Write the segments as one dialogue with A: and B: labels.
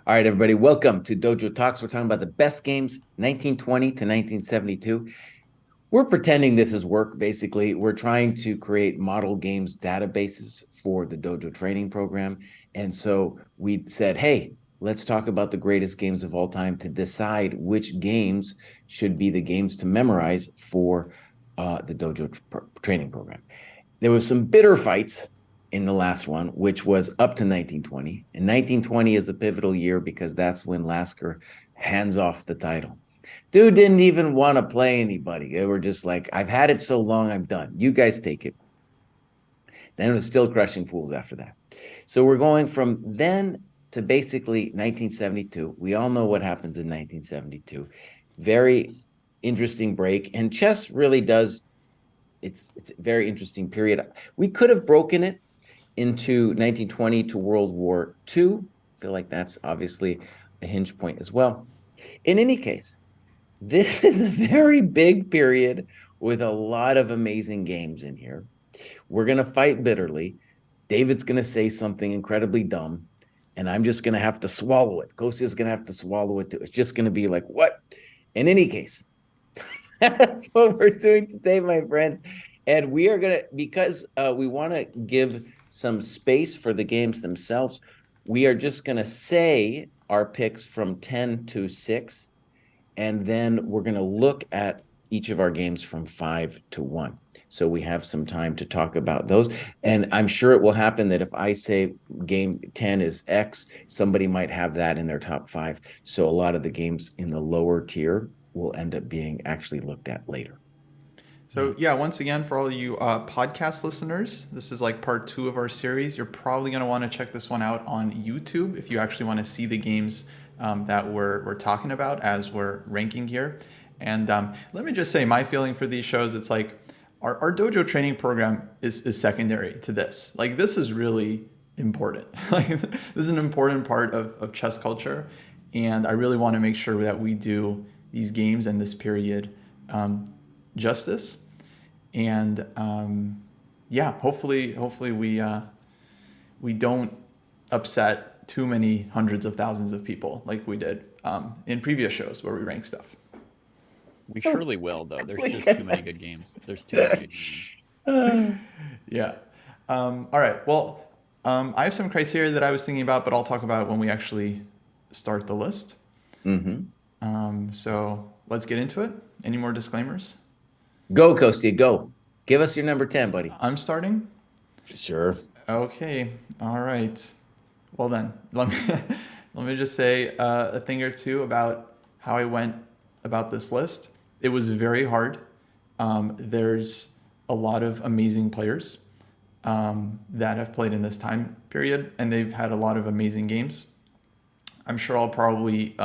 A: All right, everybody, welcome to Dojo Talks. We're talking about the best games 1920 to 1972. We're pretending this is work, basically. We're trying to create model games databases for the Dojo training program. And so we said, hey, let's talk about the greatest games of all time to decide which games should be the games to memorize for the Dojo training program. There was some bitter fights in the last one, which was up to 1920. And 1920 is a pivotal year because that's when Lasker hands off the title. Dude didn't even want to play anybody. They were just like, I've had it so long, I'm done. You guys take it. Then it was still crushing fools after that. So we're going from then to basically 1972. We all know what happens in 1972. Very interesting break. And chess really does, it's a very interesting period. We could have broken it into 1920 to World War II. I feel like that's obviously a hinge point as well. In any case, this is a very big period with a lot of amazing games in here. We're going to fight bitterly. David's going to say something incredibly dumb, and I'm just going to have to swallow it. Kosia's going to have to swallow it too. It's just going to be like, what? In any case, that's what we're doing today, my friends. And we are going to, because we want to give some space for the games themselves, we are just going to say our picks from 10 to 6. And then we're going to look at each of our games from 5 to 1. So we have some time to talk about those. And I'm sure it will happen that if I say game 10 is X, somebody might have that in their top 5. So a lot of the games in the lower tier will end up being actually looked at later.
B: So yeah, once again, for all you podcast listeners, this is like part 2 of our series. You're probably going to want to check this one out on YouTube if you actually want to see the games that we're talking about as we're ranking here. And let me just say my feeling for these shows, it's like our dojo training program is secondary to this. Like, this is really important. Like, this is an important part of chess culture. And I really want to make sure that we do these games and this period justice. And yeah, hopefully we don't upset too many hundreds of thousands of people like we did in previous shows where we rank stuff.
C: We surely will, though. There's just too many good games. There's too many good games.
B: Yeah. All right. Well, I have some criteria that I was thinking about, but I'll talk about it when we actually start the list. So let's get into it. Any more disclaimers?
A: Go, Kostia, go. Give us your number 10, buddy.
B: I'm starting?
A: Sure.
B: Okay. All right. Well then, let me just say a thing or two about how I went about this list. It was very hard. There's a lot of amazing players that have played in this time period, and they've had a lot of amazing games. I'm sure I'll probably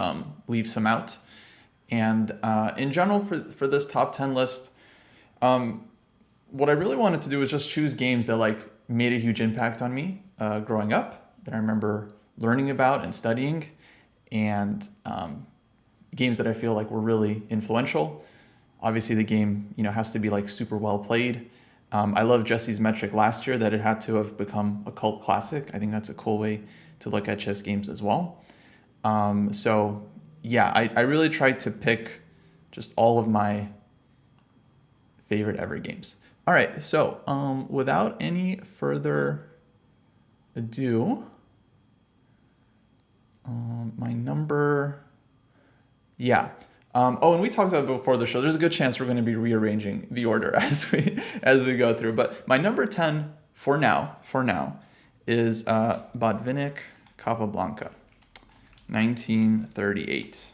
B: leave some out. And in general, for this top 10 list, what I really wanted to do was just choose games that like made a huge impact on me growing up, that I remember learning about and studying, and games that I feel like were really influential. Obviously, the game has to be like super well played. I love Jesse's metric last year that it had to have become a cult classic. I think that's a cool way to look at chess games as well. So yeah, I really tried to pick just all of my favorite ever games. All right, so without any further ado, my number, yeah. And we talked about it before the show. There's a good chance we're going to be rearranging the order as we go through. But my number 10 for now is Botvinnik Capablanca, 1938.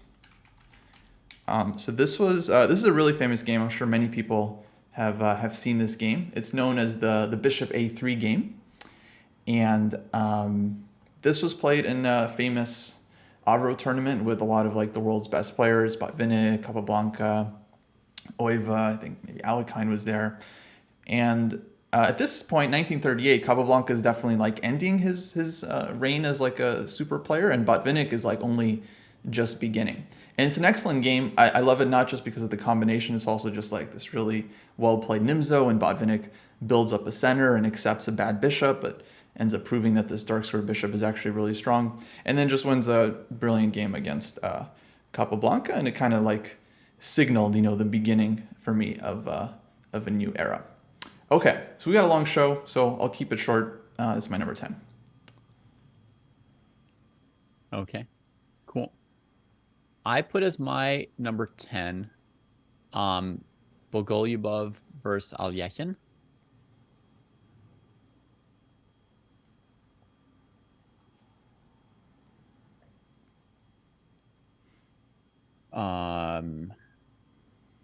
B: So this is a really famous game. I'm sure many people have seen this game. It's known as the Bishop A3 game, and this was played in a famous Avro tournament with a lot of like the world's best players: Botvinnik, Capablanca, Oiva. I think maybe Alekhine was there. And at this point, 1938, Capablanca is definitely like ending his reign as like a super player, and Botvinnik is like only just beginning. And it's an excellent game. I love it not just because of the combination. It's also just like this really well-played Nimzo, and Botvinnik builds up a center and accepts a bad bishop. But ends up proving that this Darksword Bishop is actually really strong, and then just wins a brilliant game against Capablanca, and it kind of like signaled, the beginning for me of a new era. Okay, so we got a long show, so I'll keep it short. It's my number 10.
C: Okay, cool. I put as my number 10, Bogolyubov versus Alyekhin.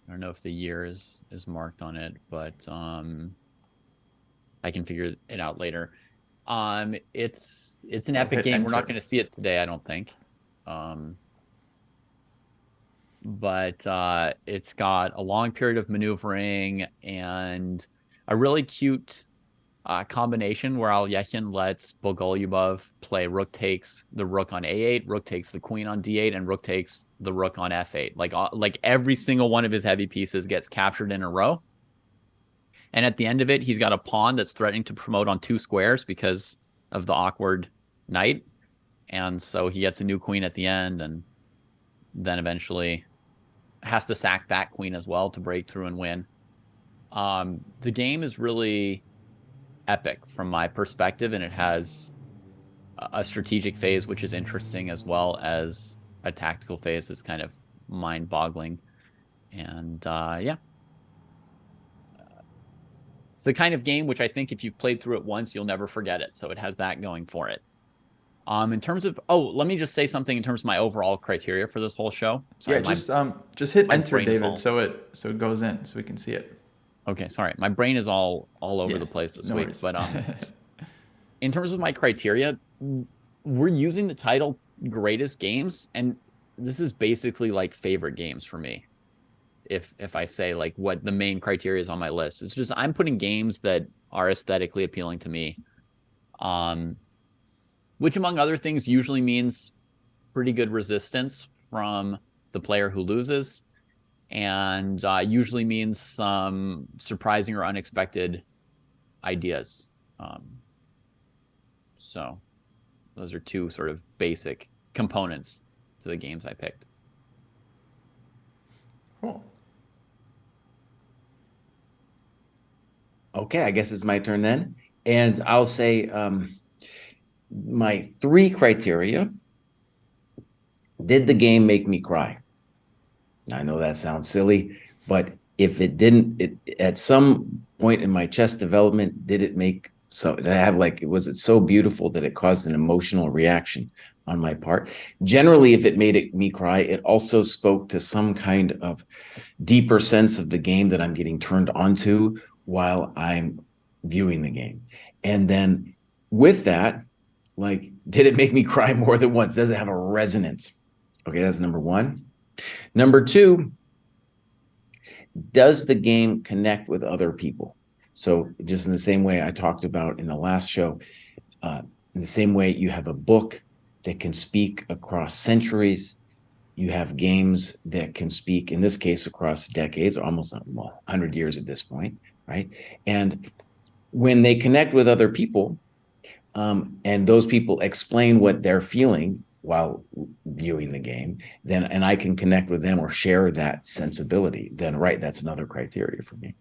C: I don't know if the year is marked on it, but I can figure it out later. It's an epic game. We're not going to see it today, I don't think. But it's got a long period of maneuvering and a really cute combination where Alyekhin lets Bogolyubov play rook takes the rook on a8, rook takes the queen on d8, and rook takes the rook on f8. Like every single one of his heavy pieces gets captured in a row. And at the end of it, he's got a pawn that's threatening to promote on 2 squares because of the awkward knight. And so he gets a new queen at the end, and then eventually has to sack that queen as well to break through and win. The game is really epic from my perspective, and it has a strategic phase which is interesting, as well as a tactical phase that's kind of mind-boggling. And yeah, it's the kind of game which I think if you've played through it once, you'll never forget it. So it has that going for it. In terms of, let me just say something in terms of my overall criteria for this whole show.
B: Sorry, just hit enter, David, so it goes in so we can see it.
C: Okay, sorry. My brain is all over the place this week. But in terms of my criteria, we're using the title Greatest Games, and this is basically like favorite games for me. If I say like what the main criteria is on my list, it's just I'm putting games that are aesthetically appealing to me, which among other things usually means pretty good resistance from the player who loses, and usually means some surprising or unexpected ideas. So those are 2 sort of basic components to the games I picked.
B: Cool.
A: Okay, I guess it's my turn then. And I'll say my 3 criteria. Did the game make me cry? I know that sounds silly, but if it didn't, at some point in my chess development, did it make was it so beautiful that it caused an emotional reaction on my part? Generally, if it made me cry, it also spoke to some kind of deeper sense of the game that I'm getting turned onto while I'm viewing the game. And then with that, like, did it make me cry more than once? Does it have a resonance? Okay, that's number 1. Number 2, does the game connect with other people? So just in the same way I talked about in the last show, in the same way you have a book that can speak across centuries, you have games that can speak, in this case, across decades, or almost 100 years at this point, right? And when they connect with other people, and those people explain what they're feeling while viewing the game, and I can connect with them or share that sensibility, then right, that's another criteria for me.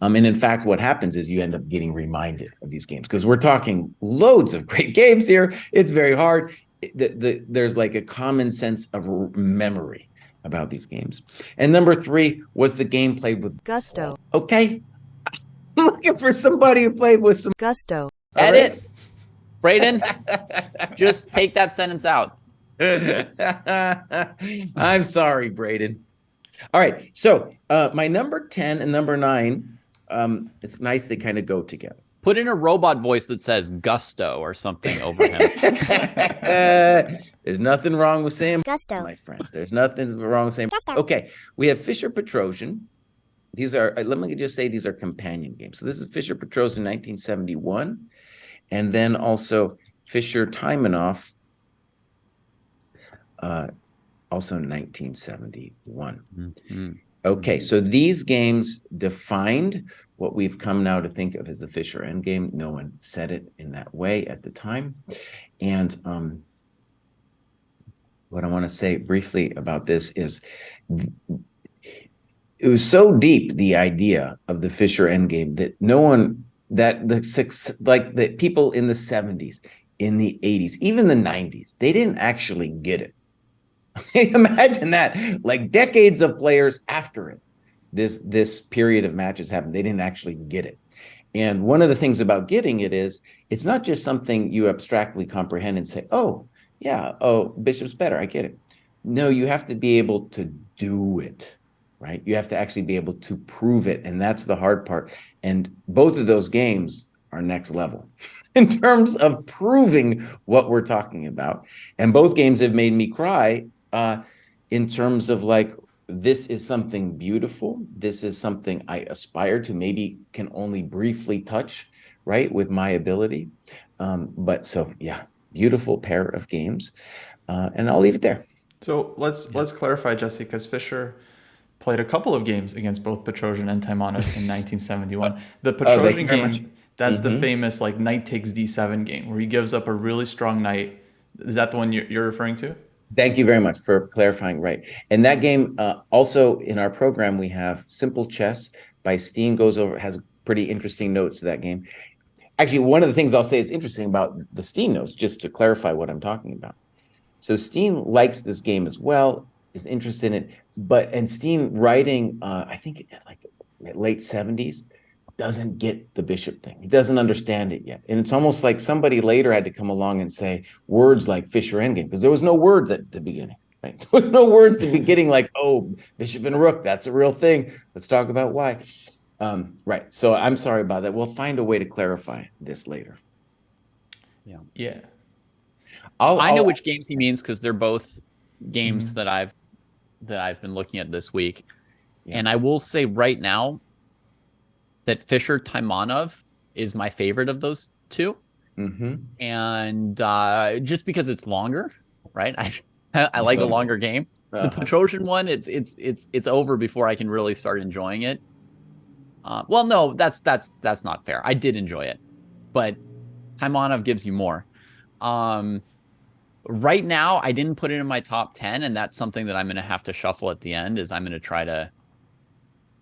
A: And in fact, what happens is you end up getting reminded of these games, because we're talking loads of great games here. It's very hard. There's like a common sense of memory about these games. And number 3 was the game played with
D: gusto.
A: Okay. I'm looking for somebody who played with some
D: gusto.
C: Edit. Right. Braden, just take that sentence out.
A: I'm sorry, Braden. All right. So my number 10 and number 9, it's nice they kind of go together.
C: Put in a robot voice that says gusto or something over him.
A: There's nothing wrong with saying
D: gusto,
A: my friend. There's nothing wrong with saying gusto. Okay. We have Fischer Petrosian. These are, let me just say, these are companion games. So this is Fischer Petrosian 1971. And then also Fischer Taimanov, also 1971. Mm-hmm. Okay, so these games defined what we've come now to think of as the Fisher Endgame. No one said it in that way at the time. And what I want to say briefly about this is it was so deep, the idea of the Fisher Endgame, that no one, that the six, like the people in the 70s, in the 80s, even the 90s, they didn't actually get it. Imagine that, like decades of players after it, this period of matches happened, they didn't actually get it. And one of the things about getting it is it's not just something you abstractly comprehend and say, oh yeah, oh, bishop's better, I get it. No, you have to be able to do it, right? You have to actually be able to prove it, and that's the hard part. And both of those games are next level in terms of proving what we're talking about. And both games have made me cry in terms of like, this is something beautiful. This is something I aspire to, maybe can only briefly touch, right, with my ability. But so, yeah, beautiful pair of games. And I'll leave it there.
B: So let's clarify, Jesse, because Fischer played a couple of games against both Petrosian and Taimanov in 1971. The Petrosian game, that's the famous like knight takes d7 game where he gives up a really strong knight. Is that the one you're referring to?
A: Thank you very much for clarifying. Right. And that game, also in our program, we have Simple Chess by Steen, goes over, has pretty interesting notes to that game. Actually, one of the things I'll say is interesting about the Steen notes, just to clarify what I'm talking about. So Steen likes this game as well, is interested in it, and Steen writing, I think like late 70s, doesn't get the bishop thing. He doesn't understand it yet. And it's almost like somebody later had to come along and say words like Fisher Endgame, because there was no words at the beginning, right? There was no words to beginning like, oh, bishop and rook, that's a real thing. Let's talk about why. Right. So I'm sorry about that. We'll find a way to clarify this later.
B: Yeah.
C: I know which games he means because they're both games that I've been looking at this week. Yeah. And I will say right now that Fischer Taimanov is my favorite of those two. And just because it's longer, right? I like a longer game. The Petrosian one, it's over before I can really start enjoying it. Well, no, that's not fair. I did enjoy it, but Taimanov gives you more. Right now, I didn't put it in my top 10, and that's something that I'm going to have to shuffle at the end, is I'm going to try to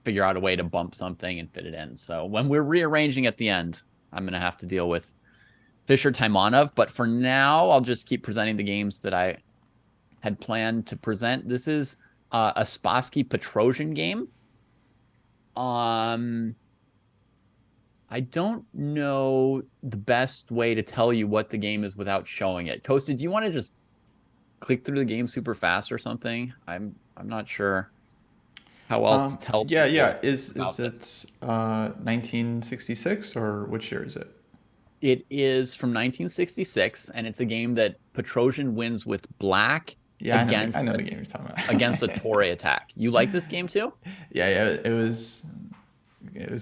C: figure out a way to bump something and fit it in. So when we're rearranging at the end, I'm going to have to deal with Fischer Taimanov. But for now, I'll just keep presenting the games that I had planned to present. This is a Spassky Petrosian game. I don't know the best way to tell you what the game is without showing it. Toasted, do you want to just click through the game super fast or something? I'm not sure how else to tell.
B: Yeah. Is it 1966 or which year is it?
C: It is from 1966, and it's a game that Petrosian wins with black.
B: Yeah, I know the game you're talking about.
C: Against a Torre attack. You like this game too?
B: Yeah, it was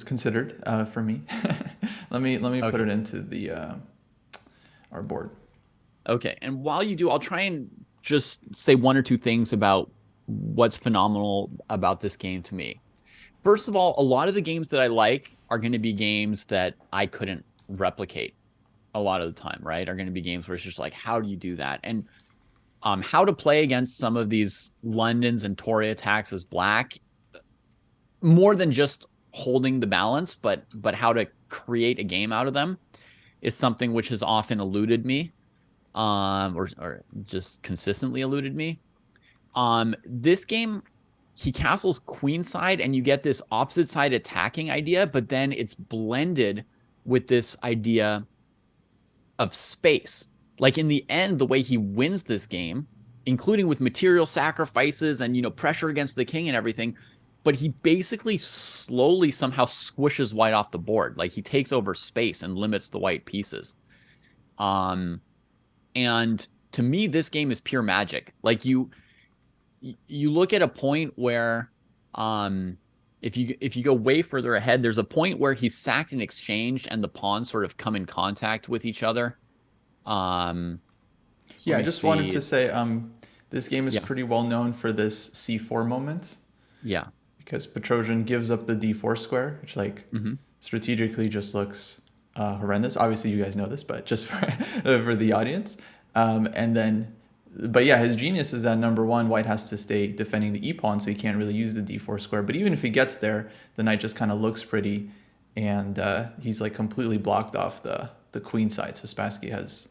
B: considered for me. let me put it into the our board.
C: Okay, and while you do, I'll try and just say one or two things about what's phenomenal about this game to me. First of all, a lot of the games that I like are going to be games that I couldn't replicate a lot of the time, right? Are going to be games where it's just like, how do you do that? And how to play against some of these Londons and Torre attacks as black, more than just holding the balance, but how to create a game out of them is something which has often eluded me, or just consistently eluded me. This game, he castles queenside, and you get this opposite side attacking idea, but then it's blended with this idea of space. Like in the end, the way he wins this game, including with material sacrifices and pressure against the king and everything, but he basically slowly somehow squishes white off the board. Like he takes over space and limits the white pieces. And to me, this game is pure magic. Like you look at a point where, if you go way further ahead, there's a point where he's sacked and exchanged, and the pawns sort of come in contact with each other.
B: I just wanted to say, this game is pretty well known for this c4 moment.
C: Yeah.
B: because Petrosian gives up the d4 square, which like strategically just looks horrendous. Obviously, you guys know this, but just for the audience. And then, but yeah, his genius is that number one, white has to stay defending the e-pawn, so he can't really use the d4 square. But even if he gets there, the knight just kind of looks pretty, and he's like completely blocked off the queen side. So Spassky has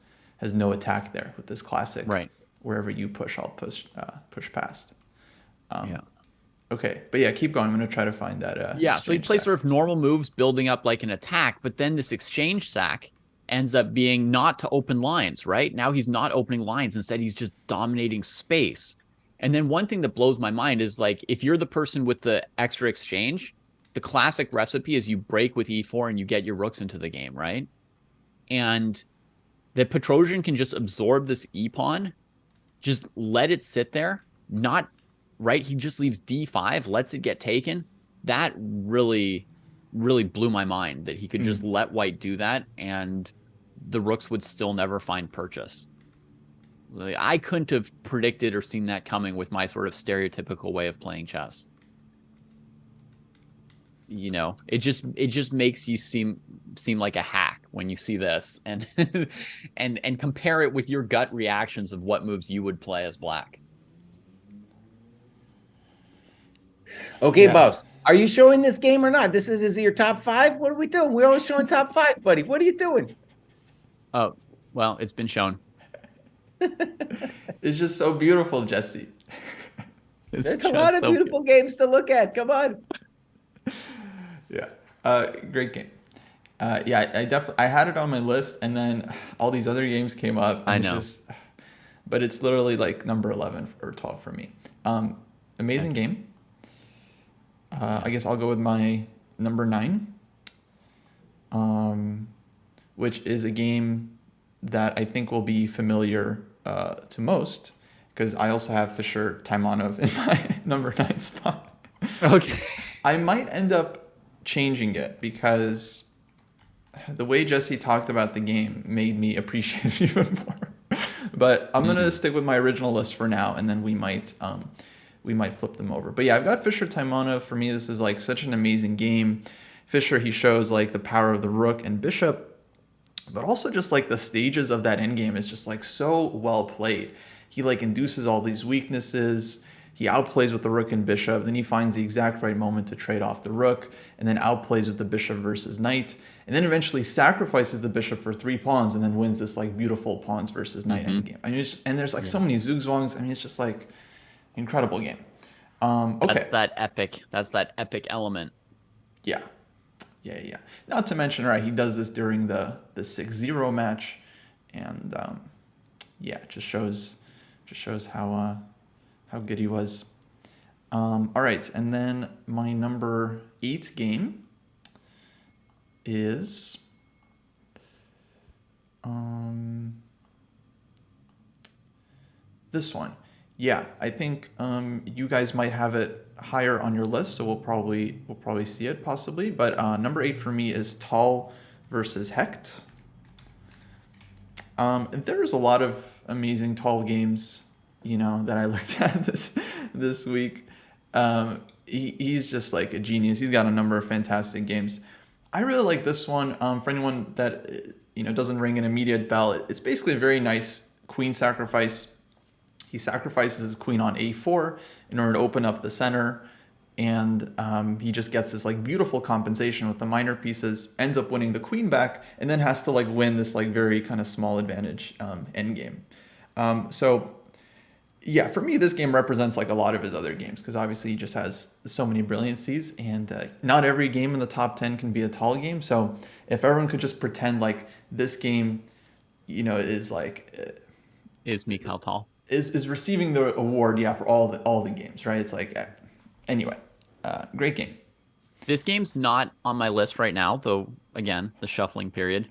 B: no attack there with this classic.
C: Right.
B: Wherever you push, I'll push past.
C: Yeah.
B: Okay, but yeah, keep going. I'm gonna try to find that.
C: Yeah, so he
B: exchange
C: plays
B: sack.
C: sort of normal moves, building up like an attack, but then this exchange sack ends up being not to open lines, right? Now he's not opening lines. Instead, he's just dominating space. And then one thing that blows my mind is like, if you're the person with the extra exchange, the classic recipe is you break with e4 and you get your rooks into the game, right? And that Petrosian can just absorb this e-pawn, just let it sit there, not right. He just leaves d5, lets it get taken. That really, really blew my mind that he could just let white do that and the rooks would still never find purchase. Like, I couldn't have predicted or seen that coming with my sort of stereotypical way of playing chess. You know, it just makes you seem like a hack when you see this and and compare it with your gut reactions of what moves you would play as black.
A: Okay,
B: Yeah.
A: boss. Are you showing this game or not? This is your top five? What are we doing? We're always showing top five, buddy. What are you doing?
C: Oh, well, it's been shown.
B: It's just so beautiful, Jesse.
C: It's
A: There's a
C: just
A: lot of
C: so
A: beautiful games to look at. Come on.
B: Yeah. Great game. Yeah, I definitely I had it on my list, and then all these other games came up. And
C: I
B: it's
C: know.
B: just, but it's literally like number 11 or 12 for me. Amazing game. I guess I'll go with my number 9, which is a game that I think will be familiar to most, because I also have Fischer Taimanov in my number 9 spot.
C: Okay.
B: I might end up changing it because the way Jesse talked about the game made me appreciate it even more. But I'm gonna stick with my original list for now, and then we might flip them over. But yeah, I've got Fischer Taimanov. For me, this is like such an amazing game. Fischer, he shows like the power of the rook and bishop, but also just like the stages of that endgame is just like so well played. He like induces all these weaknesses. He outplays with the rook and bishop. Then he finds the exact right moment to trade off the rook, and then outplays with the bishop versus knight, and then eventually sacrifices the bishop for 3 pawns, and then wins this like beautiful pawns versus knight endgame. I mean, it's just, and there's like so many zugzwangs. I mean, it's just like incredible game. Okay.
C: That's that epic element.
B: Yeah. Not to mention, right, he does this during the 6-0 match, and yeah, it just shows how good he was. All right, and then my number 8 game is this one. Yeah, I think you guys might have it higher on your list, so we'll probably see it possibly. But number 8 for me is Tal versus Hecht. There's a lot of amazing Tal games, you know, that I looked at this week. He's just like a genius. He's got a number of fantastic games. I really like this one. For anyone that doesn't ring an immediate bell, it's basically a very nice queen sacrifice. He sacrifices his queen on a4 in order to open up the center, and he just gets this like beautiful compensation with the minor pieces, ends up winning the queen back, and then has to like win this like very kind of small advantage endgame. So yeah, for me, this game represents like a lot of his other games, because obviously he just has so many brilliancies, and not every game in the top 10 can be a Tal game. So if everyone could just pretend like this game, is like
C: Is Mikhail Tal.
B: is receiving the award, yeah, for all the games, right? It's like, anyway, great game.
C: This game's not on my list right now, though. Again, the shuffling period.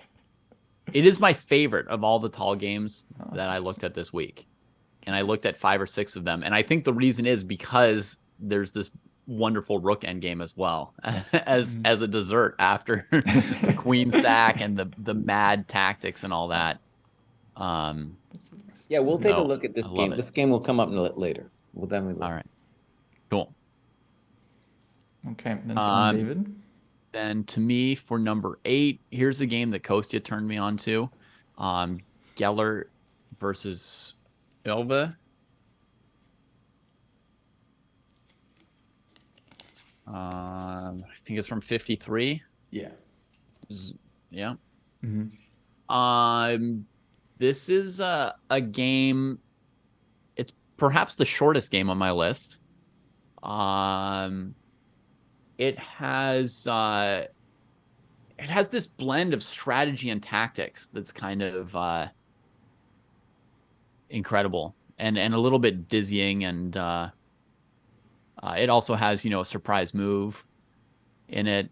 C: It is my favorite of all the Tal games that I looked at this week, and I looked at 5 or 6 of them. And I think the reason is because there's this wonderful rook endgame as well as a dessert after the queen sack and the mad tactics and all that.
A: Yeah, we'll take a
C: No,
A: look at this
C: I love
A: game.
C: it.
A: This game will come up later. We'll definitely look.
C: All right, cool.
B: Okay, then it's on
C: Um,
B: David.
C: Then to me, for number 8, here's a game that Kostya turned me on to. Um, Geller versus Ilva. I think it's from 53.
B: Yeah.
C: Yeah.
B: Hmm.
C: This is a game. It's perhaps the shortest game on my list. Um, it has this blend of strategy and tactics that's kind of incredible and a little bit dizzying, and it also has a surprise move in it.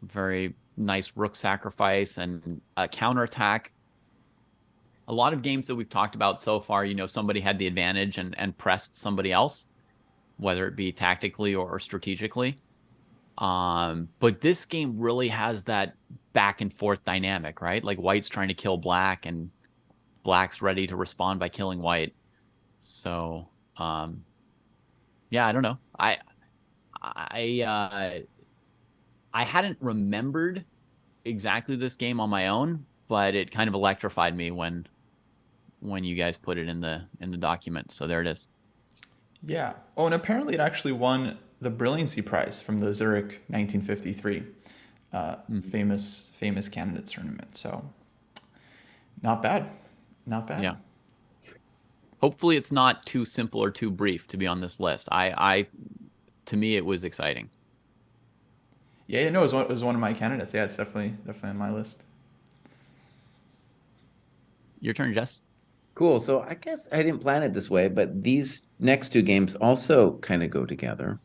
C: Very nice rook sacrifice and a counterattack. A lot of games that we've talked about so far, somebody had the advantage and pressed somebody else, whether it be tactically or strategically. But this game really has that back and forth dynamic, right? Like white's trying to kill black and black's ready to respond by killing white. So, yeah, I don't know. I I hadn't remembered exactly this game on my own, but it kind of electrified me when you guys put it in the document. So there it is.
B: Yeah. Oh, and apparently it actually won the Brilliancy Prize from the Zurich 1953 famous candidates tournament. So not bad. Not bad.
C: Yeah. Hopefully it's not too simple or too brief to be on this list. To me, it was exciting.
B: Yeah, no, it was one of my candidates. Yeah, it's definitely on my list.
C: Your turn, Jess.
A: Cool. So I guess I didn't plan it this way, but these next two games also kind of go together.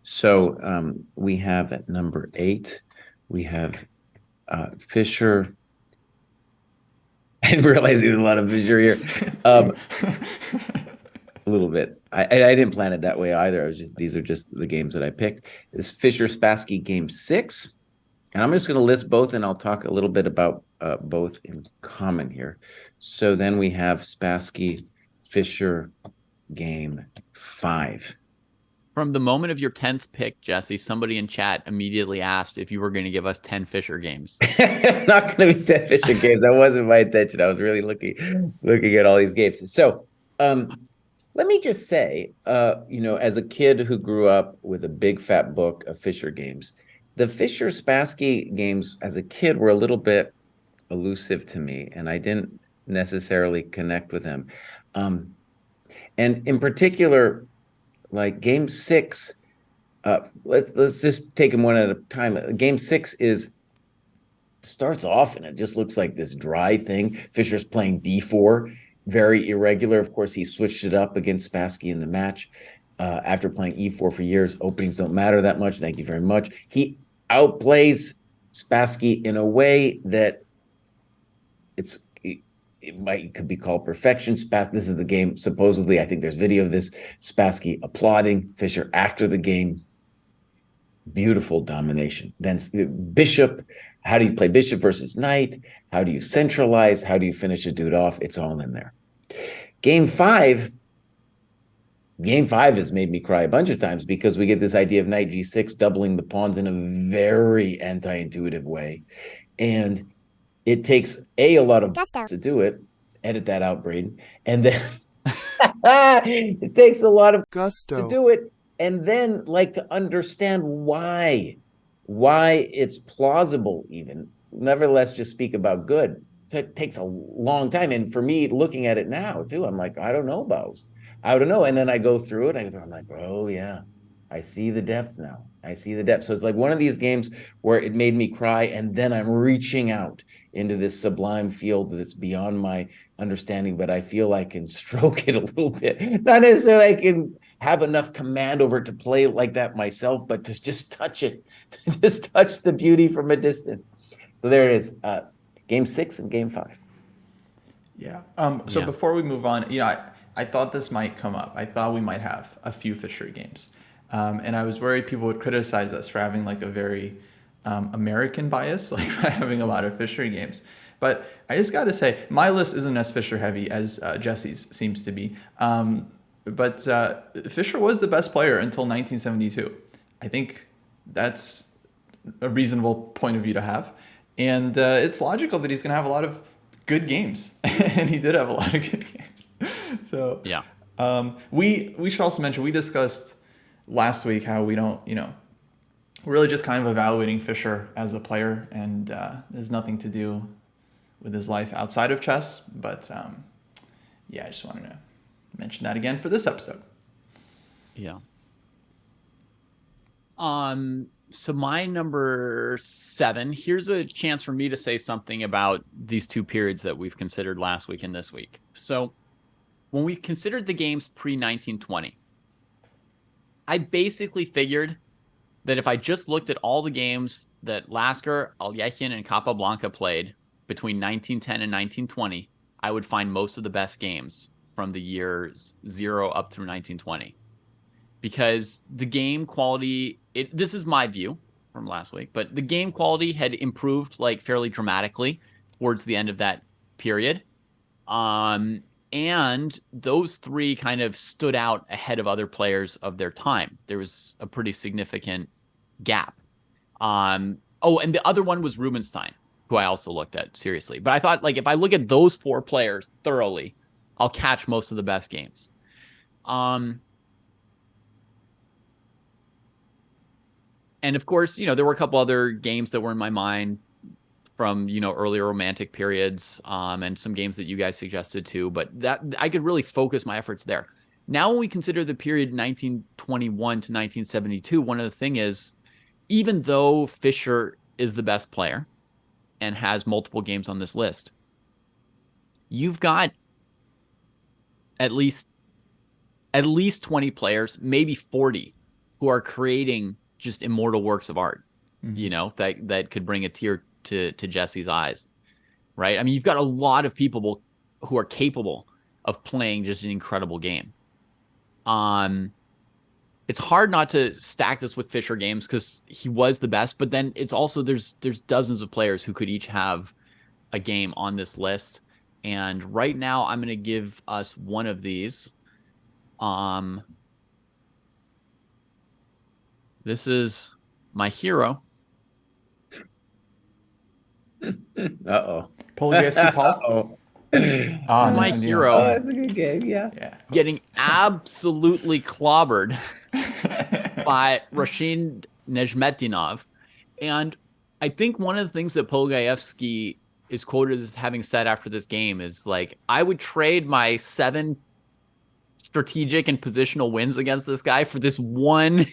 A: So we have at number 8, we have Fischer. I didn't realize there's a lot of Fischer here. A little bit. I didn't plan it that way either. These are just the games that I picked. This Fischer Spassky game 6. And I'm just going to list both, and I'll talk a little bit about both in common here. So then we have Spassky Fischer game 5.
C: From the moment of your 10th pick, Jesse, somebody in chat immediately asked if you were going to give us 10 Fischer games.
A: It's not going to be 10 Fischer games. That wasn't my intention. I was really looking at all these games. So let me just say, as a kid who grew up with a big fat book of Fischer games, the Fischer Spassky games as a kid were a little bit elusive to me, and I didn't necessarily connect with them. And in particular, like game 6, let's just take them one at a time. Game 6 starts off and it just looks like this dry thing. Fischer's playing d4, very irregular. Of course, he switched it up against Spassky in the match. After playing e4 for years, openings don't matter that much. Thank you very much. He outplays Spassky in a way that it could be called perfection. This is the game, supposedly, I think there's video of this, Spassky applauding Fischer after the game. Beautiful domination. Then bishop, how do you play bishop versus knight? How do you centralize? How do you finish a dude off? It's all in there. Game 5 has made me cry a bunch of times because we get this idea of knight g6 doubling the pawns in a very anti-intuitive way. And it takes a lot of to do it. Edit that out, Braden. And then it takes a lot of
D: gusto
A: to do it. And then to understand why it's plausible even. Nevertheless, just speak about good. So it takes a long time. And for me, looking at it now too, I'm like, I don't know, Bows. I don't know. And then I go through it. I'm like, oh yeah, I see the depth now. I see the depth. So it's like one of these games where it made me cry, and then I'm reaching out into this sublime field that's beyond my understanding, but I feel I can stroke it a little bit. Not necessarily I can have enough command over it to play like that myself, but to just touch it, just touch the beauty from a distance. So there it is, game 6 and game 5.
B: Yeah. So before we move on, I thought this might come up. I thought we might have a few Fischer games. And I was worried people would criticize us for having a very American bias, by having a lot of Fischer games. But I just got to say, my list isn't as Fischer heavy as Jesse's seems to be. but Fischer was the best player until 1972. I think that's a reasonable point of view to have, and it's logical that he's going to have a lot of good games, and he did have a lot of good games. So
C: Yeah.
B: we should also mention, we discussed last week how we don't, we're really just kind of evaluating Fischer as a player, and there's nothing to do with his life outside of chess. But yeah, I just wanted to mention that again for this episode.
C: Yeah. So my number 7, here's a chance for me to say something about these two periods that we've considered last week and this week. So when we considered the games pre-1920, I basically figured that if I just looked at all the games that Lasker, Alekhine, and Capablanca played between 1910 and 1920, I would find most of the best games from the years 0 up through 1920. Because the game quality, this is my view from last week, but the game quality had improved like fairly dramatically towards the end of that period. And those three kind of stood out ahead of other players of their time. There was a pretty significant gap. And the other one was Rubinstein, who I also looked at seriously. But I thought, like, if I look at those 4 players thoroughly, I'll catch most of the best games. And of course, there were a couple other games that were in my mind from, earlier Romantic periods, and some games that you guys suggested too, but that I could really focus my efforts there. Now, when we consider the period 1921 to 1972, one of the thing is, even though Fischer is the best player and has multiple games on this list, you've got at least 20 players, maybe 40, who are creating just immortal works of art, that could bring a tear to Jesse's eyes, right? I mean, you've got a lot of people who are capable of playing just an incredible game. It's hard not to stack this with Fischer games because he was the best, but then it's also there's dozens of players who could each have a game on this list. And right now I'm going to give us one of these. This is my hero.
A: Uh-oh.
B: Poligevsky Tal.
A: Oh.
C: My hero.
A: Oh, that's a good game. Yeah.
C: Getting absolutely clobbered by Rashid Nezhmetinov. And I think one of the things that Poligevsky is quoted as having said after this game is like, I would trade my 7 strategic and positional wins against this guy for this one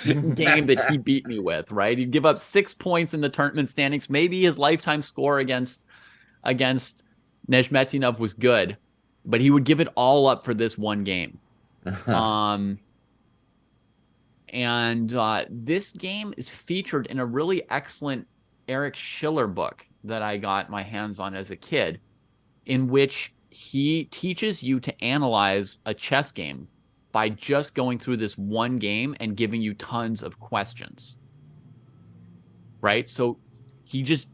C: game that he beat me with, right? He'd give up 6 points in the tournament standings. Maybe his lifetime score against Nezhmetinov was good, but he would give it all up for this one game. This game is featured in a really excellent Eric Schiller book that I got my hands on as a kid, in which he teaches you to analyze a chess game by just going through this one game and giving you tons of questions, right? So he just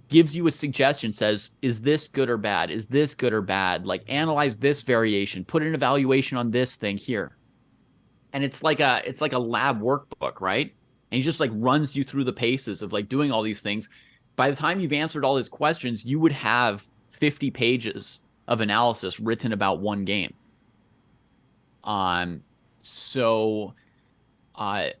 C: gives you a suggestion, says, is this good or bad? Is this good or bad? Like, analyze this variation, put an evaluation on this thing here. And it's like a lab workbook, right? And he just like runs you through the paces of like doing all these things. By the time you've answered all his questions, you would have 50 pages of analysis written about one game. So I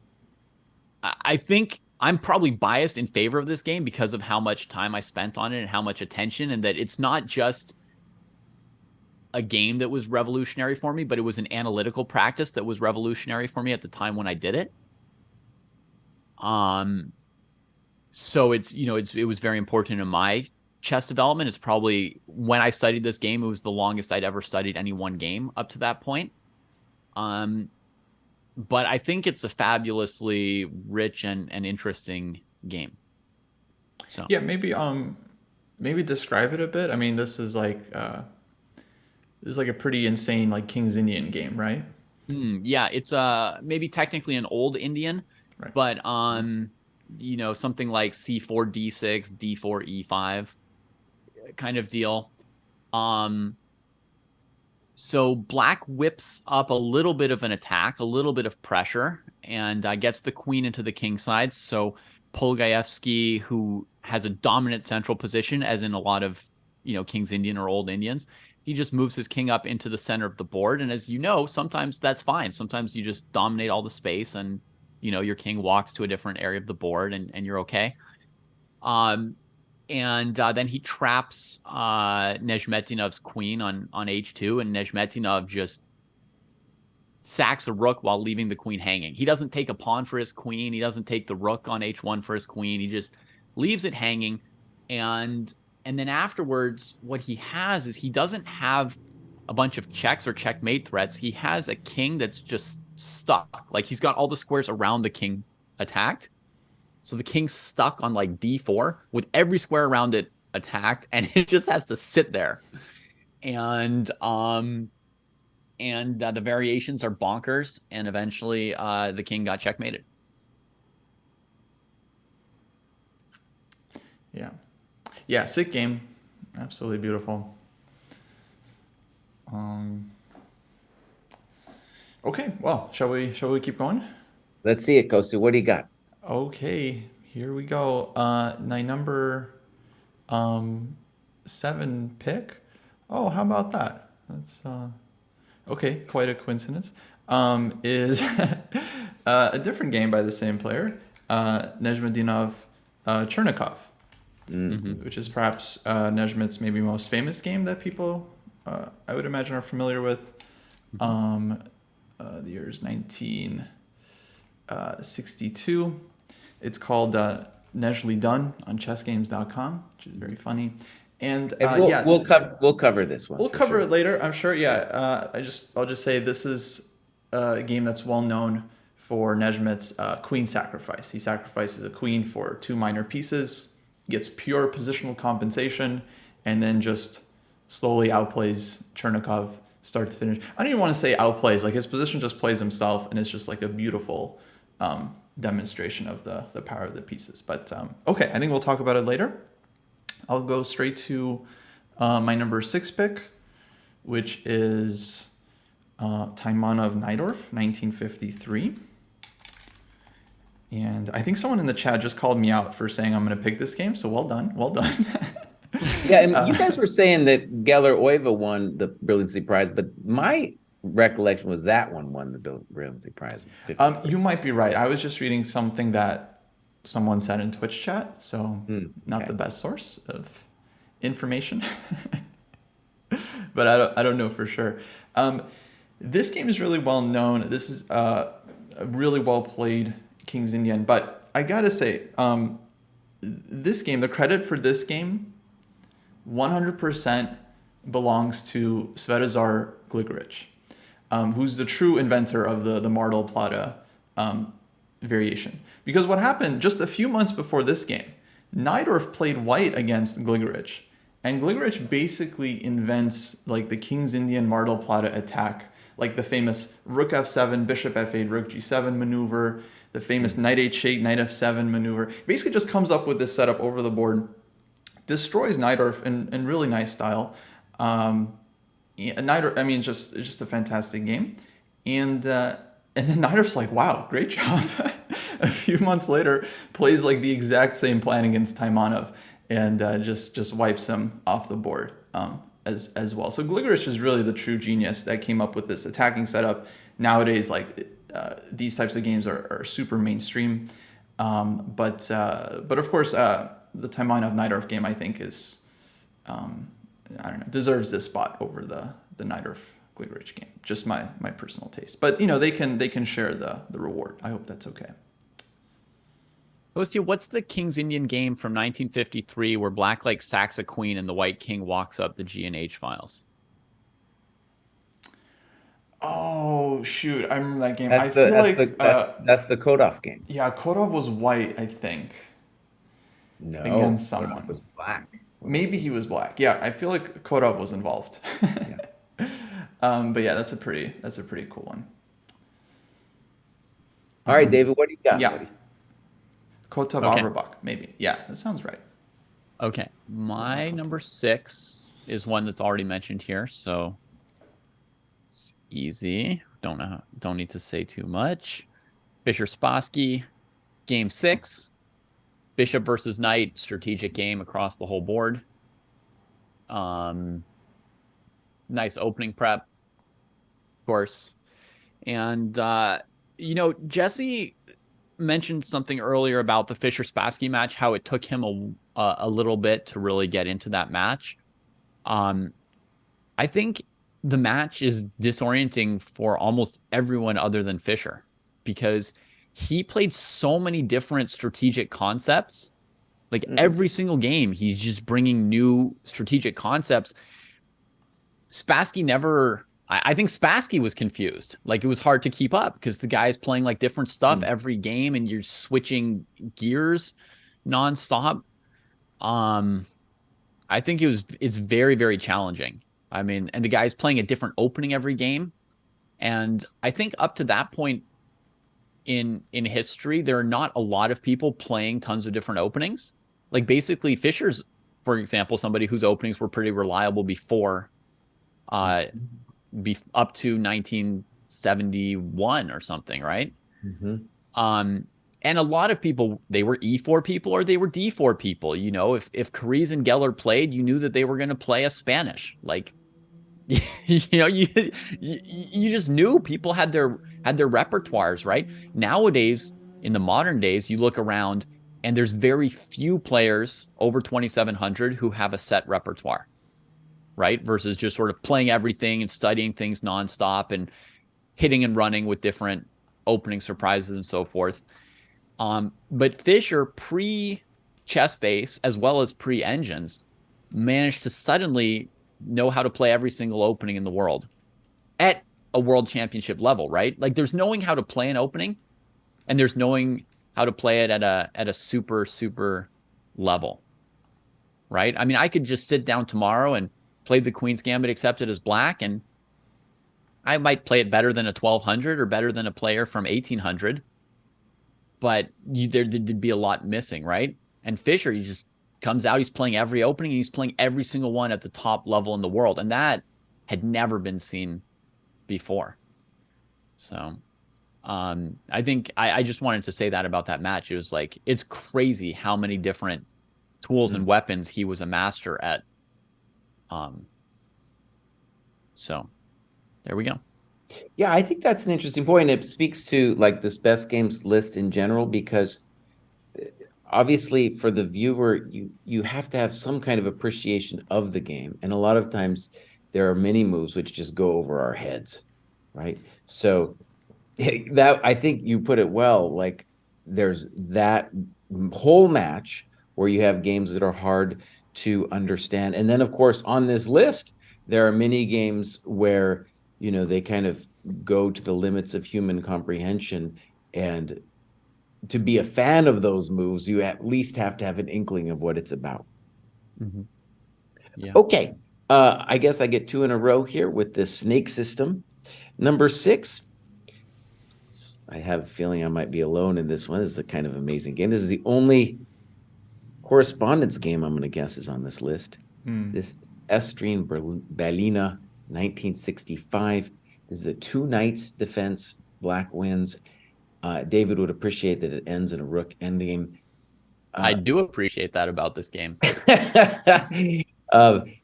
C: think I'm probably biased in favor of this game because of how much time I spent on it and how much attention, and that it's not just a game that was revolutionary for me, but it was an analytical practice that was revolutionary for me at the time when I did it. So it was very important in my chess development. It's probably, when I studied this game, it was the longest I'd ever studied any one game up to that point. But I think it's a fabulously rich and interesting game. So
B: yeah, maybe describe it a bit. I mean, this is like a pretty insane like King's Indian game, right?
C: Yeah, it's maybe technically an old Indian, right, but something like C4 D6 D4 E5 kind of deal. So black whips up a little bit of an attack, a little bit of pressure, and gets the queen into the king side. So Polgaevsky, who has a dominant central position, as in a lot of King's Indian or Old Indians, he just moves his king up into the center of the board. And as you know, sometimes that's fine. Sometimes you just dominate all the space, and your king walks to a different area of the board, and you're okay. And then he traps Nezhmetinov's queen on h2, and Nezhmetinov just sacks a rook while leaving the queen hanging. He doesn't take a pawn for his queen. He doesn't take the rook on h1 for his queen. He just leaves it hanging. And then afterwards, what he has is he doesn't have a bunch of checks or checkmate threats. He has a king that's just stuck. Like, he's got all the squares around the king attacked. So the king's stuck on like d4 with every square around it attacked, and it just has to sit there. And the variations are bonkers, and eventually the king got checkmated.
B: Yeah, sick game. Absolutely beautiful. Okay, well, shall we keep going?
A: Let's see it, Kosti. What do you got?
B: Okay, here we go. My number 7 pick. Oh, how about that? That's okay, quite a coincidence. Is a different game by the same player, Nezhmadinov Chernikov, which is perhaps Nezhmet's maybe most famous game that people, I would imagine, are familiar with. The year is 1962. It's called Nezhli Dun on chessgames.com, which is very funny. And
A: we'll cover this one.
B: We'll cover it later, I'm sure. Yeah, I'll just say this is a game that's well known for Nezhmet's queen sacrifice. He sacrifices a queen for 2 minor pieces, gets pure positional compensation, and then just slowly outplays Chernikov start to finish. I don't even want to say outplays. Like, his position just plays himself, and it's just like a beautiful demonstration of the power of the pieces. But okay, I think we'll talk about it later. I'll go straight to my number 6 pick, which is Taimanov Najdorf, 1953. And I think someone in the chat just called me out for saying I'm going to pick this game, so well done.
A: Yeah, and you guys were saying that Geller Oiva won the Brilliancy Prize, but my recollection was that one won the Brilliancy Prize.
B: You might be right. I was just reading something that someone said in Twitch chat, so not the best source of information. But I don't know for sure. This game is really well known. This is a really well played King's Indian, but I gotta say, this game, the credit for this game 100% belongs to Svetozar Gligorich, who's the true inventor of the Martel Plata variation. Because what happened just a few months before this game, Najdorf played white against Gligorich, and Gligorich basically invents like the King's Indian Martel Plata attack, like the famous Rook f7, Bishop f8, Rook g7 maneuver, the famous Knight h8, Knight f7 maneuver. Basically just comes up with this setup over the board, destroys Najdorf in really nice style. Najdorf, I mean, just a fantastic game. And then Najdorf's like, wow, great job. A few months later, plays like the exact same plan against Taimanov, and just wipes him off the board as well. So Gligorich is really the true genius that came up with this attacking setup. Nowadays, like these types of games are super mainstream. But of course, the Taimanov Najdorf game, I think, is deserves this spot over the Najdorf Gligorich game. Just my personal taste. But they can share the reward. I hope that's okay.
C: Kosti, what's the King's Indian game from 1953 where black like sacks a queen and the white king walks up the G and H files?
B: Oh shoot, I remember that game.
A: That's the Kodov game.
B: Yeah, Kodov was white, I think.
A: No,
B: against someone.
A: Kodov was black.
B: Maybe he was black. Yeah, I feel like Kodov was involved.
A: Yeah.
B: But yeah, that's a pretty cool one.
A: All right, David, what do you got?
B: Yeah.
A: Buddy?
B: Kotov Averbach, maybe. Yeah, that sounds right.
C: Okay. My number 6 is one that's already mentioned here. So easy. Don't need to say too much. Fischer Spassky, game 6. Bishop versus knight, strategic game across the whole board. Nice opening prep, of course. And Jesse mentioned something earlier about the Fischer Spassky match, how it took him a little bit to really get into that match. I think the match is disorienting for almost everyone other than Fischer, because he played so many different strategic concepts. Like every single game, he's just bringing new strategic concepts. Spassky never. I think Spassky was confused. Like, it was hard to keep up because the guy's playing like different stuff every game, and you're switching gears nonstop. I think it's very, very challenging. I mean, and the guy's playing a different opening every game. And I think up to that point in history, there are not a lot of people playing tons of different openings. Like, basically, Fischer's, for example, somebody whose openings were pretty reliable before, up to 1971 or something, right? And a lot of people, they were E4 people or they were D4 people. You know, if Kariz and Geller played, you knew that they were going to play a Spanish. Like, you just knew people had their repertoires, right? Nowadays, in the modern days, you look around and there's very few players over 2,700 who have a set repertoire, right? Versus just sort of playing everything and studying things nonstop and hitting and running with different opening surprises and so forth. But Fischer, pre-chess base as well as pre-engines, managed to suddenly know how to play every single opening in the world at a world championship level, right? Like, there's knowing how to play an opening, and there's knowing how to play it at a super level, right? I mean, I could just sit down tomorrow and play the Queen's Gambit accepted as black, and I might play it better than a 1200 or better than a player from 1800, but there'd be a lot missing, right? And Fischer, he just comes out, he's playing every opening, and he's playing every single one at the top level in the world, and that had never been seen before. So I think I just wanted to say that about that match. It was like, it's crazy how many different tools and weapons he was a master at. So there we go.
A: Yeah, I think that's an interesting point. It speaks to like this best games list in general, because obviously for the viewer, you have to have some kind of appreciation of the game. And a lot of times there are many moves which just go over our heads, right? So that, I think you put it well, like there's that whole match where you have games that are hard to understand. And then, of course, on this list, there are many games where, you know, they kind of go to the limits of human comprehension. And to be a fan of those moves, you at least have to have an inkling of what it's about.
C: Yeah.
A: Okay. I guess I get 2 in a row here with the snake system. Number 6. I have a feeling I might be alone in this one. This is a kind of amazing game. This is the only correspondence game I'm going to guess is on this list. This Estrine Bellina 1965. This is a 2 knights defense. Black wins. David would appreciate that it ends in a rook endgame.
C: I do appreciate that about this game.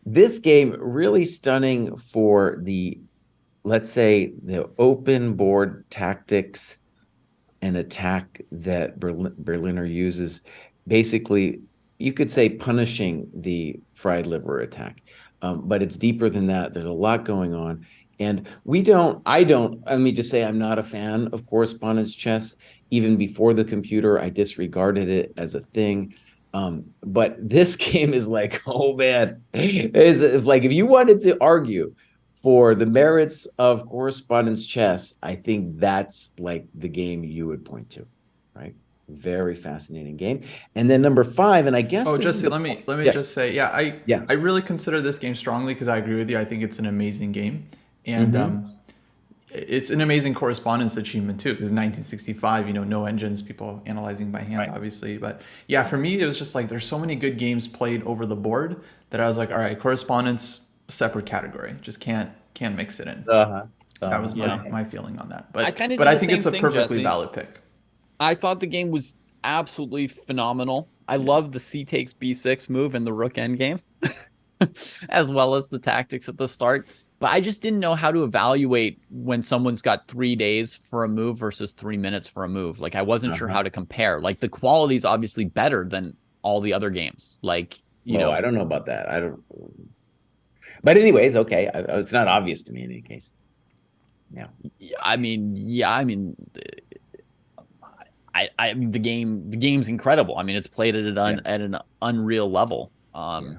A: This game really stunning for the, let's say, the open board tactics and attack that Berliner uses. Basically, you could say punishing the fried liver attack, but it's deeper than that. There's a lot going on. And let me just say, I'm not a fan of correspondence chess. Even before the computer, I disregarded it as a thing. But this game is like, oh man, it's like, if you wanted to argue for the merits of correspondence chess, I think that's like the game you would point to, right? Very fascinating game. And then number 5, and I guess
B: Jesse, let me just say, I really consider this game strongly because I agree with you. I think it's an amazing game, and it's an amazing correspondence achievement too, because 1965, you know, no engines, people analyzing by hand, obviously. But yeah, for me, it was just like, there's so many good games played over the board that I was like, all right, correspondence, separate category, just can't mix it in. That was
C: Yeah.
B: my feeling on that.
D: I
B: But
D: kinda
B: but
D: did
B: I
D: the
B: think
D: same
B: it's a
D: thing,
B: perfectly
D: Jesse.
B: valid pick.
D: I thought the game was absolutely phenomenal. I love the C takes B6 move in the rook endgame, as well as the tactics at the start. But I just didn't know how to evaluate when someone's got 3 days for a move versus 3 minutes for a move. Like I wasn't sure how to compare. Like the quality is obviously better than all the other games. Like, you
A: Well,
D: know,
A: I don't know about that. I don't. But anyways, okay. It's not obvious to me in any case. Yeah.
D: I mean, yeah, I mean, I mean, the game's incredible. I mean, it's played at an unreal level.
A: Yeah.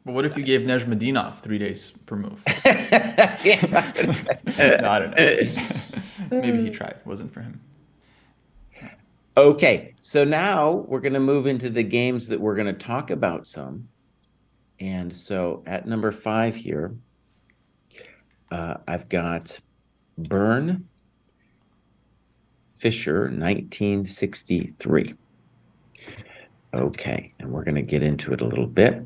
B: But what if you gave Nejmadinov 3 days per move?
A: Yeah.
B: No, I don't know. Maybe he tried. Wasn't for him.
A: Okay, so now we're going to move into the games that we're going to talk about some. And so at number 5 here, I've got Byrne Fischer 1963. Okay, and we're going to get into it a little bit.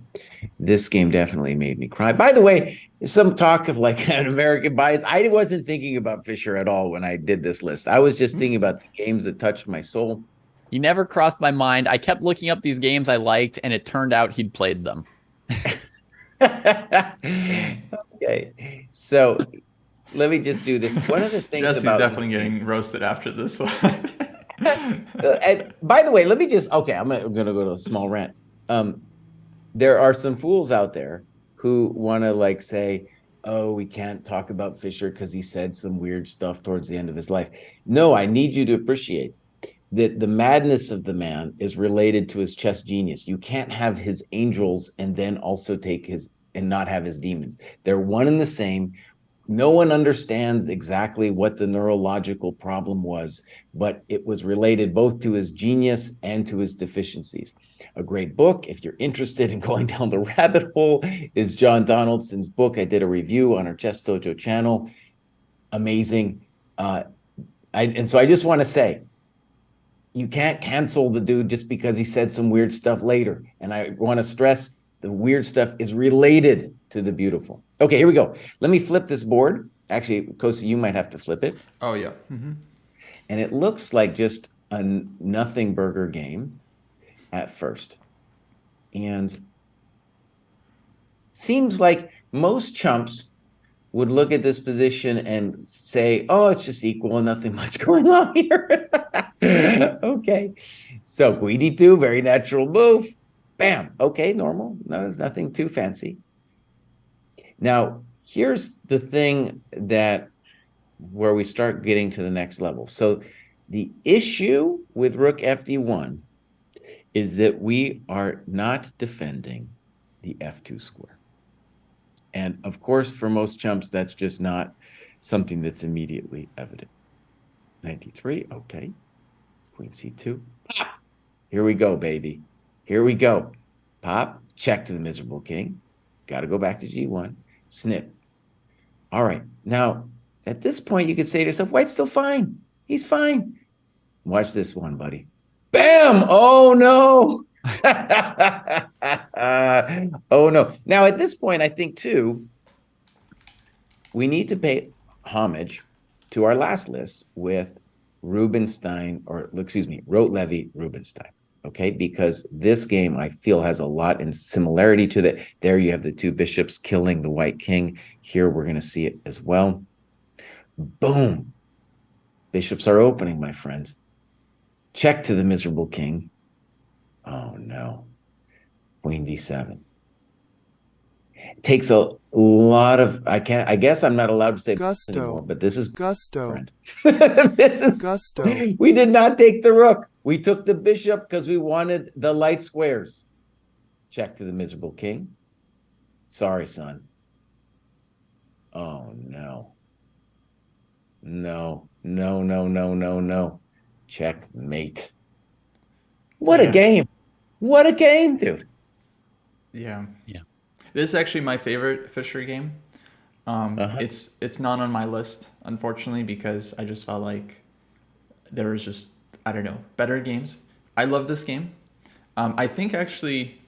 A: This game definitely made me cry. By the way, some talk of like an American bias. I wasn't thinking about Fischer at all when I did this list. I was just thinking about the games that touched my soul.
D: He never crossed my mind. I kept looking up these games I liked, and it turned out he'd played them.
A: Okay, so let me just do this. One of the things
B: Jesse's
A: about
B: definitely getting roasted after this one.
A: and by the way, let me just I'm gonna go to a small rant. There are some fools out there who want to like say, oh, we can't talk about Fischer because he said some weird stuff towards the end of his life. No, I need you to appreciate that the madness of the man is related to his chess genius. You can't have his angels and then also take his and not have his demons. They're one and the same. No one understands exactly what the neurological problem was, but it was related both to his genius and to his deficiencies. A great book, if you're interested in going down the rabbit hole, is John Donaldson's book. I did a review on our Chess Dojo channel. Amazing. And so I just want to say, you can't cancel the dude just because he said some weird stuff later. And I want to stress the weird stuff is related to the beautiful. Okay, here we go. Let me flip this board. Actually, Kosi, you might have to flip it.
B: Oh, yeah. Mm-hmm.
A: And it looks like just a nothing burger game at first. And seems like most chumps would look at this position and say, oh, it's just equal and nothing much going on here. Okay. So queen d2, very natural move. Bam. Okay, normal. No, there's nothing too fancy. Now, here's the thing that where we start getting to the next level. So the issue with rook fd1 is that we are not defending the f2 square. And of course, for most chumps, that's just not something that's immediately evident. 93, okay. Queen c2. Pop. Here we go, baby. Here we go. Pop, check to the miserable king. Got to go back to g1. Snip. All right. Now, at this point, you could say to yourself, White's still fine. He's fine. Watch this one, buddy. Bam! Oh, no. Oh, no. Now, at this point, I think, too, we need to pay homage to our last list with Rubinstein, or excuse me, Rote-Levy Rubinstein. Okay, because this game I feel has a lot in similarity to that. There you have the two bishops killing the white king. Here we're going to see it as well. Boom. Bishops are opening, my friends. Check to the miserable king. Oh no. Queen d7. It takes a lot of I guess I'm not allowed to say
E: Gusto
A: anymore, but this is
E: Gusto.
A: friend. This is
E: Gusto.
A: We did not take the rook. We took the bishop because we wanted the light squares. Check to the miserable king. Sorry, son. Oh, no. No, no, no, no, no, no. Checkmate. What a game. What a game, dude.
B: Yeah.
C: Yeah.
B: This is actually my favorite Fischer game. It's not on my list, unfortunately, because I just felt like there was just, I don't know, better games. I love this game. I think actually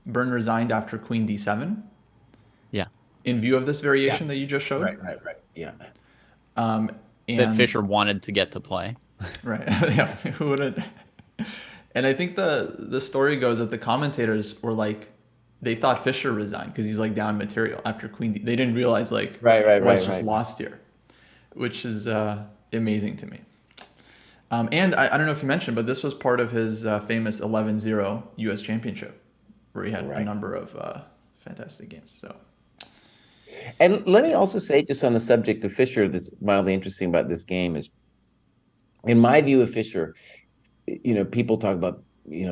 B: Byrne resigned after Queen d7.
C: Yeah.
B: In view of this variation that you just showed.
A: Right. Yeah.
B: And
C: That Fischer wanted to get to play.
B: right, yeah, who wouldn't? And I think the story goes that the commentators were like, they thought Fischer resigned because he's like down material after Queen. They didn't realize like Rice just lost here, which is amazing to me. And I don't know if you mentioned, but this was part of his famous 11-0 U.S. Championship, where he had a number of fantastic games. So,
A: and let me also say, just on the subject of Fischer, that's mildly interesting about this game is, in my view of Fischer, people talk about,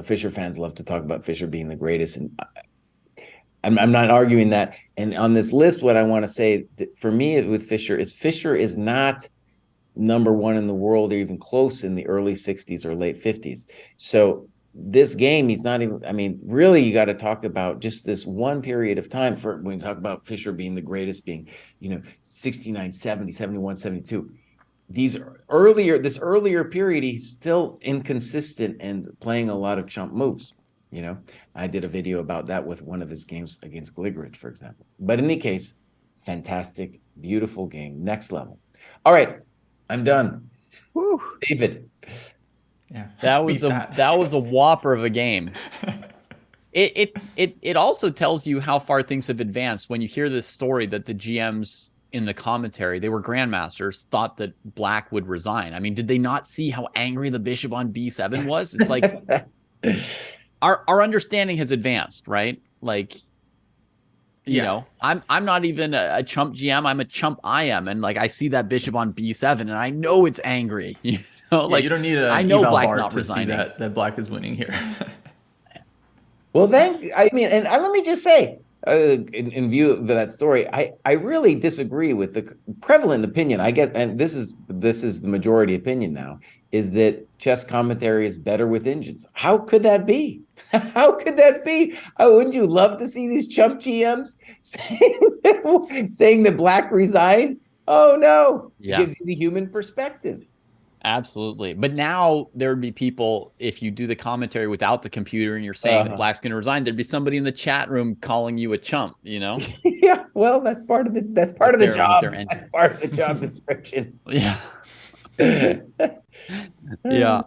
A: Fischer fans love to talk about Fischer being the greatest, and I'm not arguing that. And on this list, what I want to say for me with Fischer is not number one in the world or even close in the early 60s or late 50s. So this game, he's not even, I mean, really, you got to talk about just this one period of time for when you talk about Fischer being the greatest, being, 69, 70, 71, 72. This earlier period, he's still inconsistent and playing a lot of chump moves. I did a video about that with one of his games against Gligorich, for example. But in any case, fantastic, beautiful game, next level. All right, I'm done.
C: Whew.
A: David.
B: yeah,
C: That was a whopper of a game. It also tells you how far things have advanced when you hear this story that the GMs in the commentary, they were grandmasters, thought that Black would resign. I mean, did they not see how angry the bishop on b7 was? It's like our understanding has advanced, right? Like, I'm not even a chump GM. I'm a chump IM, and like I see that bishop on b7, and I know it's angry.
B: you don't need
C: I know
B: eval
C: Black's
B: bar
C: not
B: to
C: resigning.
B: see that Black is winning here.
A: Well, let me just say, in view of that story, I really disagree with the prevalent opinion, I guess, and this is the majority opinion now, is that chess commentary is better with engines. How could that be? How could that be? Wouldn't you love to see these chump GMs saying that Black resigned? Oh no,
C: Yeah.
A: It gives you the human perspective.
C: Absolutely. But now there would be people, if you do the commentary without the computer and you're saying that Black's going to resign, there'd be somebody in the chat room calling you a chump,
A: Yeah, well, that's part of the job. That's part of the job description.
C: Yeah. Yeah.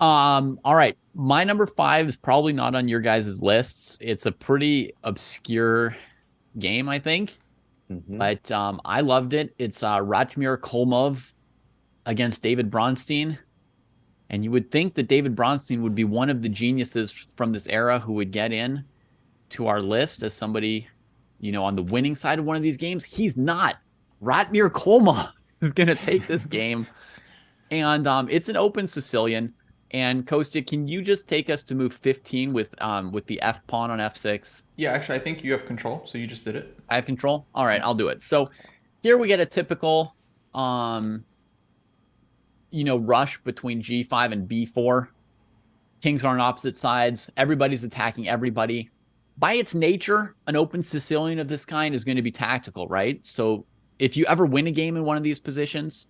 C: All right. My number 5 is probably not on your guys' lists. It's a pretty obscure game, I think.
A: Mm-hmm.
C: But I loved it. It's Ratmir Kolmov against David Bronstein. And you would think that David Bronstein would be one of the geniuses from this era who would get in to our list as somebody, on the winning side of one of these games. He's not. Ratmir Kolmov is going to take this game. And it's an open Sicilian. And Kostya, can you just take us to move 15 with the F pawn on F6?
B: Yeah, actually, I think you have control, so you just did it.
C: I have control? All right, I'll do it. So here we get a typical, rush between G5 and B4. Kings are on opposite sides. Everybody's attacking everybody. By its nature, an open Sicilian of this kind is going to be tactical, right? So if you ever win a game in one of these positions,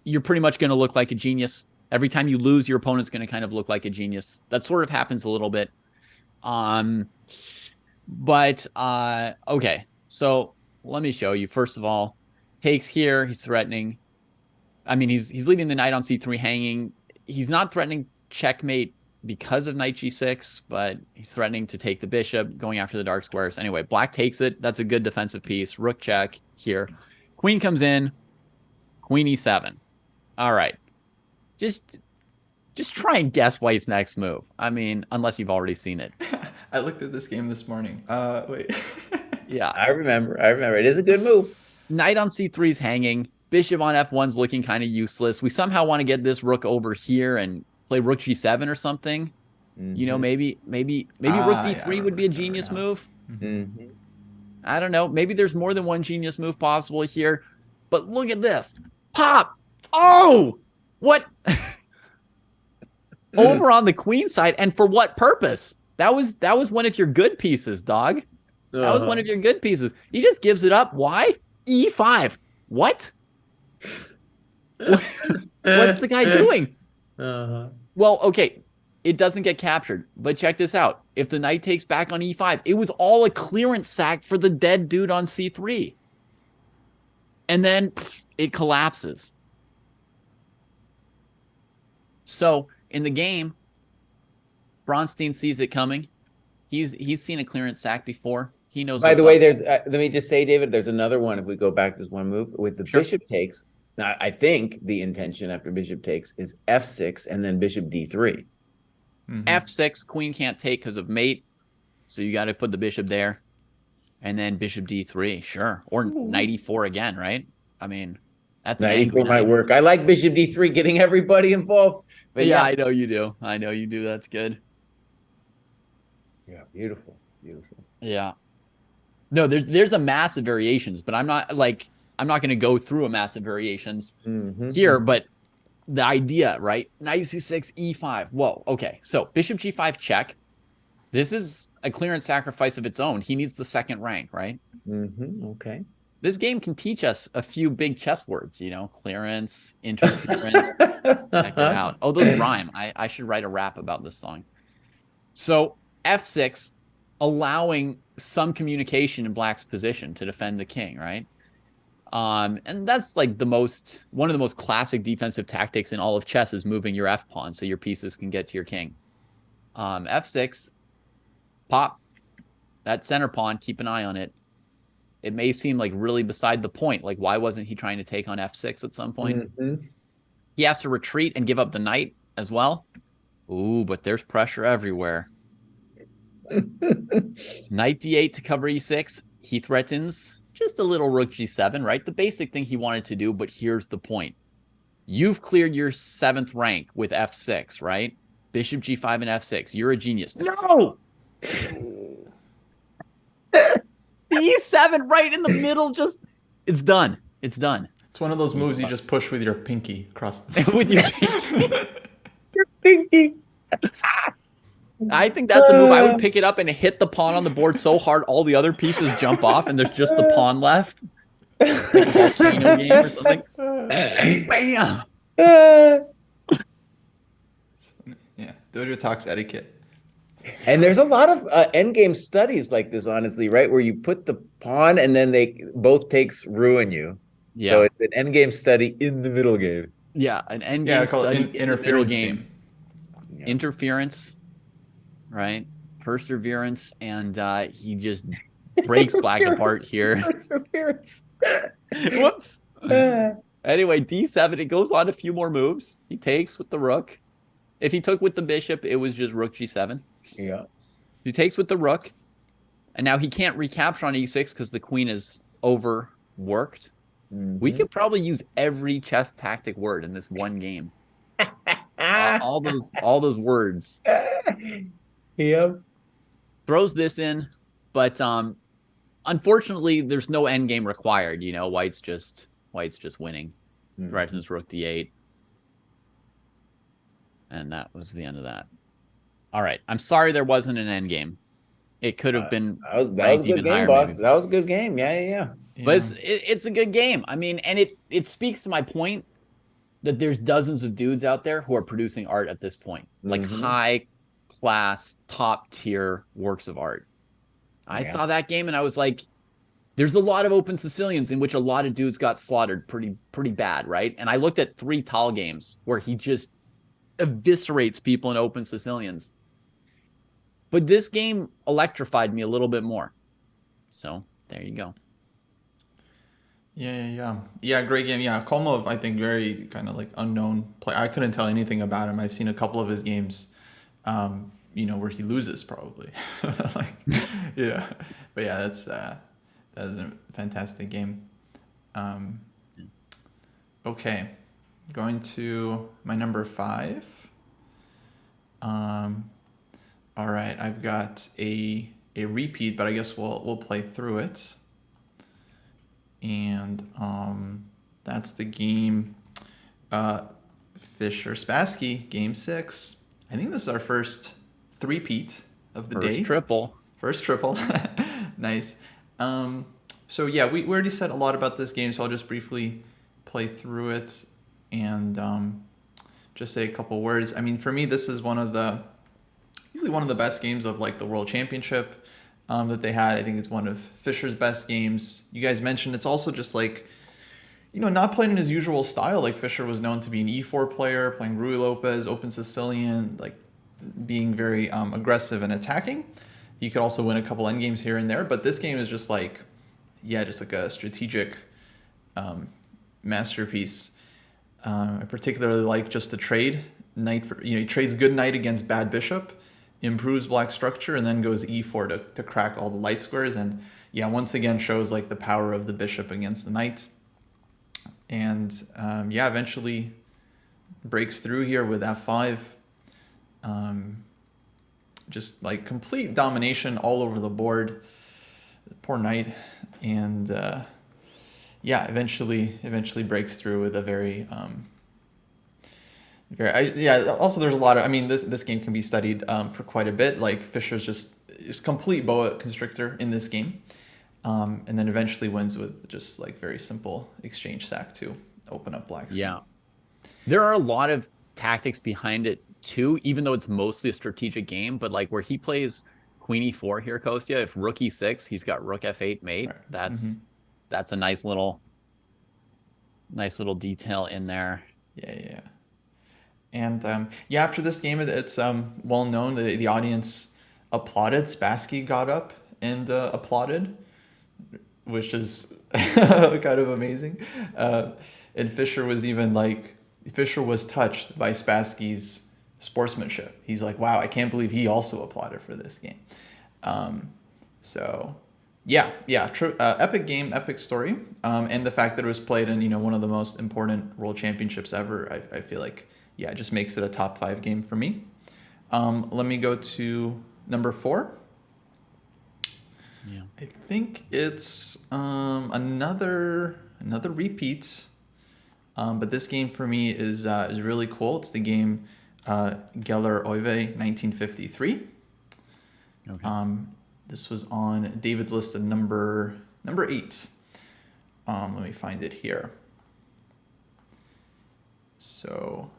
C: you're pretty much going to look like a genius. Every time you lose, your opponent's going to kind of look like a genius. That sort of happens a little bit. Okay. So let me show you. First of all, takes here. He's threatening. I mean, he's leaving the knight on c3 hanging. He's not threatening checkmate because of knight g6, but he's threatening to take the bishop, going after the dark squares. Anyway, Black takes it. That's a good defensive piece. Rook check here. Queen comes in. Queen e7. All right. Just try and guess White's next move. I mean, unless you've already seen it.
B: I looked at this game this morning. Wait.
C: Yeah.
A: I remember. It is a good move.
C: Knight on c3 is hanging. Bishop on f1's looking kind of useless. We somehow want to get this rook over here and play rook g7 or something.
A: Mm-hmm.
C: Maybe rook d3 would be a genius move.
A: Mm-hmm.
C: I don't know. Maybe there's more than one genius move possible here. But look at this. Pop! Oh! What? Over on the queen side, and for what purpose? That was one of your good pieces, dog. That was one of your good pieces. He just gives it up. Why? E5. What? What's the guy doing? Well, okay, it doesn't get captured, but check this out. If the knight takes back on e5, it was all a clearance sack for the dead dude on c3. And then it collapses. So in the game, Bronstein sees it coming. He's seen a clearance sack before. He knows.
A: By the
C: what's
A: way,
C: up.
A: there's let me just say, David, there's another one. If we go back just one move with the
C: Sure.
A: bishop takes, I think the intention after bishop takes is f6 and then bishop d3.
C: F6, queen can't take because of mate, so you got to put the bishop there, and then bishop d3, sure, or knight e4 again, right? I mean, that's an
A: Knight
C: angry
A: e4 might
C: knight.
A: work. I like bishop d3, getting everybody involved. But
C: Yeah,
A: yeah,
C: I know you do. I know you do. That's good.
A: yeah, beautiful, beautiful.
C: Yeah. No, there's a massive variations, but I'm not going to go through a massive variations
A: Mhm.
C: here, but the idea, right? Knight c6, e5. Whoa. Okay. So bishop g5 check. This is a clearance sacrifice of its own. He needs the second rank, right?
A: Okay.
C: This game can teach us a few big chess words, clearance, interference. Check it out. Oh, those rhyme. I should write a rap about this song. So f6, allowing some communication in black's position to defend the king, right? And that's like one of the most classic defensive tactics in all of chess is moving your f pawn so your pieces can get to your king. F6, pop that center pawn, keep an eye on it. It may seem like really beside the point. Like, why wasn't he trying to take on f6 at some point? He has to retreat and give up the knight as well. Ooh, but there's pressure everywhere. Knight d8 to cover e6. He threatens just a little rook g7, right? The basic thing he wanted to do, but here's the point. You've cleared your 7th rank with f6, right? Bishop g5 and f6. You're a genius. No! The e7 right in the middle, just it's done. It's done.
B: It's one of those moves you just push with your pinky across the
C: With your pinky. I think that's a move. I would pick it up and hit the pawn on the board so hard all the other pieces jump off and there's just the pawn left. Like a volcano game or something. Bam!
B: Yeah, Dojo talks etiquette.
A: And there's a lot of endgame studies like this, honestly, right? Where you put the pawn and then they both takes ruin you.
C: Yeah.
A: So it's an endgame study in the middle game.
C: Yeah, an endgame
B: Yeah, I call
C: study
B: it
C: in the middle
B: interference
C: game.
B: game.
A: Yeah.
C: Interference, right? Perseverance, and he just breaks black apart here.
A: Perseverance.
C: Whoops. Anyway, d7, it goes on a few more moves. He takes with the rook. If he took with the bishop, it was just rook g7.
A: Yeah.
C: He takes with the rook. And now he can't recapture on e6 because the queen is overworked. We could probably use every chess tactic word in this one game. all those words.
A: Yep.
C: Throws this in, but unfortunately, there's no end game required. White's just winning. Threatens rook d8, and that was the end of that. All right, I'm sorry there wasn't an end game. It could have been
A: That was a
C: ranked
A: good
C: even
A: game,
C: higher,
A: boss.
C: maybe.
A: That was a good game. Yeah.
C: But it's a good game. I mean, and it speaks to my point that there's dozens of dudes out there who are producing art at this point, like high class, top tier works of art. I saw that game and I was like, there's a lot of open Sicilians in which a lot of dudes got slaughtered pretty bad, right? And I looked at 3 Tal games where he just eviscerates people in open Sicilians. But this game electrified me a little bit more. So there you go.
B: Yeah, great game. Yeah, Kolmov, I think, very kind of like unknown player. I couldn't tell anything about him. I've seen a couple of his games, where he loses probably. But yeah, that is a fantastic game. Okay, going to my number 5. All right, I've got a repeat, but I guess we'll play through it. And that's the game Fischer Spassky, game 6. I think this is our first three-peat of the day. First triple. Nice. So yeah, we already said a lot about this game, so I'll just briefly play through it and just say a couple words. I mean, for me, this is easily one of the best games of like the World Championship that they had. I think it's one of Fischer's best games. You guys mentioned it's also just like not playing in his usual style. Like Fischer was known to be an E4 player, playing Rui Lopez, open Sicilian, like being very aggressive and attacking. He could also win a couple endgames here and there, but this game is just like, just like a strategic masterpiece. I particularly like just the trade knight. He trades good knight against bad bishop, improves black structure, and then goes e4 to crack all the light squares. And once again shows like the power of the bishop against the knight. And eventually breaks through here with f5. Just like complete domination all over the board. Poor knight. And eventually breaks through with a very also there's a lot of, this game can be studied for quite a bit. Like Fischer's just is complete boa constrictor in this game. And then eventually wins with just like very simple exchange sack to open up black's game.
C: Yeah. There are a lot of tactics behind it too, even though it's mostly a strategic game, but like where he plays queen e4 here, Kostya, if rook e6, he's got rook f8 mate.
B: Right.
C: That's a nice little detail in there.
B: Yeah. And after this game, it's well known that the audience applauded. Spassky got up and applauded, which is kind of amazing. And Fischer was touched by Spassky's sportsmanship. He's like, wow, I can't believe he also applauded for this game. True, epic game, epic story. And the fact that it was played in, one of the most important world championships ever, I feel like, it just makes it a top 5 game for me. Let me go to number 4.
C: Yeah.
B: I think it's another repeat. But this game for me is really cool. It's the game Geller-Oive 1953.
C: Okay.
B: This was on David's list at number 8. Let me find it here. So,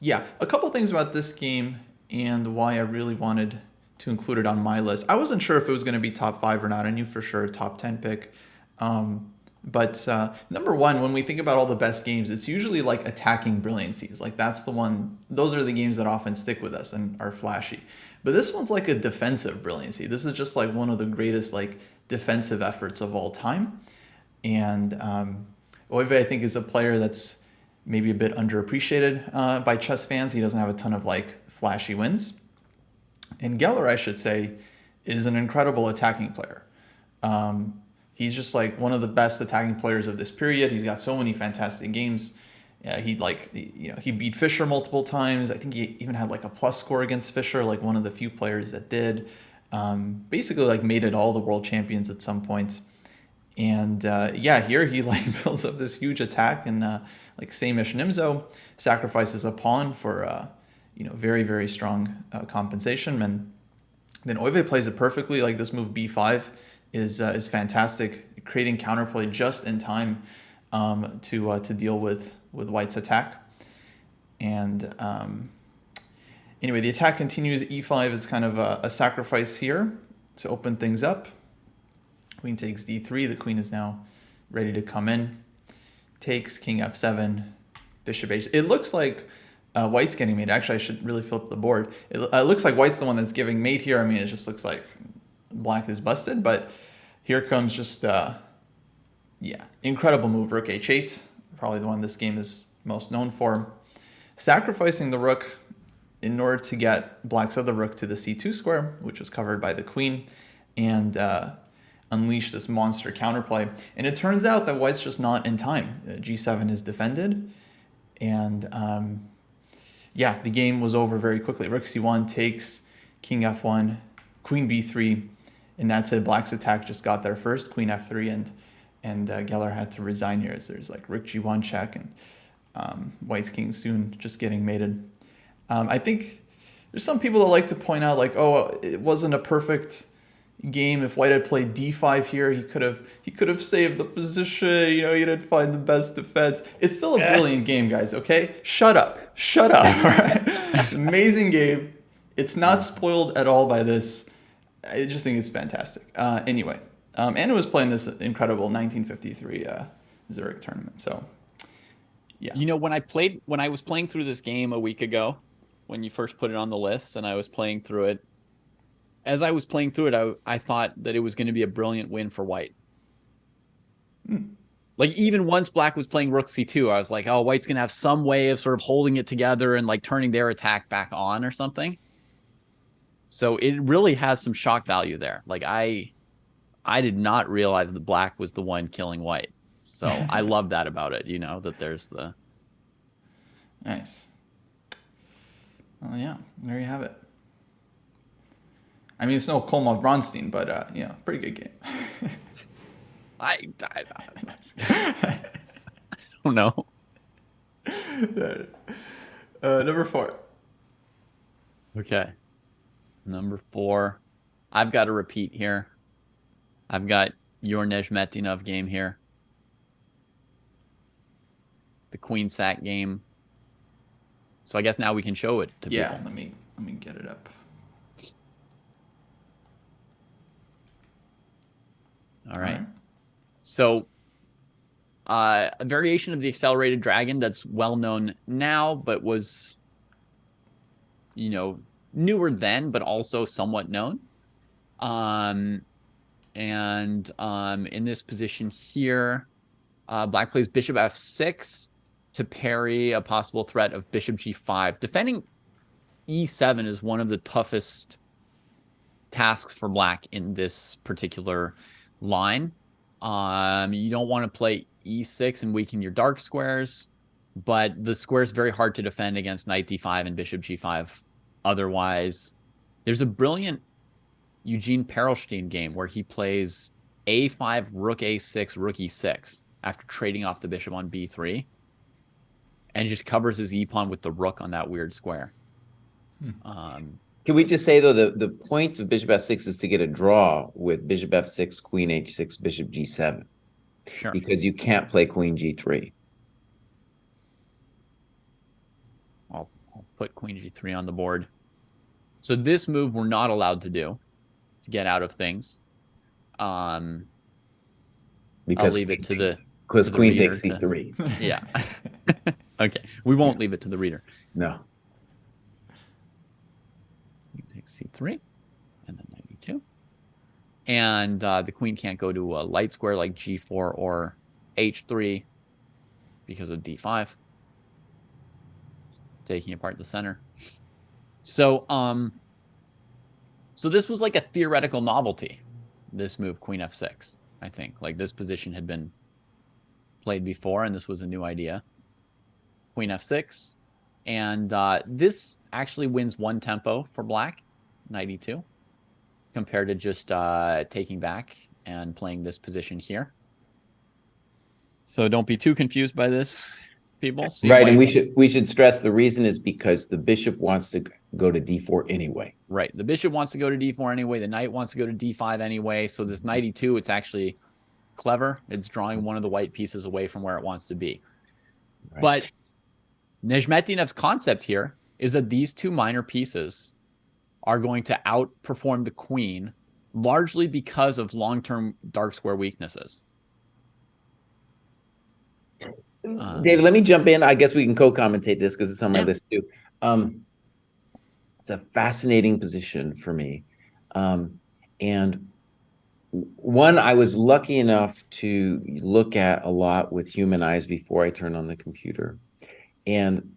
B: a couple things about this game and why I really wanted to include it on my list. I wasn't sure if it was going to be top 5 or not. I knew for sure a top 10 pick. But number 1, when we think about all the best games, it's usually like attacking brilliancies. Like those are the games that often stick with us and are flashy. But this one's like a defensive brilliancy. This is just like one of the greatest like defensive efforts of all time. And Oive, I think, is a player that's maybe a bit underappreciated by chess fans. He doesn't have a ton of like flashy wins. And Geller, I should say, is an incredible attacking player. He's just like one of the best attacking players of this period. He's got so many fantastic games. He beat Fischer multiple times. I think he even had like a plus score against Fischer, like one of the few players that did. Basically like made it all the world champions at some point. And here he like builds up this huge attack and like Samish Nimzo sacrifices a pawn for very, very strong compensation. And then Oive plays it perfectly. Like this move b5 is fantastic, creating counterplay just in time to deal with White's attack. And anyway, the attack continues. E5 is kind of a sacrifice here to open things up. Queen takes d3. The queen is now ready to come in. Takes, king f7, bishop h. It looks like White's getting mate. Actually, I should really flip the board. It looks like White's the one that's giving mate here. It just looks like Black is busted, but here comes just incredible move. Rook h8, probably the one this game is most known for. Sacrificing the rook in order to get Black's other rook to the c2 square, which was covered by the queen, and unleash this monster counterplay. And it turns out that White's just not in time. G7 is defended, and the game was over very quickly. Rook c1 takes, king f1, queen b3, and that's it. Black's attack just got there first, queen f3, and Geller had to resign here as there's like rook g1 check, and White's king soon just getting mated. I think there's some people that like to point out like, oh, it wasn't a perfect game. If White had played d5 here, he could have saved the position. He didn't find the best defense. It's still a brilliant game, guys. Okay, shut up. All right, amazing game. It's not spoiled at all by this. I just think it's fantastic. Anyway, Anna was playing this incredible 1953 Zurich tournament. So yeah.
D: You know, when I was playing through this game a week ago, when you first put it on the list, and I was playing through it, as I was playing through it, I thought that it was going to be a brilliant win for white. Like, even once black was playing rook c2, I was like, oh, white's going to have some way of sort of holding it together and like turning their attack back on or something. So it really has some shock value there. Like, I did not realize that black was the one killing white. So I love that about it, you know, that there's the...
B: Nice. Well, yeah, there you have it. I mean, it's no Kolmov Bronstein, but, you know, pretty good game.
D: I don't know.
B: Number 4.
D: Okay. Number 4. I've got to repeat here. I've got your Nezhmetinov game here. The queen sack game. So I guess now we can show it to people.
B: Let me get it up.
D: All right. So a variation of the accelerated dragon that's well known now, but was, you know, newer then, but also somewhat known. In this position here, black plays bishop f6 to parry a possible threat of bishop g5. Defending e7 is one of the toughest tasks for black in this particular line. You don't want to play e6 and weaken your dark squares, but the square is very hard to defend against knight d5 and bishop g5 otherwise. There's a brilliant Eugene Perelstein game where he plays a5, rook a6, rook e6 after trading off the bishop on b3 and just covers his e-pawn with the rook on that weird square.
A: Can we just say, though, the point of bishop f6 is to get a draw with bishop f6, queen h6, bishop g7.
D: Sure.
A: Because you can't play queen g3.
D: I'll put queen g3 on the board. So this move we're not allowed to do to get out of things.
A: Because
D: I'll leave it to
A: because queen
D: reader
A: takes c3.
D: Yeah. Okay. We won't leave it to the reader.
A: No.
D: Takes c3 and then knight e2. And the queen can't go to a light square like g4 or h3 because of d5. Taking apart the center. So this was like a theoretical novelty, this move, queen f6, I think. Like, this position had been played before, and this was a new idea. Queen f6. And this actually wins one tempo for black, knight e2, compared to just taking back and playing this position here. So don't be too confused by this, people. See,
A: Right,
D: white,
A: and we should stress the reason is because the bishop wants to go to d4 anyway.
D: right. The bishop wants to go to d4 anyway. The knight wants to go to d5 anyway. So this knight e2, it's actually clever. It's drawing one of the white pieces away from where it wants to be.
A: Right.
D: But Nezhmetinov's concept here is that these two minor pieces are going to outperform the queen largely because of long-term dark square weaknesses.
A: David, let me jump in. I guess we can co-commentate this because it's on my list too. It's a fascinating position for me. And one, I was lucky enough to look at a lot with human eyes before I turned on the computer. And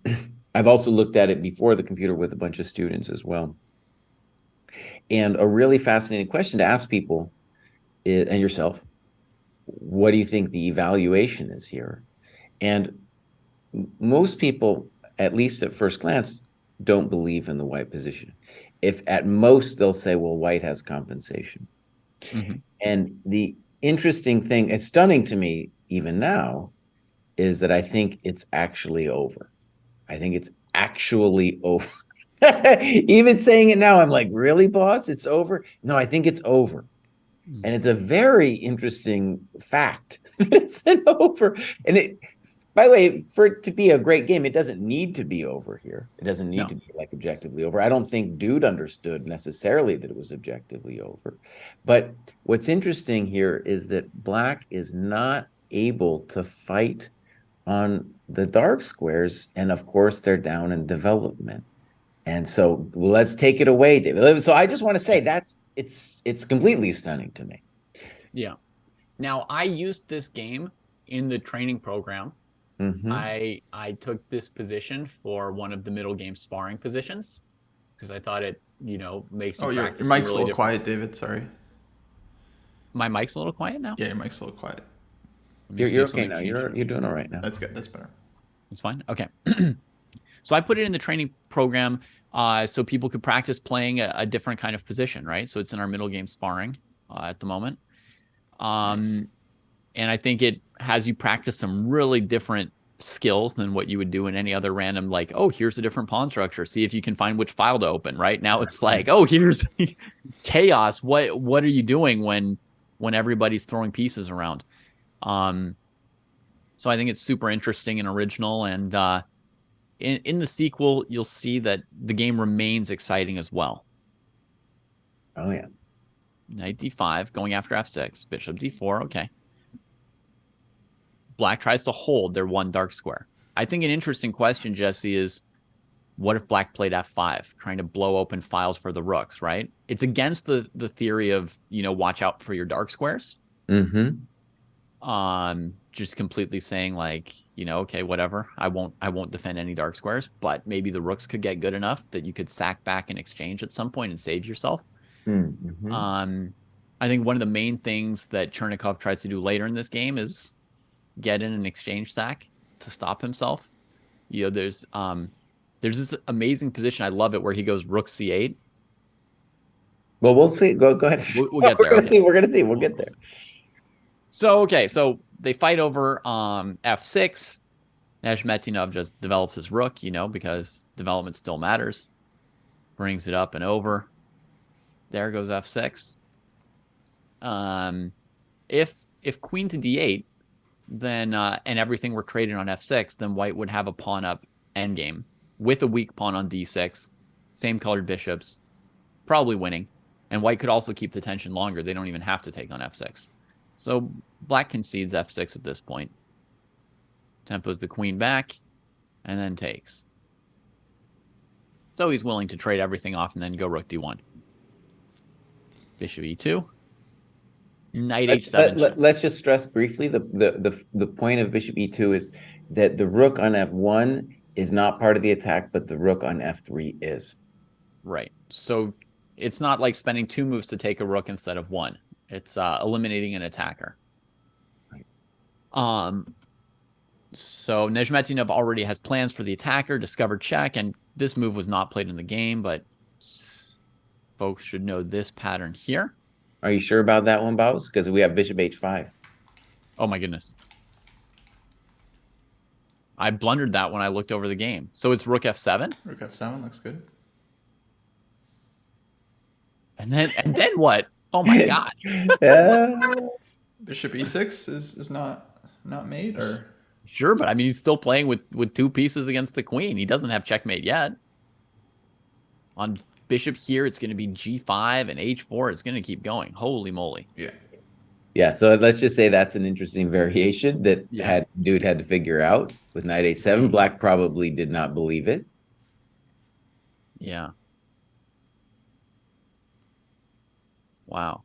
A: I've also looked at it before the computer with a bunch of students as well. And a really fascinating question to ask people is, and yourself, what do you think the evaluation is here? And most people, at least at first glance, don't believe in the white position. If at most they'll say, well, white has compensation.
D: Mm-hmm.
A: And the interesting thing, it's stunning to me even now, is that I think it's actually over. I think it's actually over. Even saying it now, I'm like, really, boss? It's over? No, I think it's over. And it's a very interesting fact. It's over. And it, by the way, for it to be a great game, it doesn't need to be over here. It doesn't need to be like objectively over. I don't think Dude understood necessarily that it was objectively over. But what's interesting here is that black is not able to fight on the dark squares, and of course they're down in development. And so let's take it away, David. So I just want to say it's completely stunning to me.
C: Yeah. Now, I used this game in the training program.
A: Mhm.
C: I took this position for one of the middle game sparring positions because I thought it, makes you
B: Oh, your
C: practice
B: mic's a
C: really
B: little
C: different.
B: quiet, David. Sorry.
C: My mic's a little quiet now.
B: Yeah, your mic's a little quiet.
C: Let me
A: You're,
C: see
A: you're
C: if
A: okay
C: something
A: now.
C: changed.
A: You're doing all right now.
B: That's good. That's better.
C: It's fine. Okay. So I put it in the training program so people could practice playing a different kind of position, right? So it's in our middle game sparring at the moment.
B: Nice.
C: And I think it has you practice some really different skills than what you would do in any other random, like, oh, here's a different pawn structure. See if you can find which file to open, right? Now it's like, oh, here's chaos. What are you doing when everybody's throwing pieces around? So I think it's super interesting and original. And in the sequel, you'll see that the game remains exciting as well.
A: Oh yeah.
C: Knight d5, going after f6, bishop d4, okay. Black tries to hold their one dark square. I think an interesting question, Jesse, is what if Black played f5, trying to blow open files for the rooks, right? It's against the theory of, watch out for your dark squares.
A: Mm-hmm.
C: Just completely saying like, okay, whatever. I won't defend any dark squares, but maybe the rooks could get good enough that you could sack back in exchange at some point and save yourself.
A: Mm-hmm.
C: I think one of the main things that Chernikov tries to do later in this game is get in an exchange stack to stop himself. There's this amazing position. I love it where he goes rook c8.
A: Well, we'll see. Go ahead.
C: We'll get there.
A: We're gonna see. We're gonna see. We'll get there.
C: So they fight over f6. Neshmetinov just develops his rook, because development still matters. Brings it up and over. There goes f6. If queen to d8, then and everything were traded on f6, then white would have a pawn up endgame with a weak pawn on d6, same colored bishops, probably winning. And white could also keep the tension longer. They don't even have to take on f6. So black concedes f6 at this point. Tempos the queen back, and then takes. So he's willing to trade everything off and then go rook d1. Bishop e2. Knight h7.
A: Let's just stress briefly the point of bishop e2 is that the rook on f1 is not part of the attack, but the rook on f3 is.
C: Right. So it's not like spending 2 moves to take a rook instead of 1. It's eliminating an attacker.
A: Right.
C: So Neshmetinov already has plans for the attacker, discovered check, and this move was not played in the game, but folks should know this pattern here.
A: Are you sure about that one, Baus? Because we have bishop h5.
C: Oh my goodness. I blundered that when I looked over the game. So it's rook f7?
B: Rook f7 looks good.
C: And then what? Oh my god.
B: Bishop e6 is not made, or
C: Sure, but I mean he's still playing with 2 pieces against the queen. He doesn't have checkmate yet. On bishop here, it's going to be g5 and h4. It's going to keep going. Holy moly.
B: yeah.
A: Yeah, so let's just say that's an interesting variation that
C: Yeah.
A: dude had to figure out with knight h7. Black probably did not believe it.
C: Yeah. Wow.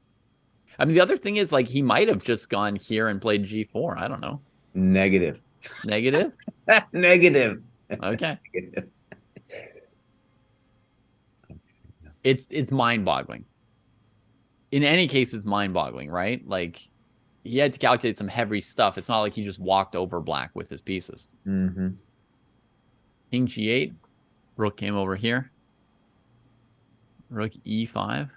C: I mean, the other thing is, like, he might have just gone here and played g4. I don't know.
A: Negative.
C: Negative?
A: Negative.
C: Okay. It's mind-boggling. In any case, it's mind-boggling, right? Like, he had to calculate some heavy stuff. It's not like he just walked over black with his pieces.
A: Mm-hmm.
C: King g8. Rook came over here. Rook e5.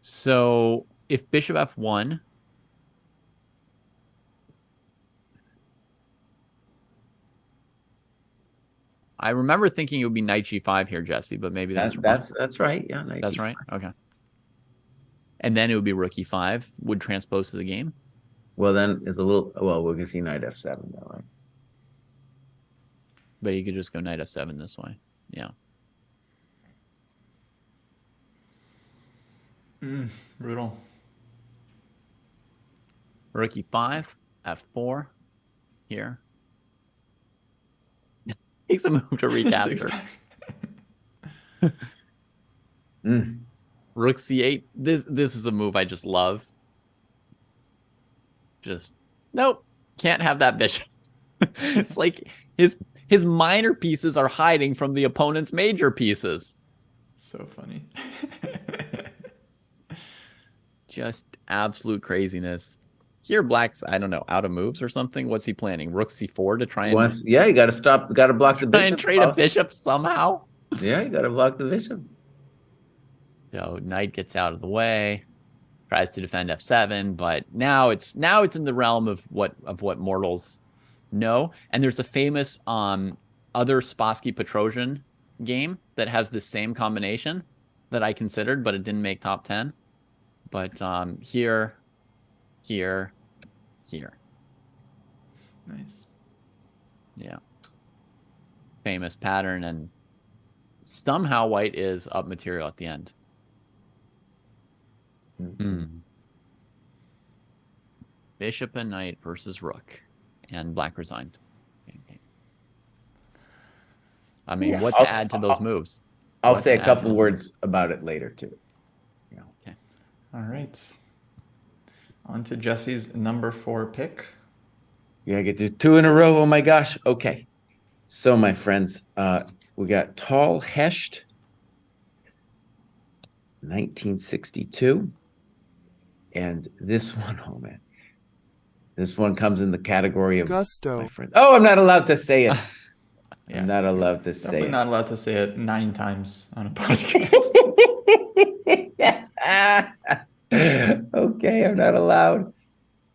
C: So if bishop f1, I remember thinking it would be knight g5 here, Jesse, but maybe that's wrong.
A: That's right. Yeah, knight
C: That's
A: g5.
C: right. Okay. And then it would be rook e5, would transpose to the game.
A: Well, then it's a little. Well, we're gonna see knight f7 though, right?
C: But you could just go knight f7 this way. Yeah.
B: Brutal.
C: Rook e5. F4 here. Takes a move to
B: Just
C: recapture.
B: expect-
A: Mm.
C: Rook C8. This is a move I just love. Just nope. Can't have that bishop. It's like his minor pieces are hiding from the opponent's major pieces.
B: So funny.
C: Just absolute craziness. Here, Black's, I don't know, out of moves or something. What's he planning? Rook C4 to try and,
A: Yeah, you got to stop. Got to block the
C: try and
A: bishop.
C: trade a bishop somehow.
A: Yeah, you got to block the bishop.
C: So knight gets out of the way, tries to defend f7, but now it's in the realm of what mortals know. And there's a famous other Spassky Petrosian game that has this same combination that I considered, but it didn't make top 10. But here.
B: Nice.
C: Yeah. Famous pattern, and somehow white is up material at the end. Bishop and knight versus rook, and black resigned. I mean,
A: Yeah,
C: what to add to those moves?
A: I'll
C: What
A: say
C: to
A: a
C: add to
A: couple
C: those
A: words about it later too.
B: All right. On to Jesse's number 4 pick.
A: Yeah, I get to 2 in a row. Oh my gosh. Okay. So my friends, we got Tal Hesht, 1962. And this one, oh man. This one comes in the category of
E: Gusto.
A: my friend. Oh, I'm not allowed to say it.
B: Yeah,
A: I'm not allowed to say
B: Definitely
A: it.
B: not allowed to say it 9 times on a podcast.
A: Okay, I'm not allowed.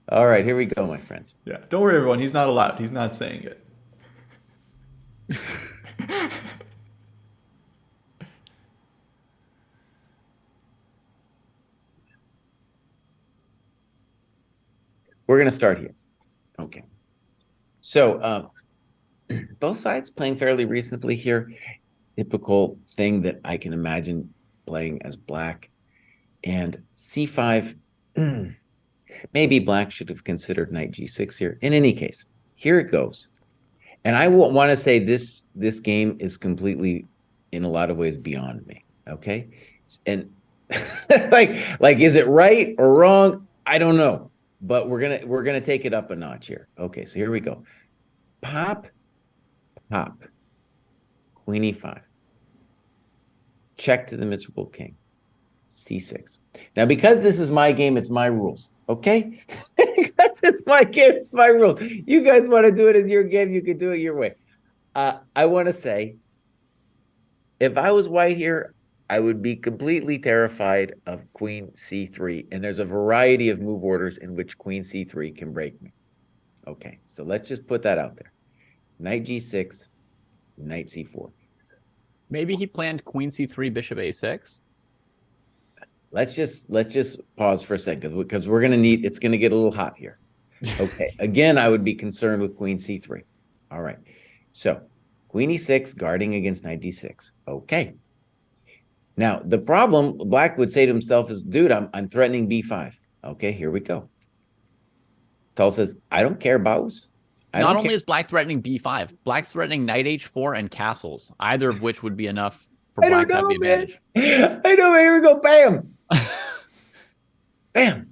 A: All right, here we go, my friends.
B: Yeah, don't worry, everyone. He's not allowed. He's not saying it.
A: We're going to start here. Okay. So both sides playing fairly reasonably here. Typical thing that I can imagine playing as black. And c5, maybe black should have considered knight g6 here. In any case, here it goes. And I want to say this game is completely, in a lot of ways, beyond me. Okay. And like, is it right or wrong? I don't know. But we're gonna take it up a notch here. Okay, so here we go. Pop, queen e5. Check to the miserable king. c6. Now, because this is my game, it's my rules. Okay? Because it's my game, it's my rules. You guys want to do it as your game, you can do it your way. I want to say, if I was white here, I would be completely terrified of queen c3. And there's a variety of move orders in which queen c3 can break me. Okay, so let's just put that out there. Knight g6, knight c4.
C: Maybe he planned queen c3, bishop a6.
A: Let's just pause for a second because we're gonna need, it's gonna get a little hot here. Okay, again, I would be concerned with queen c3. All right, so queen e6 guarding against knight d6. Okay. Now, the problem black would say to himself is, dude, I'm threatening b5. Okay, here we go. Tal says, I don't care, bows.
C: Not only is black threatening b5, black's threatening knight h4 and castles, either of which would be enough for
A: I
C: black
A: don't
C: to have
A: know,
C: the
A: man.
C: advantage.
A: I know, here we go, bam. Bam.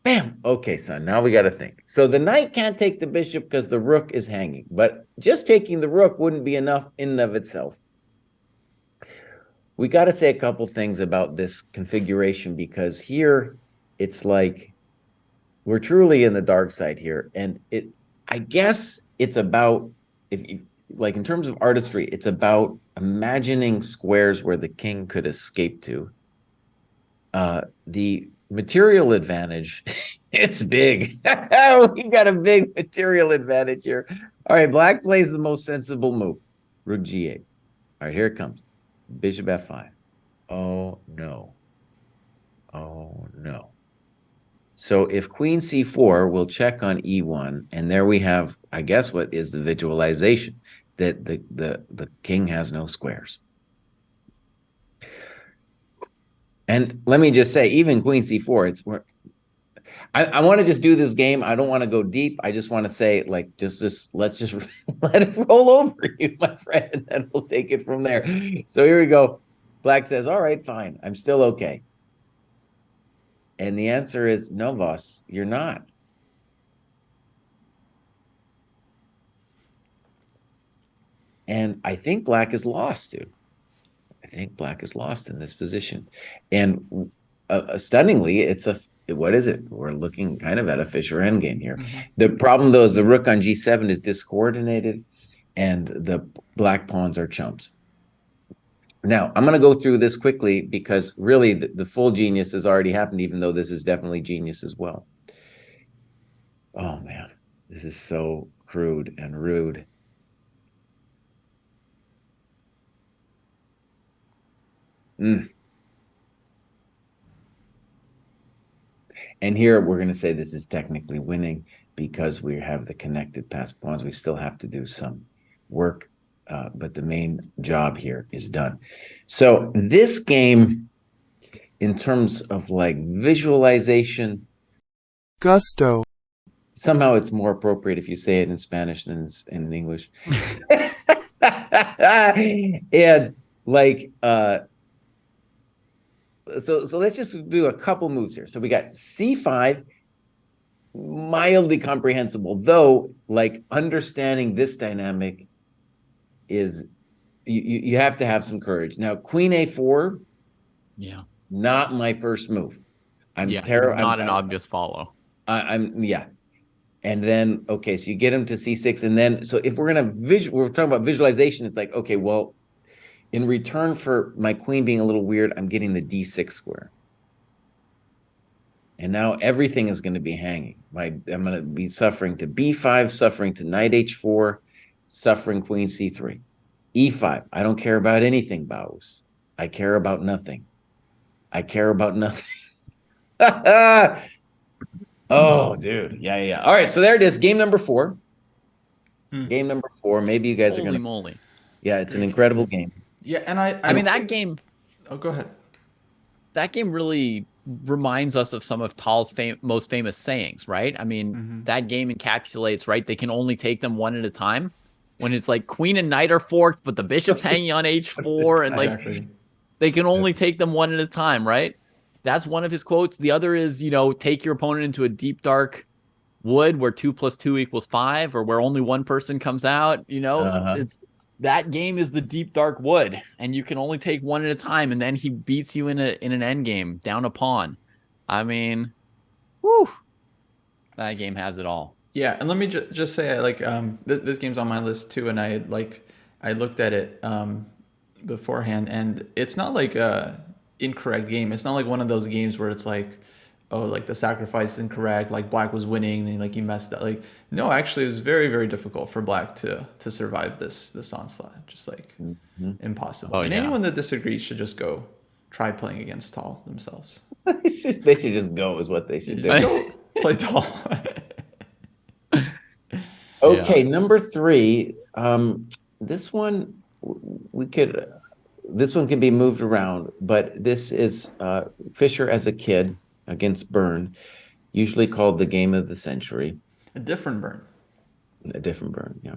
A: Bam. Okay, son, now we got to think. So the knight can't take the bishop because the rook is hanging, but just taking the rook wouldn't be enough in and of itself. We got to say a couple things about this configuration because here it's like we're truly in the dark side here. And I guess it's about, if like in terms of artistry, it's about imagining squares where the king could escape to. The material advantage, it's big. We got a big material advantage here. All right, black plays the most sensible move. Rook g8. All right, here it comes. Bishop f5. Oh, no. Oh, no. So if queen c4, we'll check on e1, and there we have, I guess, what is the visualization, that the king has no squares. And let me just say, even queen c4, I want to just do this game. I don't want to go deep. I just want to say, like, just let's just let it roll over you, my friend, and then we'll take it from there. So here we go. Black says, all right, fine. I'm still okay. And the answer is no, Voss, you're not. And I think Black is lost, dude. I think Black is lost in this position. And stunningly, it's a, what is it? We're looking kind of at a Fischer endgame here. The problem, though, is the rook on g7 is discoordinated, and the black pawns are chumps. Now, I'm going to go through this quickly because really the full genius has already happened, even though this is definitely genius as well. Oh, man, this is so crude and rude. And here we're going to say this is technically winning because we have the connected passed pawns. We still have to do some work, but the main job here is done. So this game, in terms of like visualization,
E: Gusto.
A: somehow it's more appropriate if you say it in Spanish than in English. And like, so let's just do a couple moves here. So we got c5, mildly comprehensible, though, like understanding this dynamic is, you have to have some courage. Now, queen a4,
C: Yeah.
A: not my first move. I'm
C: Yeah.
A: terrible.
C: Not an obvious follow.
A: I'm yeah. And then, okay, so you get him to c6, and then, so if we're gonna we're talking about visualization, it's like, okay, well, in return for my queen being a little weird, I'm getting the d6 square. And now everything is going to be hanging. I'm going to be suffering to b5, suffering to knight h4, suffering queen c3. e5, I don't care about anything, Baus. I care about nothing. I care about nothing. Oh, dude. Yeah. All right, so there it is. Game number 4. Game number 4. Maybe you guys are
C: Holy
A: going to...
C: moly.
A: Yeah, it's an incredible game.
B: Yeah, and
C: I mean, that game...
B: Oh, go ahead.
C: That game really reminds us of some of Tal's most famous sayings, right? I mean, that game encapsulates, right? They can only take them one at a time. When it's like queen and knight are forked, but the bishop's hanging on h4, and like
B: Exactly.
C: they can only take them one at a time, right? That's one of his quotes. The other is, take your opponent into a deep, dark wood where 2 + 2 = 5, or where only one person comes out. It's that game is the deep, dark wood, and you can only take one at a time. And then he beats you in an end game down a pawn. I mean, whew, that game has it all.
B: Yeah, and let me just say, like, this game's on my list too, and I looked at it beforehand, and it's not like a incorrect game. It's not like one of those games where it's like, oh, like the sacrifice is incorrect, like black was winning, and like you messed up. Like, no, actually, it was very, very difficult for black to survive this onslaught. Just like impossible.
C: Oh,
B: and
C: yeah.
B: anyone that disagrees should just go try playing against Tal themselves.
A: They should just go, is what they should do.
B: Just go play Tal.
A: Okay, number 3. This one this one can be moved around, but this is Fischer as a kid against Byrne, usually called the game of the century.
B: A different Byrne.
A: A different Byrne, yeah.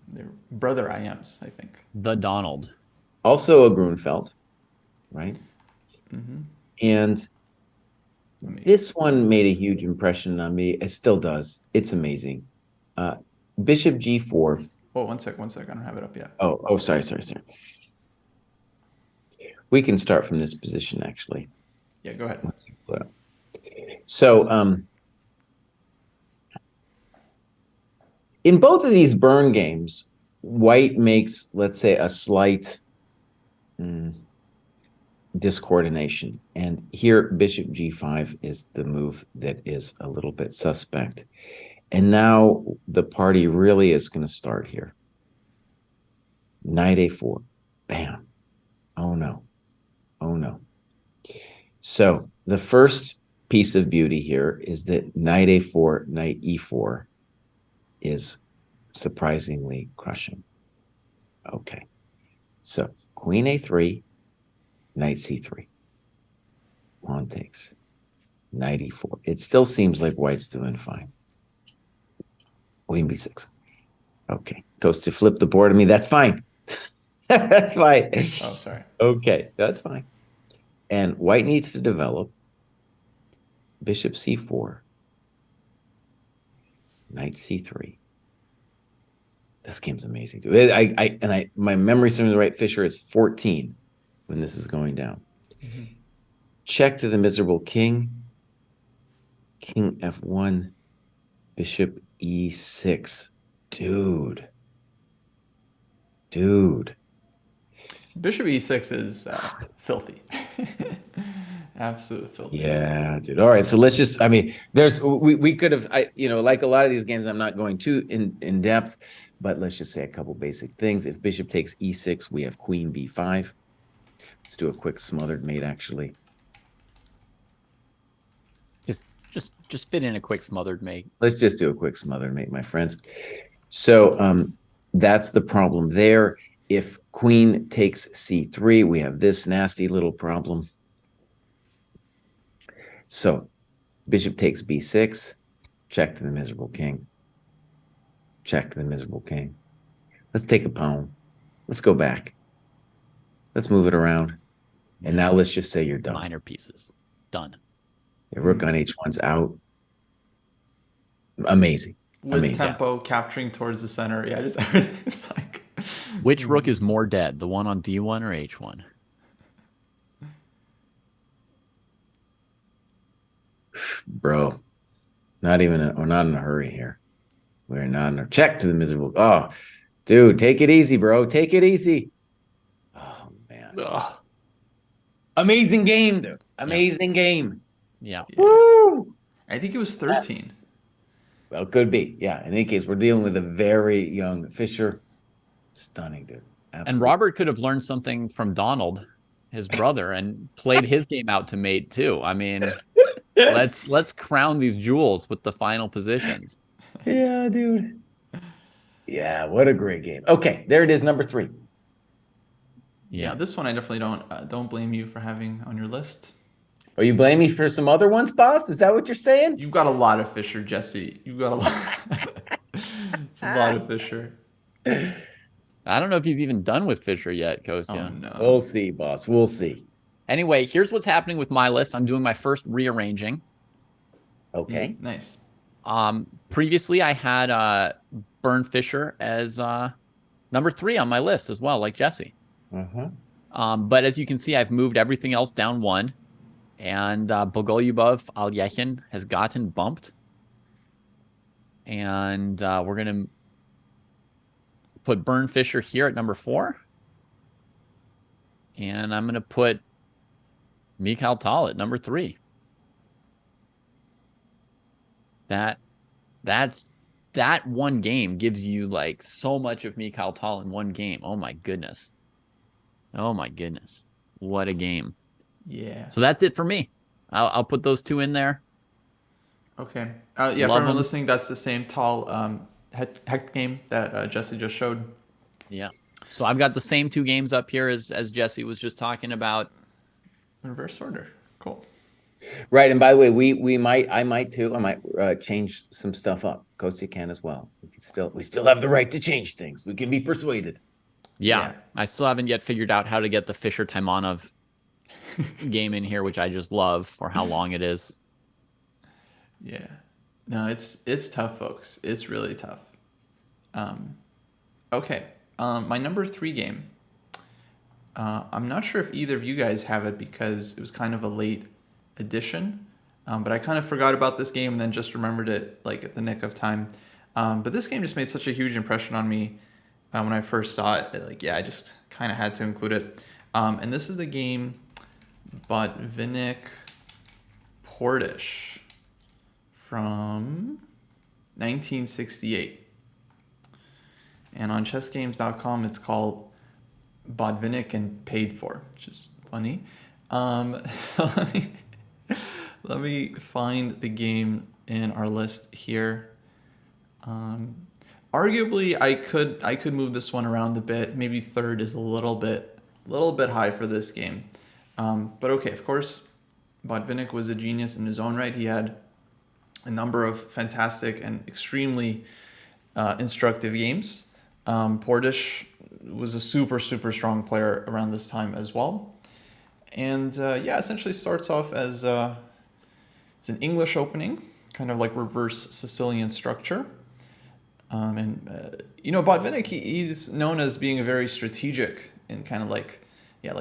B: They're brother IMs, I think.
C: The Donald.
A: Also a Grunfeld, right? And this one made a huge impression on me. It still does. It's amazing. Bishop g4.
B: Oh, one sec. I don't have it up yet.
A: Oh, sorry. We can start from this position, actually.
B: Yeah, go ahead.
A: So, in both of these Byrne games, white makes, let's say, a slight discoordination. And here, bishop g5 is the move that is a little bit suspect. And now the party really is going to start here. Knight a4. Bam. Oh, no. So the first piece of beauty here is that knight a4, knight e4 is surprisingly crushing. Okay. So queen a3, knight c3. Pawn takes. knight e4. It still seems like white's doing fine. Queen b6. Okay. Goes to flip the board. I mean, that's fine. That's fine.
B: Oh, sorry.
A: Okay, that's fine. And white needs to develop. Bishop c4. Knight c3. This game's amazing, dude. My memory serves me right. Fischer is 14 when this is going down. Check to the miserable king. King f1. Bishop e6. Dude.
B: Bishop e6 is filthy. Absolute filthy.
A: Yeah, dude. All right, so let's just. I mean, we could have. Like a lot of these games, I'm not going too in depth, but let's just say a couple basic things. If bishop takes e6, we have queen b5. Let's do a quick smothered mate, actually.
C: Just fit in a quick smothered mate.
A: Let's just do a quick smothered mate, my friends. So that's the problem there. If queen takes c3, we have this nasty little problem. So bishop takes b6, check to the miserable king. Check to the miserable king. Let's take a pawn. Let's go back. Let's move it around. And now let's just say you're done.
C: Minor pieces. Done.
A: The rook on h1's out. Amazing.
B: With
A: Amazing.
B: tempo capturing towards the center. Yeah, just everything's like.
C: Which rook is more dead? The one on d1 or h1?
A: Bro, we're not in a hurry here. We're not in a check to the miserable. Oh, dude, take it easy, bro. Take it easy. Oh, man.
C: Ugh.
A: Amazing game, dude. Amazing game.
C: Yeah.
A: Woo!
B: I think it was 13.
A: Well, it could be. Yeah. In any case, we're dealing with a very young Fischer. Stunning, dude.
C: And
A: Absolutely.
C: Robert could have learned something from Donald, his brother, and played his game out to mate too. I mean, let's crown these jewels with the final positions.
A: Yeah, dude. Yeah, what a great game. Okay, there it is, number 3.
B: Yeah, this one I definitely don't blame you for having on your list.
A: Are you blaming me for some other ones, boss? Is that what you're saying?
B: You've got a lot of Fischer, Jesse. You've got a lot. It's a lot of Fischer.
C: I don't know if he's even done with Fischer yet,
B: Oh
C: Kostya.
B: no.
A: We'll see, boss. We'll see.
C: Anyway, here's what's happening with my list. I'm doing my first rearranging.
A: Okay.
B: Nice.
C: Previously, I had Bernd Fischer as number 3 on my list as well, like Jesse.
A: Uh-huh.
C: But as you can see, I've moved everything else down 1. And Bogolyubov Alyekhin has gotten bumped. And we're going to put Bernd Fischer here at number 4. And I'm going to put Mikhail Tal at number 3. That one game gives you like so much of Mikhail Tal in one game. Oh my goodness. What a game.
B: Yeah.
C: So that's it for me. I'll put those 2 in there.
B: Okay. Yeah, for
C: Love
B: everyone
C: 'em.
B: listening, that's the same tall heck game that Jesse just showed.
C: Yeah. So I've got the same 2 games up here as Jesse was just talking about.
B: In reverse order. Cool.
A: Right, and by the way, I might too. I might change some stuff up. Kostya can as well. We still have the right to change things. We can be persuaded.
C: Yeah.
B: Yeah.
C: I still haven't yet figured out how to get the Fischer Taimanov game in here, which I just love, or how long it is.
B: Yeah. No, it's tough, folks. It's really tough. Okay. My number 3 game. I'm not sure if either of you guys have it because it was kind of a late addition, but I kind of forgot about this game and then just remembered it like at the nick of time. But this game just made such a huge impression on me when I first saw it. Like, yeah, I just kind of had to include it. And this is the game Botvinnik Portish from 1968. And on chessgames.com, it's called Botvinnik and Paid For, which is funny. So let me find the game in our list here. Arguably, I could move this one around a bit. Maybe 3rd is a little bit high for this game. But okay, of course, Botvinnik was a genius in his own right. He had a number of fantastic and extremely instructive games. Portish was a super, super strong player around this time as well. And essentially starts off as an English opening, kind of like reverse Sicilian structure. Botvinnik, he's known as being a very strategic and kind of like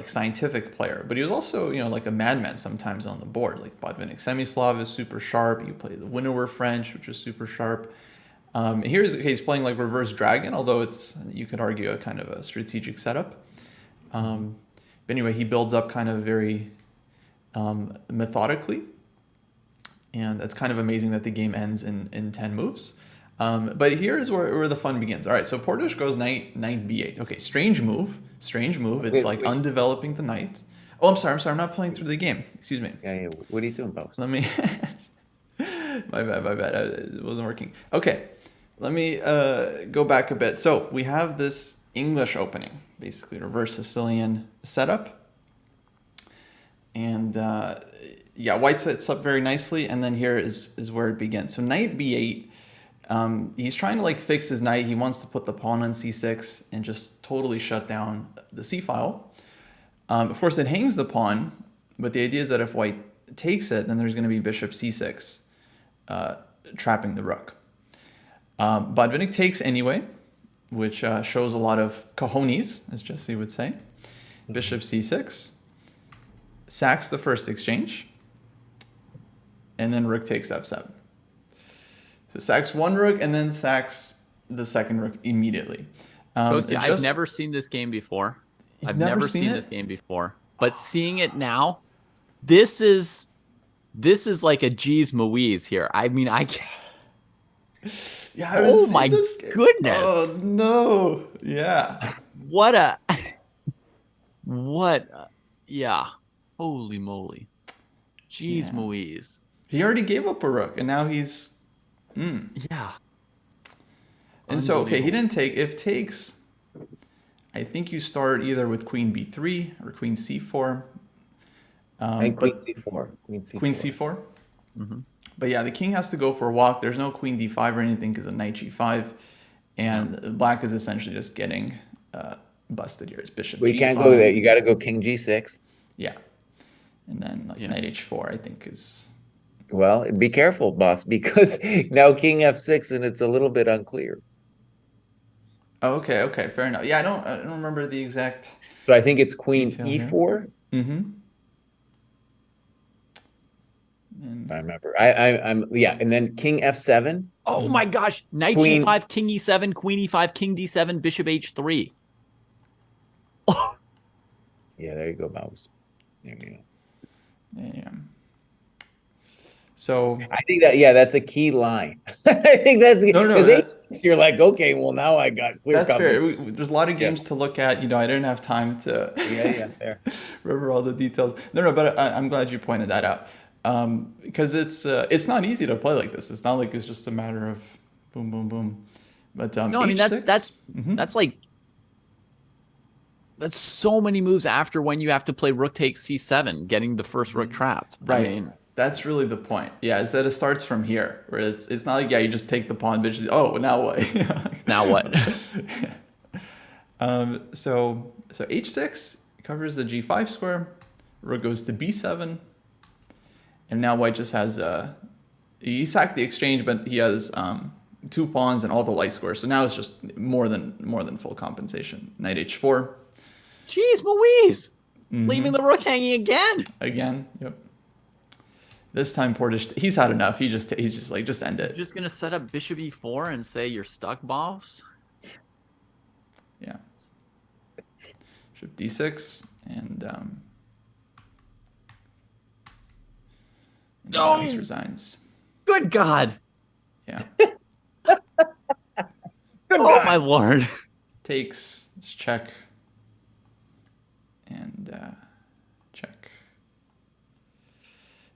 B: scientific player, but he was also, like a madman sometimes on the board. Like Botvinnik Semislav is super sharp. You play the Winnower French, which is super sharp. He's playing like reverse dragon, although you could argue a kind of a strategic setup. But anyway, he builds up kind of very methodically, and it's kind of amazing that the game ends in 10 moves. But here is where the fun begins. All right, so Portish goes knight b8. Okay, strange move. It's wait. Undeveloping the knight. Oh, I'm sorry. I'm not playing through the game. Excuse me.
A: Yeah. What are you doing, Bob?
B: Let me. My bad. It wasn't working. Okay, let me go back a bit. So we have this English opening, basically reverse Sicilian setup, and white sets up very nicely, and then here is where it begins. So knight b8. He's trying to like fix his knight. He wants to put the pawn on c6 and just totally shut down the c file. Of course, it hangs the pawn, but the idea is that if white takes it, then there's going to be bishop c6, trapping the rook. Botvinnik takes anyway, which shows a lot of cojones, as Jesse would say. Bishop c6, sacks the first exchange, and then rook takes f7. So sacks one rook and then sacks the second rook immediately.
C: Toasty, I've never seen this game before. I've never seen this game before. But seeing it now, this is like a geez Louise here. I mean, I can't.
B: Yeah.
C: Oh my goodness.
B: Oh no. Yeah.
C: Yeah. Holy moly. Jeez Louise.
B: He already gave up a rook and now he's
C: Yeah.
B: And so, okay, he didn't take. If takes, I think you start either with queen b3 or queen c4.
A: And queen c4.
B: Queen c4.
C: Mm-hmm.
B: But yeah, the king has to go for a walk. There's no queen d5 or anything because of knight g5. And black is essentially just getting busted here. It's bishop
A: We
B: g5.
A: can't go there. You got to go king g6.
B: Yeah. And then knight h4, I think, is...
A: Well, be careful, boss, because now king f6 and it's a little bit unclear.
B: Oh, okay, fair enough. Yeah, I don't remember the exact.
A: So I think it's queen
B: e4.
A: Mm-hmm. I remember. I'm and then king f7.
C: Oh my gosh! Knight g5, king e7, queen e5, king d7, bishop h3. Oh.
A: Yeah, there you go, mouse. There you
B: go. Yeah. So
A: I think that's a key line. I think that's because you're like, okay, well now I got clear.
B: That's fair. There's a lot of games to look at. I didn't have time to
A: fair.
B: remember all the details. No, but I'm glad you pointed that out because it's not easy to play like this. It's not like it's just a matter of boom, boom, boom. But
C: no, I mean that's like that's so many moves after when you have to play rook takes c7, getting the first rook trapped.
B: Right.
C: I mean,
B: that's really the point. Yeah, is that it starts from here, where it's not like you just take the pawn, bitch. Oh, now what?
C: Now what?
B: So h6 covers the g5 square. Rook goes to b7, and now white just has he sacked the exchange, but he has 2 pawns and all the light squares. So now it's just more than full compensation. Knight h4.
C: Jeez Louise, leaving the rook hanging again.
B: Again, yep. This time Portish, he's had enough. He's just like, just end it.
C: He's just gonna set up bishop e4 and say you're stuck, boss.
B: Yeah. Bishop d6 and Alex resigns.
C: Good God.
B: Yeah.
C: Oh my lord.
B: Takes, check, and check.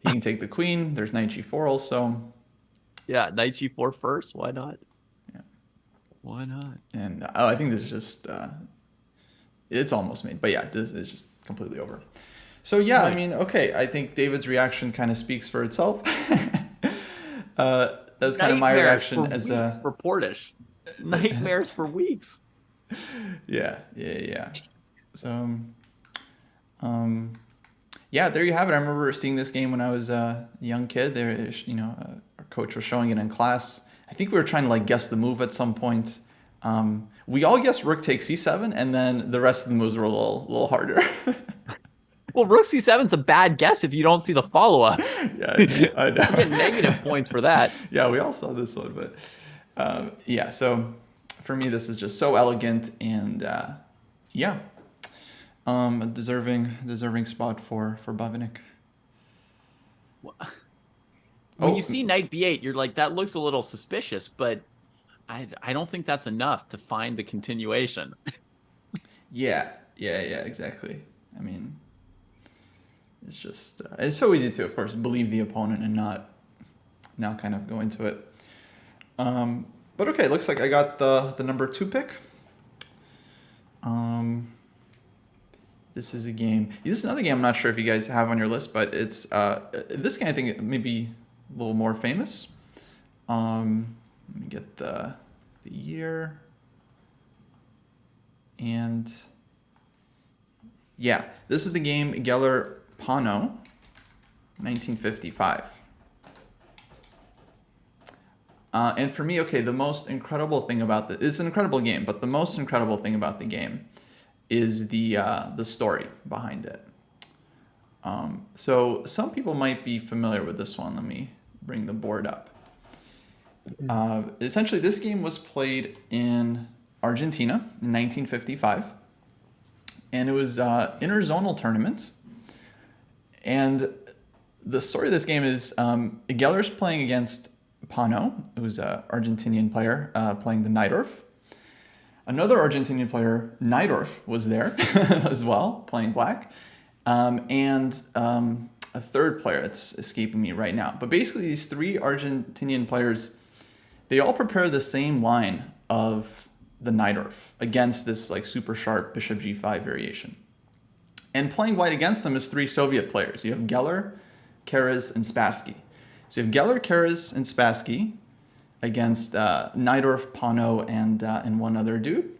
B: He can take the queen. There's knight g4 also.
C: Yeah, knight g4 first. Why not?
B: Yeah.
C: Why not?
B: And I think this is just it's almost made. But yeah, this is just completely over. So yeah, I
A: Right.
B: mean, okay, I think David's reaction kind of speaks for itself. That's kind of my
D: Nightmares for
B: reaction as
D: weeks
B: a
D: for Portish. Nightmares for weeks.
B: yeah. So um, yeah, there you have it. I remember seeing this game when I was a young kid. There, our coach was showing it in class. I think we were trying to like guess the move at some point. We all guessed rook takes c7, and then the rest of the moves were a little harder.
D: Well, Rook C7's a bad guess if you don't see the follow up.
B: Yeah,
D: You
B: I know.
D: get negative points for that.
B: Yeah, we all saw this one, but yeah. So for me, this is just so elegant, and yeah, a deserving spot for Babinik.
D: When
B: Oh.
D: you see Knight B8, you're like, that looks a little suspicious, but I don't think that's enough to find the continuation.
B: Yeah, exactly. I mean, it's just it's so easy to, of course, believe the opponent and not now kind of go into it. But okay, looks like I got the number 2 pick. This is a game. This is another game I'm not sure if you guys have on your list, but it's this game I think maybe a little more famous. Let me get the year. And yeah, this is the game Geller Pano, 1955. And for me, okay, the most incredible thing about it's an incredible game, but the most incredible thing about the game is the story behind it. So some people might be familiar with this one. Let me bring the board up. Essentially, this game was played in Argentina in 1955, and it was interzonal tournament. And the story of this game is Geller's playing against Pano, who's an Argentinian player playing the Najdorf. Another Argentinian player, Najdorf, was there as well, playing black. And a third player, it's escaping me right now. But basically, these 3 Argentinian players, they all prepare the same line of the Najdorf against this like super sharp bishop g5 variation. And playing white against them is 3 Soviet players. You have Geller, Keres, and Spassky. So you have Geller, Keres, and Spassky against Najdorf, Pano, and one other dude.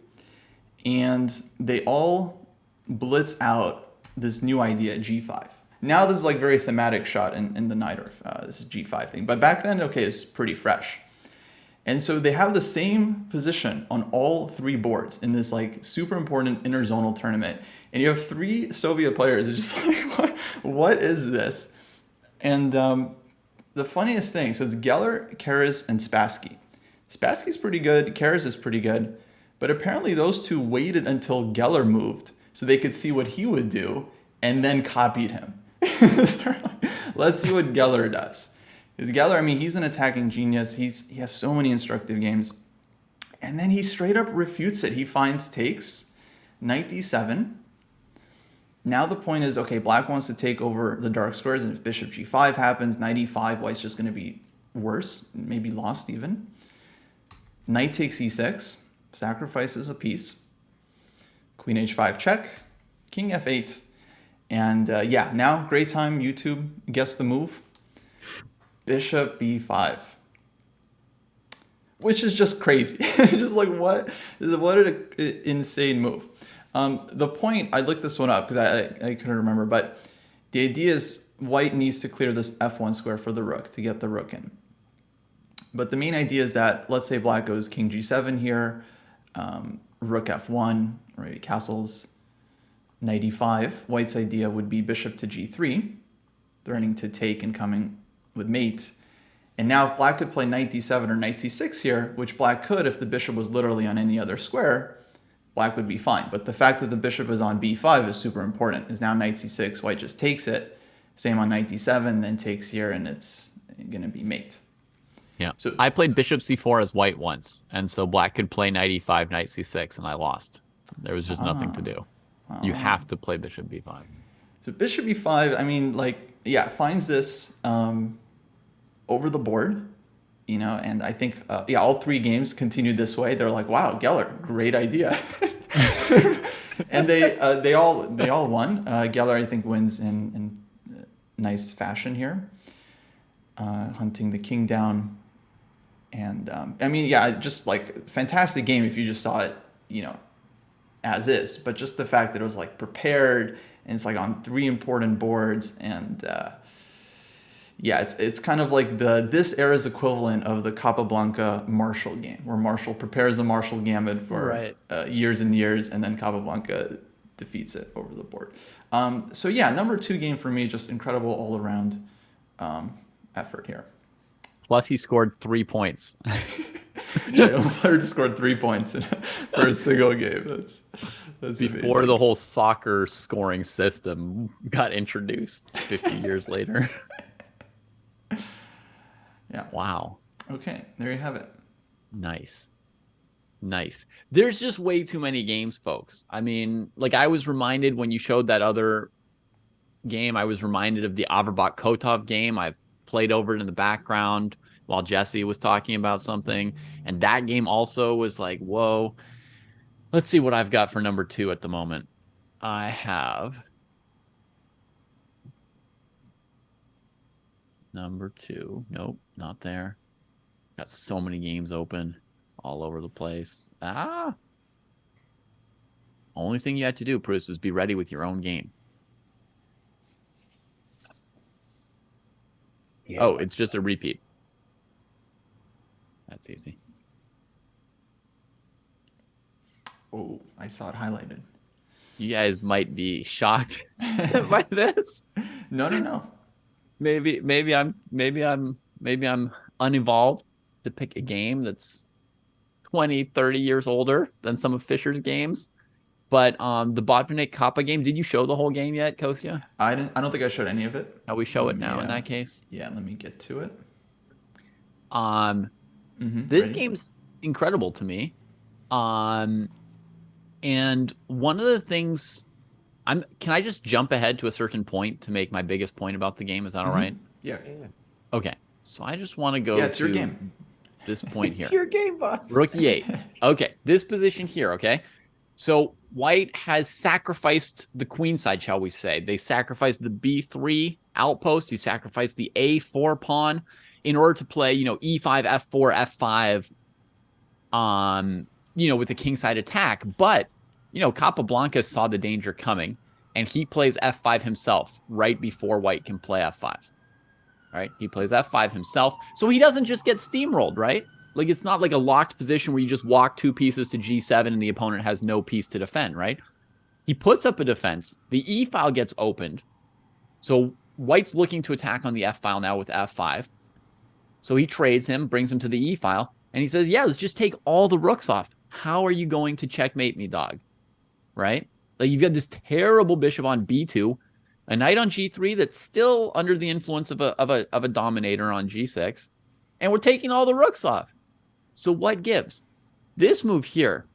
B: And they all blitz out this new idea, g5. Now this is like very thematic shot in the Najdorf, this g5 thing. But back then, okay, it's pretty fresh. And so they have the same position on all 3 boards in this like super important interzonal tournament. And you have 3 Soviet players. It's just like, what is this? And the funniest thing, so it's Geller, Keres, and Spassky. Spassky's pretty good, Keres is pretty good, but apparently those 2 waited until Geller moved so they could see what he would do and then copied him. So, let's see what Geller does. Because Geller, I mean, he's an attacking genius. He has so many instructive games. And then he straight up refutes it. He finds takes, knight d7. Now the point is, okay, black wants to take over the dark squares, and if bishop g5 happens, knight e5, white's just going to be worse, maybe lost even. Knight takes e6, sacrifices a piece. Queen h5 check, king f8. And yeah, now great time, YouTube, guess the move. Bishop b5. Which is just crazy. Just like, what an insane move. The point, I looked this one up because I couldn't remember, but the idea is white needs to clear this f1 square for the rook to get the rook in. But the main idea is that, let's say black goes king g7 here, rook f1, or maybe castles, knight e5. White's idea would be bishop to g3, threatening to take and coming with mate. And now if black could play knight d7 or knight c6 here, which black could if the bishop was literally on any other square, black would be fine. But the fact that the bishop is on b5 is super important. Is now knight c6, white just takes it. Same on knight d7, then takes here, and it's going to be mate.
C: Yeah.
B: So-
C: I played bishop c4 as white once, and so black could play knight e5, knight c6, and I lost. There was just nothing to do. You have to play bishop b5.
B: So bishop e5, I mean, like, yeah, finds this over the board, you know, and I think, yeah, all 3 games continued this way. They're like, wow, Geller, great idea. And they all won. Geller, I think, wins in nice fashion here, hunting the king down. And I mean, yeah, just like fantastic game if you just saw it, as is. But just the fact that it was like prepared and it's like on 3 important boards, and yeah, it's kind of like this era's equivalent of the Capablanca Marshall game, where Marshall prepares the Marshall Gambit for
C: Right.
B: years and years, and then Capablanca defeats it over the board. So yeah, number 2 game for me, just incredible all around effort here.
C: Plus, he scored 3 points.
B: Yeah, a player just scored 3 points for a single game. That's
C: Before
B: amazing.
C: the whole soccer scoring system got introduced 50 years later.
B: Yeah.
C: Wow.
B: Okay, there you have it.
C: Nice. There's just way too many games, folks. I mean, like, I was reminded when you showed that other game, I was reminded of the Averbach Kotov game. I've played over it in the background while Jesse was talking about something. And that game also was like, whoa. Let's see what I've got for number 2 at the moment. I have number 2. Nope, not there. Got so many games open all over the place. Only thing you had to do, Bruce, was be ready with your own game.
A: Yeah.
C: Oh, it's just a repeat. That's easy.
B: Oh, I saw it highlighted.
C: You guys might be shocked by this.
B: No.
C: Maybe I'm unevolved to pick a game that's 20, 30 years older than some of Fisher's games. But the Botvinnik Kappa game, did you show the whole game yet, Kostya?
B: I don't think I showed any of it.
C: How we show it
B: Let me,
C: now in that case?
B: Yeah, let me get to it.
C: This
B: Ready?
C: game's incredible to me. And one of the things can I just jump ahead to a certain point to make my biggest point about the game? Is that all right?
B: Yeah.
C: Okay. So I just want to go
B: Yeah, it's
C: to
B: your game.
C: this point
A: It's
C: here.
A: your game, boss.
C: Rook e8. Okay. This position here, okay? So white has sacrificed the queen side, shall we say. They sacrificed the b3 outpost. He sacrificed the a4 pawn in order to play, e5, f4, f5, with the king side attack. But, Capablanca saw the danger coming, and he plays f5 himself right before white can play f5. All right? He plays f5 himself. So he doesn't just get steamrolled, right? Like, it's not like a locked position where you just walk 2 pieces to g7 and the opponent has no piece to defend, right? He puts up a defense. The e file gets opened. So white's looking to attack on the f file now with f5. So he trades him, brings him to the e file, and he says, yeah, let's just take all the rooks off. How are you going to checkmate me, dog? Right? Like, you've got this terrible bishop on b2, a knight on g3 that's still under the influence of a dominator on g6, and we're taking all the rooks off. So what gives? This move here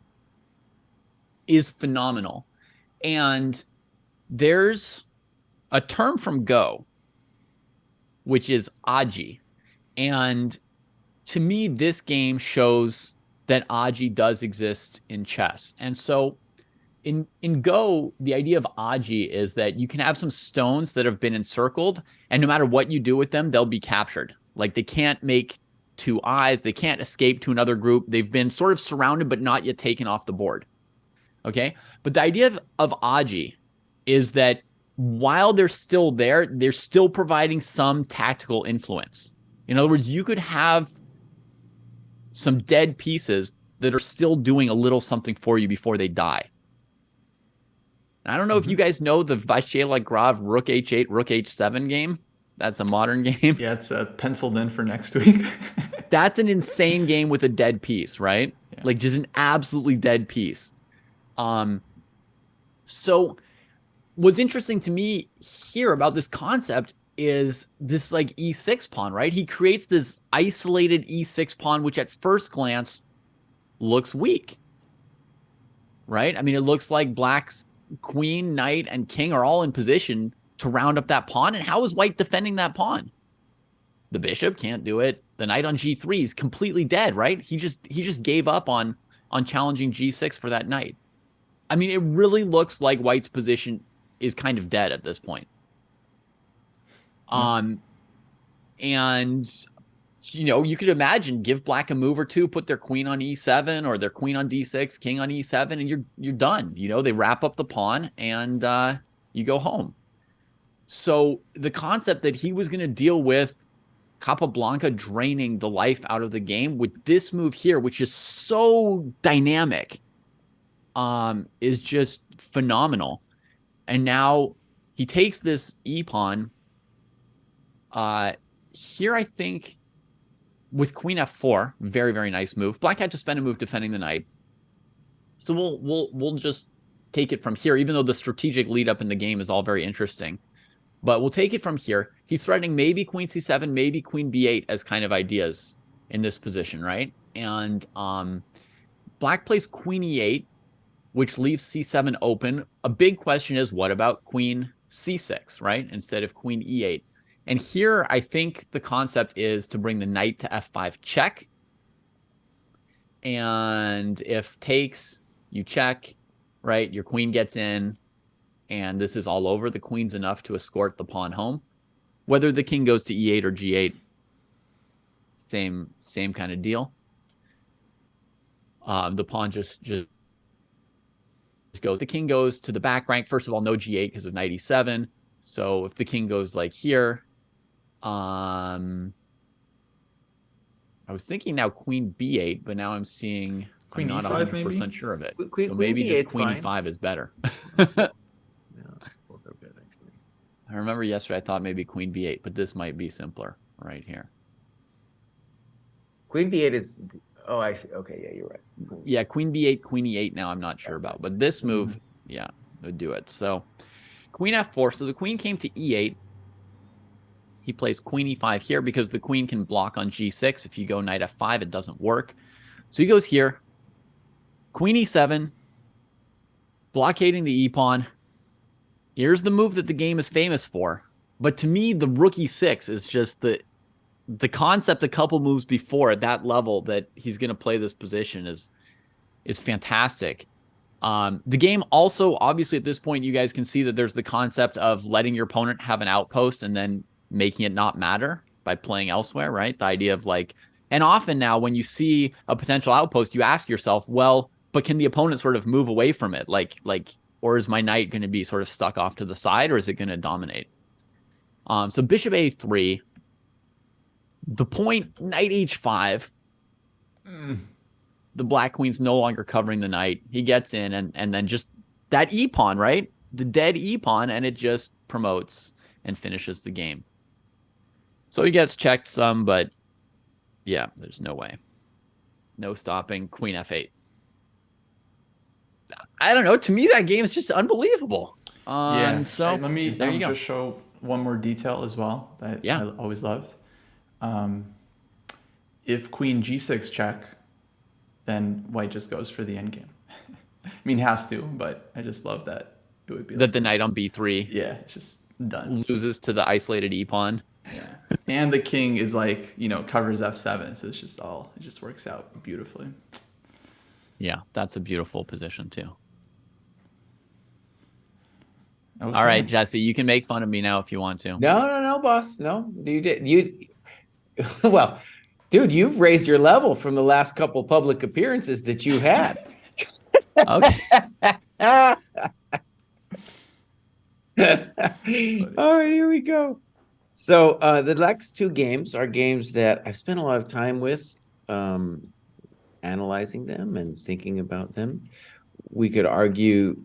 C: is phenomenal. And there's a term from Go, which is Aji. And to me, this game shows that Aji does exist in chess. And so in Go, the idea of Aji is that you can have some stones that have been encircled, and no matter what you do with them, they'll be captured. Like, they can't make 2 eyes. They can't escape to another group. They've been sort of surrounded, but not yet taken off the board. Okay. But the idea of Aji is that while they're still there, they're still providing some tactical influence. In other words, you could have some dead pieces that are still doing a little something for you before they die. I don't know if you guys know the Vaishela Grav Rook H8, Rook H7 game. That's a modern game.
B: Yeah, it's penciled in for next week.
C: That's an insane game with a dead piece, right?
B: Yeah.
C: Like, just an absolutely dead piece. So what's interesting to me here about this concept is this, like, e6 pawn, right? He creates this isolated e6 pawn, which at first glance looks weak, right? I mean, it looks like black's queen, knight, and king are all in position to round up that pawn. And how is white defending that pawn? The bishop can't do it. The knight on g3 is completely dead, right? He just gave up on challenging g6 for that knight. I mean, it really looks like white's position is kind of dead at this point. And you could imagine give black a move or two, put their queen on e7 or their queen on d6, king on e7, and you're done. They wrap up the pawn and you go home. So the concept that he was going to deal with Capablanca draining the life out of the game with this move here, which is so dynamic, is just phenomenal. And now he takes this e-pawn. Here, I think with queen f4, very, very nice move. Black had to spend a move defending the knight. So we'll just take it from here, even though the strategic lead up in the game is all very interesting. But we'll take it from here. He's threatening maybe queen c7, maybe queen b8 as kind of ideas in this position, right? And black plays queen e8, which leaves c7 open. A big question is, what about queen c6, right? Instead of queen e8. And here, I think the concept is to bring the knight to f5 check. And if takes, you check, right? Your queen gets in, and this is all over. The queen's enough to escort the pawn home. Whether the king goes to e8 or g8, same kind of deal. The pawn just goes. The king goes to the back rank. First of all, no g8 because of knight e7. So if the king goes like here, I was thinking now queen b8, but now I'm seeing
B: Queen
C: I'm not
B: e5
C: 100%
B: maybe?
C: sure of it.
A: Queen-
C: so
A: queen
C: maybe just
A: b8's
C: queen
A: fine.
C: e5 is better.
A: No, both are good, actually.
C: I remember yesterday I thought maybe queen b8, but this might be simpler right here.
A: Queen b8 is. Oh, I see. Okay, yeah, you're right.
C: Yeah, queen b8, queen e8 now I'm not sure about. But this move, yeah, would do it. So queen f4. So the queen came to e8. He plays queen e5 here because the queen can block on g6. If you go knight f5, it doesn't work. So he goes here. Queen e7. Blockading the e-pawn. Here's the move that the game is famous for. But to me, the rook e6 is just the concept a couple moves before at that level that he's going to play this position is fantastic. The game also, obviously at this point, you guys can see that there's the concept of letting your opponent have an outpost and then making it not matter by playing elsewhere, right? The idea of like, and often now when you see a potential outpost, you ask yourself, well, but can the opponent sort of move away from it? Like, or is my knight going to be sort of stuck off to the side, or is it going to dominate? So bishop a3, the point knight h5, the black queen's no longer covering the knight. He gets in and then just that e-pawn, right? The dead e-pawn, and it just promotes and finishes the game. So he gets checked some, but yeah, there's no way. No stopping queen f8. I don't know. To me, that game is just unbelievable.
B: Yeah.
C: So
B: Let me
C: there you go.
B: just show one more detail as well that
C: Yeah.
B: I always loved. If queen g6 check, then white just goes for the endgame. I mean, has to, but I just love that it would be
C: That
B: like
C: the knight
B: this.
C: on b3
B: Yeah, it's just done.
C: loses to the isolated e-pawn.
B: Yeah. And the king is like, covers f7, so it just works out beautifully.
C: Yeah, that's a beautiful position too.
B: Okay.
C: All right, Jesse, you can make fun of me now if you want to.
A: No, boss. No, you. Well, dude, you've raised your level from the last couple public appearances that you had.
C: Okay.
A: All right, here we go. So the next two games are games that I've spent a lot of time with, analyzing them and thinking about them. We could argue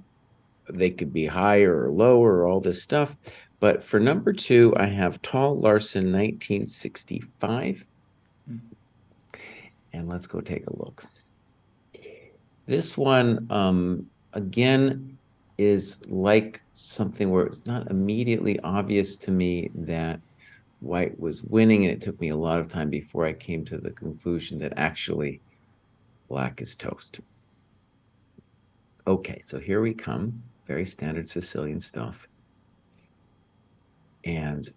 A: they could be higher or lower or all this stuff. But for number two, I have Tall Larson 1965. And let's go take a look. This one, again, is like something where it's not immediately obvious to me that white was winning, and it took me a lot of time before I came to the conclusion that actually black is toast. Okay, so here we come. Very standard Sicilian stuff. And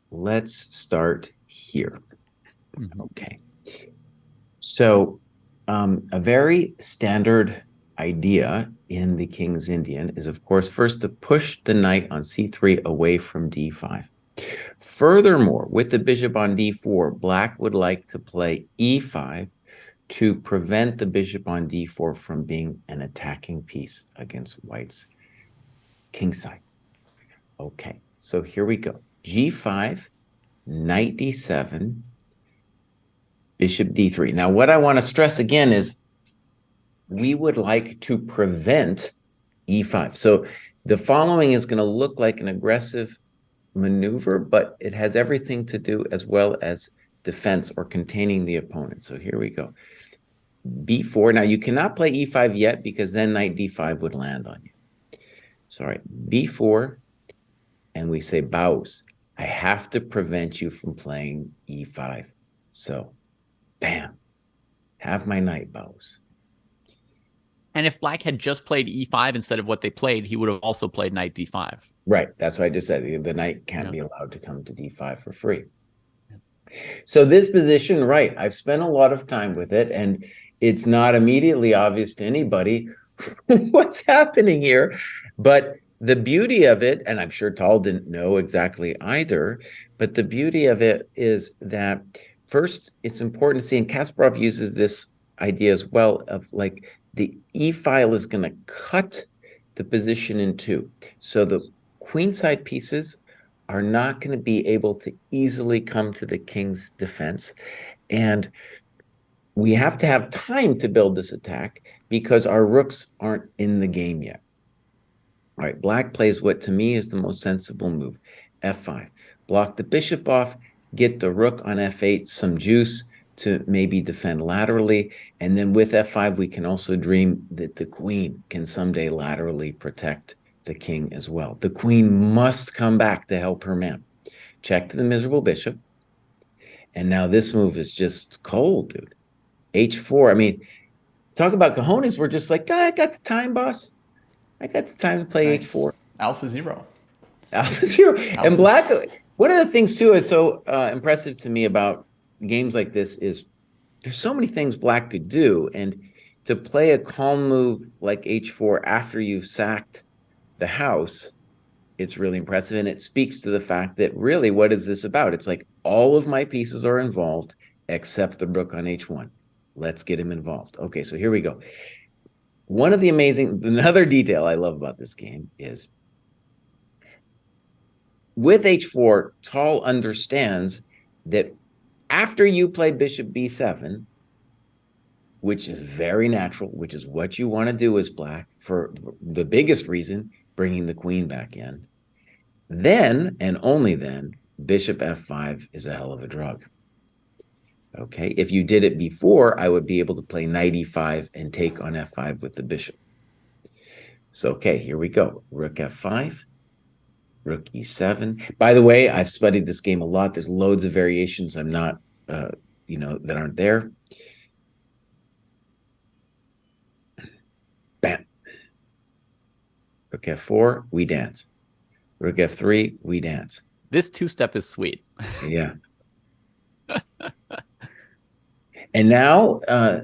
A: let's start here. Okay. So A very standard idea in the King's Indian is, of course, first to push the knight on c3 away from d5. Furthermore, with the bishop on d4, black would like to play e5 to prevent the bishop on d4 from being an attacking piece against white's kingside. Okay, so here we go. g5, knight d7, bishop d3. Now, what I want to stress again is we would like to prevent e5. So the following is going to look like an aggressive maneuver, but it has everything to do as well as defense or containing the opponent. So here we go. b4. Now, you cannot play e5 yet because then knight d5 would land on you. So, all right, b4, and we say, Baus, I have to prevent you from playing e5. So, bam, have my knight, Baus.
C: And if black had just played e5 instead of what they played, he would have also played knight d5.
A: Right, that's what I just said. The knight can't be allowed to come to d5 for free. So this position, right, I've spent a lot of time with it, and it's not immediately obvious to anybody what's happening here. But the beauty of it, and I'm sure Tal didn't know exactly either, but the beauty of it is that first, it's important to see, and Kasparov uses this idea as well, of like the E file is going to cut the position in two. So the queenside pieces are not going to be able to easily come to the king's defense. And we have to have time to build this attack because our rooks aren't in the game yet. All right, black plays what to me is the most sensible move, f5. Block the bishop off, get the rook on f8, some juice to maybe defend laterally. And then with f5, we can also dream that the queen can someday laterally protect the king as well. The queen must come back to help her man. Check to the miserable bishop. And now this move is just cold, dude. h4. I mean, talk about cojones. We're just like, I got the time, boss. I got the time to play h4.
B: Alpha zero.
A: Alpha zero. And black, one of the things too is so impressive to me about games like this is there's so many things black could do. And to play a calm move like h4 after you've sacked the house, it's really impressive. And it speaks to the fact that really, what is this about? It's like all of my pieces are involved except the rook on h1. Let's get him involved. Okay, so here we go. One of the another detail I love about this game is with h4, Tal understands that after you play bishop b7, which is very natural, which is what you want to do as black for the biggest reason, bringing the queen back in, then and only then, bishop f5 is a hell of a drug. Okay, if you did it before, I would be able to play knight e5 and take on f5 with the bishop. So, okay, here we go. Rook f5, rook e7. By the way, I've studied this game a lot. There's loads of variations I'm not, that aren't there. Bam. Rook f4, we dance. Rook f3, we dance.
C: This two-step is sweet.
A: Yeah. And now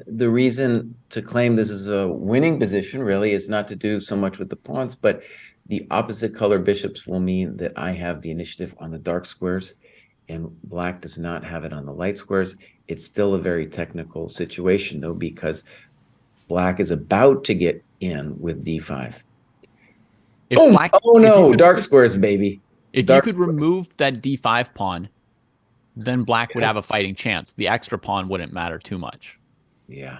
A: the reason to claim this is a winning position really is not to do so much with the pawns, but the opposite color bishops will mean that I have the initiative on the dark squares and black does not have it on the light squares. It's still a very technical situation though, because black is about to get in with d5.
C: If black,
A: oh no, dark squares, baby.
C: If
A: Dark
C: you could
A: squares.
C: remove that d5 pawn, then black would have a fighting chance. The extra pawn wouldn't matter too much.
A: Yeah.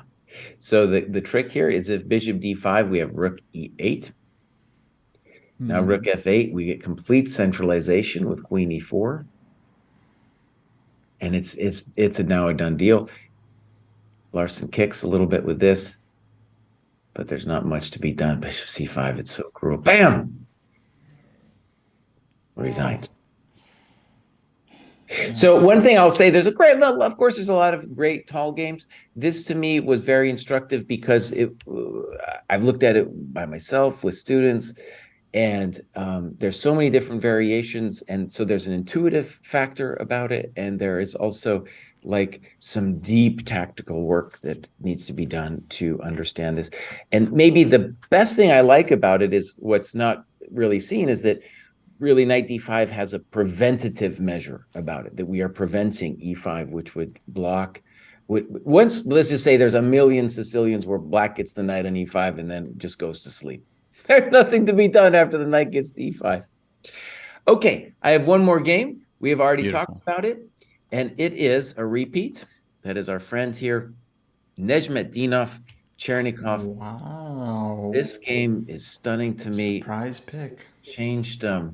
A: So the trick here is if bishop d5, we have rook e8. Now rook f8, we get complete centralization with queen e4. And it's now a done deal. Larson kicks a little bit with this, but there's not much to be done. Bishop c5, it's so cruel. Bam! Resigns. So one thing I'll say, of course, there's a lot of great Tal games. This to me was very instructive because I've looked at it by myself with students, and there's so many different variations, and so there's an intuitive factor about it, and there is also like some deep tactical work that needs to be done to understand this. And maybe the best thing I like about it is what's not really seen is that really knight d5 has a preventative measure about it, that we are preventing e5, which would block. Once, let's just say there's a million Sicilians where black gets the knight on e5 and then just goes to sleep. There's nothing to be done after the knight gets to e5. Okay, I have one more game. We have already talked about it, and it is a repeat. That is our friend here, Nezhmetdinov Chernikov.
B: Wow.
A: This game is stunning to me.
B: Surprise pick.
A: Changed the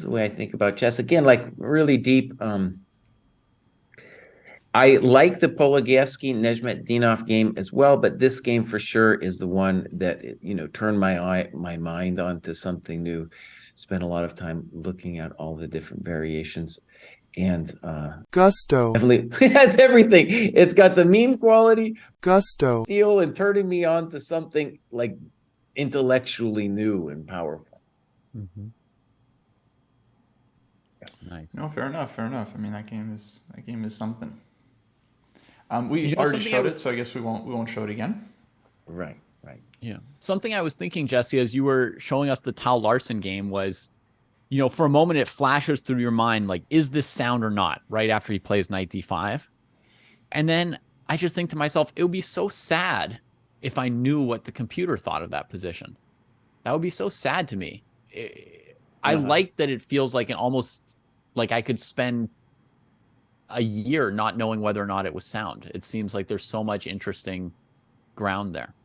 A: way I think about chess. Again, like really deep. I like the Pologievsky Nezhmetdinov game as well, but this game for sure is the one that turned my mind onto something new. Spent a lot of time looking at all the different variations, and
E: Gusto.
A: definitely it has everything. It's got the meme quality,
E: Gusto.
A: feel, and turning me on to something like intellectually new and powerful.
C: Mm-hmm. Nice.
B: No, fair enough. Fair enough. I mean, that game is something. We
C: You know,
B: already
C: something
B: showed it, so I guess we won't show it again.
A: Right.
C: Yeah. Something I was thinking, Jesse, as you were showing us the Tal Larson game was, for a moment it flashes through your mind, like, is this sound or not, right after he plays knight d5? And then I just think to myself, it would be so sad if I knew what the computer thought of that position. That would be so sad to me. I like that it feels like almost like I could spend a year not knowing whether or not it was sound. It seems like there's so much interesting ground there.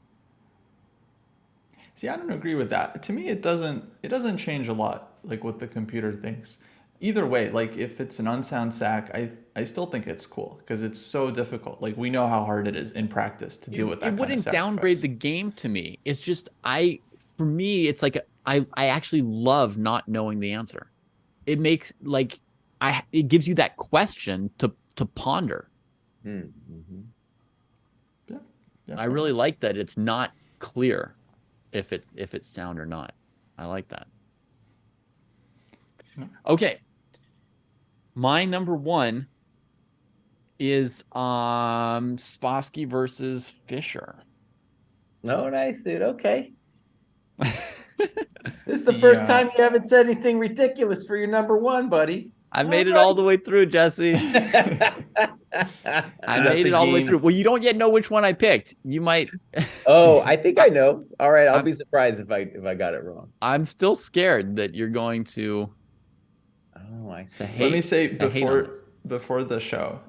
B: See, I don't agree with that. To me, it doesn't change a lot, like what the computer thinks. Either way, like if it's an unsound sack, I still think it's cool because it's so difficult. Like we know how hard it is in practice to deal with that.
C: It wouldn't downgrade the game to me. It's just for me, it's like I actually love not knowing the answer. It makes it gives you that question to ponder.
A: Mm-hmm.
B: Yeah,
C: I really like that it's not clear if it's sound or not. I like that.
B: Yeah.
C: Okay. My number one is Spassky versus Fischer.
A: No, nice, dude. Okay. This is the first time you haven't said anything ridiculous for your number one, buddy.
C: I made it all the way through, Jesse.
A: I
C: I made it all the way through. Well, you don't yet know which one I picked. You might.
A: Oh, I think I know. All right, I'll be surprised if I got it wrong.
C: I'm still scared that you're going to.
A: Oh, I see.
B: Let me say before the show,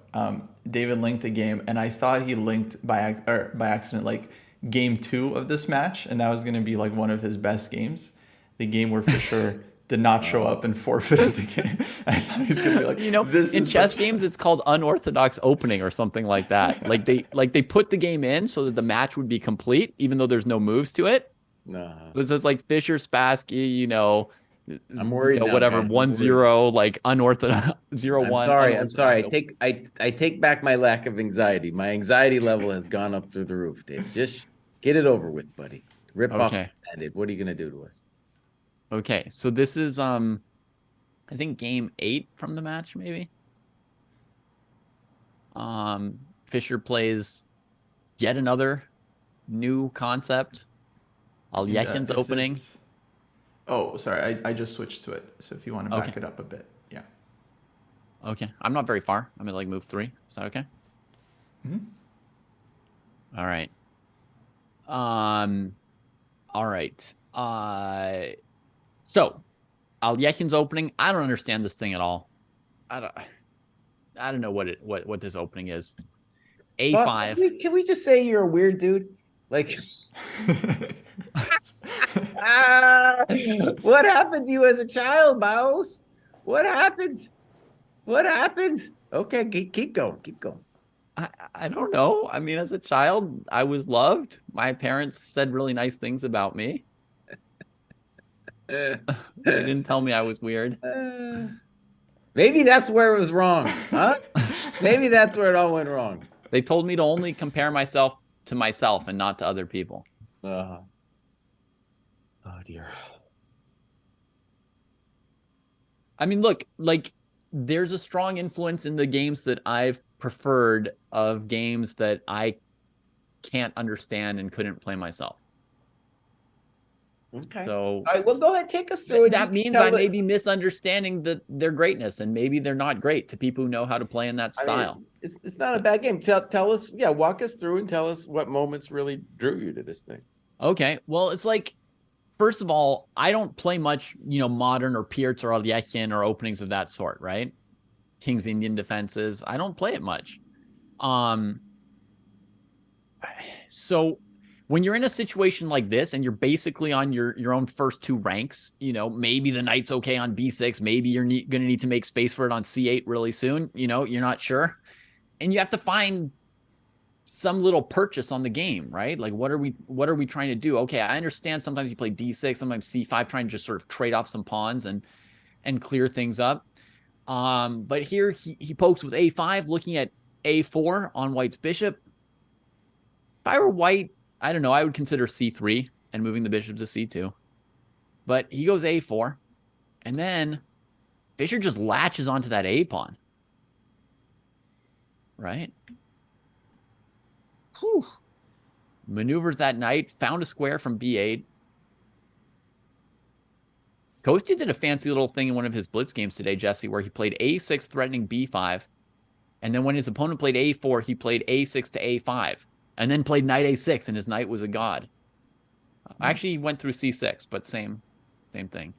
B: David linked a game, and I thought he linked by accident like game 2 of this match, and that was going to be like one of his best games, the game where Fischer did not show up and forfeited the game. I thought he was going to be like, this
C: in
B: is
C: chess games, it's called unorthodox opening or something like that. Like they put the game in so that the match would be complete, even though there's no moves to it.
A: No.
C: It's just like Fischer, Spassky,
A: I'm worried. Now,
C: whatever,
A: guys.
C: 1-0, like unorthodox 0-1.
A: I'm sorry. I take back my lack of anxiety. My anxiety level has gone up through the roof, Dave. Just get it over with, buddy. Rip off the Band-Aid. What are you gonna do to us?
C: Okay, so this is I think game 8 from the match, maybe. Fischer plays yet another new concept. Alyekhin's opening.
B: Oh, sorry, I just switched to it. So if you want to back it up a bit, yeah.
C: Okay, I'm not very far. I'm at like move 3. Is that okay?
B: Mm-hmm.
C: All right. All right. So, Alyekhin's opening. I don't understand this thing at all. I don't know what this opening is. A5.
A: Boss, can we just say you're a weird dude? Like, what happened to you as a child, Mouse? What happened? Okay, keep going.
C: I don't know. I mean, as a child, I was loved. My parents said really nice things about me. They didn't tell me I was weird.
A: Maybe that's where it was wrong, huh? Maybe that's where it all went wrong.
C: They told me to only compare myself to myself and not to other people.
A: Oh dear.
C: I mean, look, like there's a strong influence in the games that I've preferred of games that I can't understand and couldn't play myself.
A: Okay.
C: So
A: All right. Well, go ahead. Take us through it.
C: that
A: You
C: means
A: tell
C: I
A: it-
C: may be misunderstanding their greatness, and maybe they're not great to people who know how to play in that
A: I mean,
C: style.
A: it's not a bad game. Tell us, yeah, walk us through and tell us what moments really drew you to this thing.
C: Okay. Well, it's like, first of all, I don't play much, modern or Piotr or Alyechin or openings of that sort, right? King's Indian defenses. I don't play it much. So when you're in a situation like this and you're basically on your own first two ranks, maybe the knight's okay on b6, maybe you're going to need to make space for it on c8 really soon, you're not sure. And you have to find some little purchase on the game, right? Like, what are we trying to do? Okay, I understand sometimes you play d6, sometimes c5, trying to just sort of trade off some pawns and clear things up. But here he pokes with a5, looking at a4 on white's bishop. If I were white, I don't know, I would consider c3 and moving the bishop to c2. But he goes a4, and then Fischer just latches onto that a pawn. Right? Whew. Maneuvers that knight, found a square from b8. Kostya did a fancy little thing in one of his blitz games today, Jesse, where he played a6 threatening b5. And then when his opponent played a4, he played a6 to a5. And then played knight a6, and his knight was a god. Actually, he went through c6, but same thing.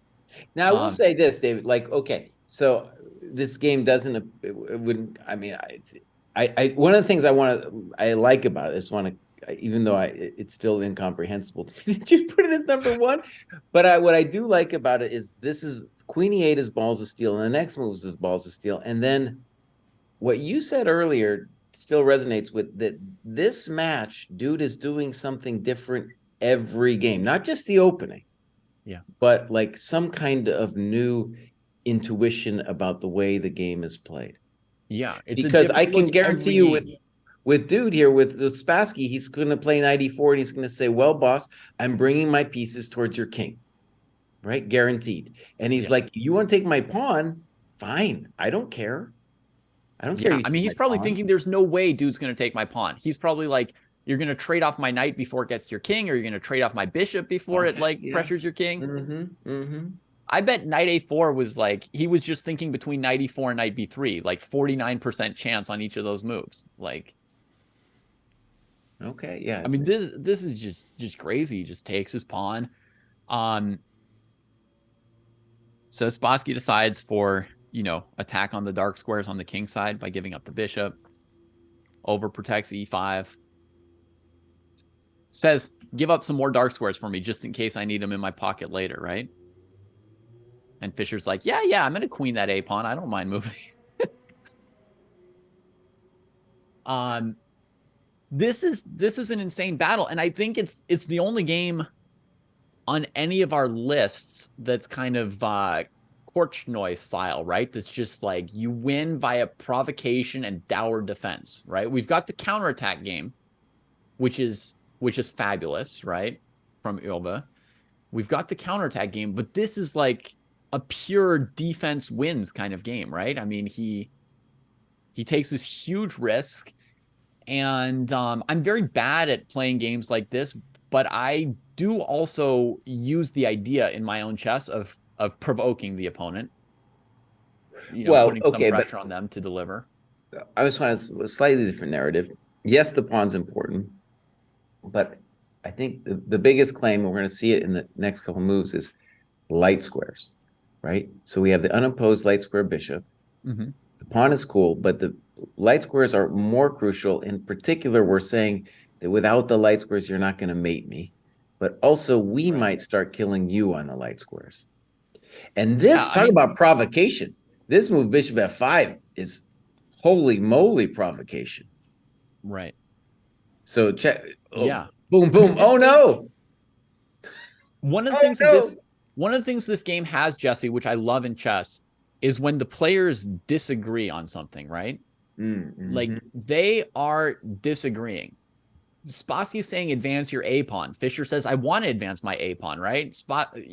A: Now, I will say this, David. Like, okay, so this game doesn't. It wouldn't. I mean, I one of the things I like about this one, even though it's still incomprehensible to me that you put it as number one. But what I do like about it is this is Queen E8 is balls of steel, and the next move is balls of steel, and then what you said earlier still resonates with that. This match, dude is doing something different every game, not just the opening, but like some kind of new intuition about the way the game is played.
C: Yeah, it's
A: because I can guarantee you with dude here with Spassky, he's going to play knight e4 and he's going to say, "Well, boss, I'm bringing my pieces towards your king," right? Guaranteed. And he's like, "You want to take my pawn? Fine, I don't care. I don't care."
C: I mean, he's probably thinking there's no way dude's going to take my pawn. He's probably like, you're going to trade off my knight before it gets to your king, or you're going to trade off my bishop before it pressures your king. I bet knight a4 was like, he was just thinking between knight e4 and knight b3, like 49% chance on each of those moves. Like,
A: okay, yeah.
C: I mean, this is just crazy. He just takes his pawn. So Spassky decides for, attack on the dark squares on the king side by giving up the bishop. Overprotects e5. Says, give up some more dark squares for me just in case I need them in my pocket later, right? And Fischer's like, yeah, I'm going to queen that a pawn. I don't mind moving. This is an insane battle, and I think it's the only game on any of our lists that's kind of Korchnoi style, right? That's just like you win via provocation and dour defense, right? We've got the counterattack game, which is fabulous, right? From Ilva. We've got the counterattack game, but this is like a pure defense wins kind of game, right? I mean, he takes this huge risk, and I'm very bad at playing games like this, but I do also use the idea in my own chess of provoking the opponent, putting some pressure on them to deliver.
A: I just want a slightly different narrative. Yes, the pawn's important, but I think the biggest claim, we're going to see it in the next couple moves, is light squares, right? So we have the unopposed light square bishop.
C: Mm-hmm.
A: The pawn is cool, but the light squares are more crucial. In particular, we're saying that without the light squares, you're not going to mate me. But also, we might start killing you on the light squares. And this, talk about provocation. This move, bishop f5, is holy moly provocation.
C: Right.
A: So check. Oh,
C: yeah.
A: Boom, boom. Oh no.
C: One of the things this game has, Jesse, which I love in chess, is when the players disagree on something, right?
A: Mm-hmm.
C: Like, they are disagreeing. Spassky is saying advance your a pawn. Fischer says, I want to advance my a pawn, right?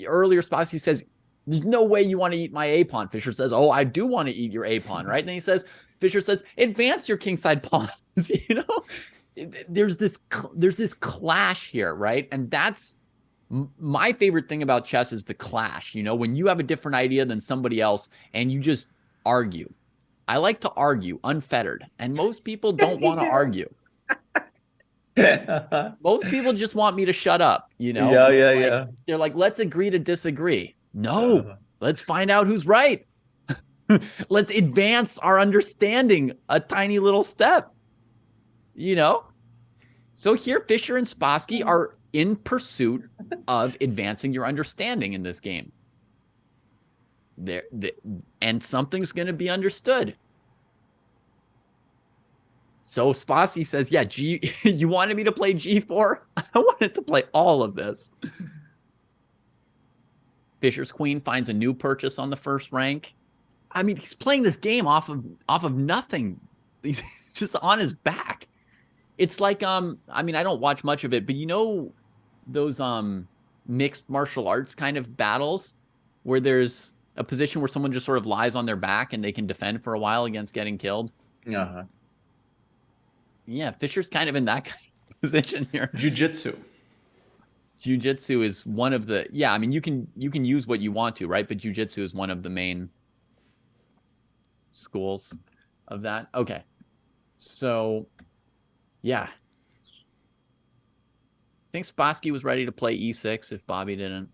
C: Earlier Spassky says,
D: There's no way you want to eat my A pawn. Fischer says, oh, I do want to eat your A pawn, right? And then Fischer says, advance your kingside pawns. You know, there's this clash here, right? And that's my favorite thing about chess is the clash. You know, when you have a different idea than somebody else and you just argue. I like to argue unfettered, and most people don't want to argue. Most people just want me to shut up, you know?
A: Yeah.
D: They're like, let's agree to disagree. No, let's find out who's right. Let's advance our understanding a tiny little step, you know? So here, Fischer and Spassky are in pursuit of advancing your understanding in this game. And something's going to be understood. So Spassky says, yeah, you wanted me to play G4? I wanted to play all of this. Fischer's queen finds a new purchase on the first rank. I mean, he's playing this game off of nothing. He's just on his back. It's like, I mean, I don't watch much of it, but you know those mixed martial arts kind of battles where there's a position where someone just sort of lies on their back and they can defend for a while against getting killed.
A: Uh-huh.
D: Yeah, Fischer's kind of in that kind of position here.
B: Jiu-jitsu.
D: Jiu-jitsu is one of the, yeah, I mean, you can use what you want to, right? But jiu-jitsu is one of the main schools of that. Okay. So, yeah. I think Spassky was ready to play E6 if Bobby didn't.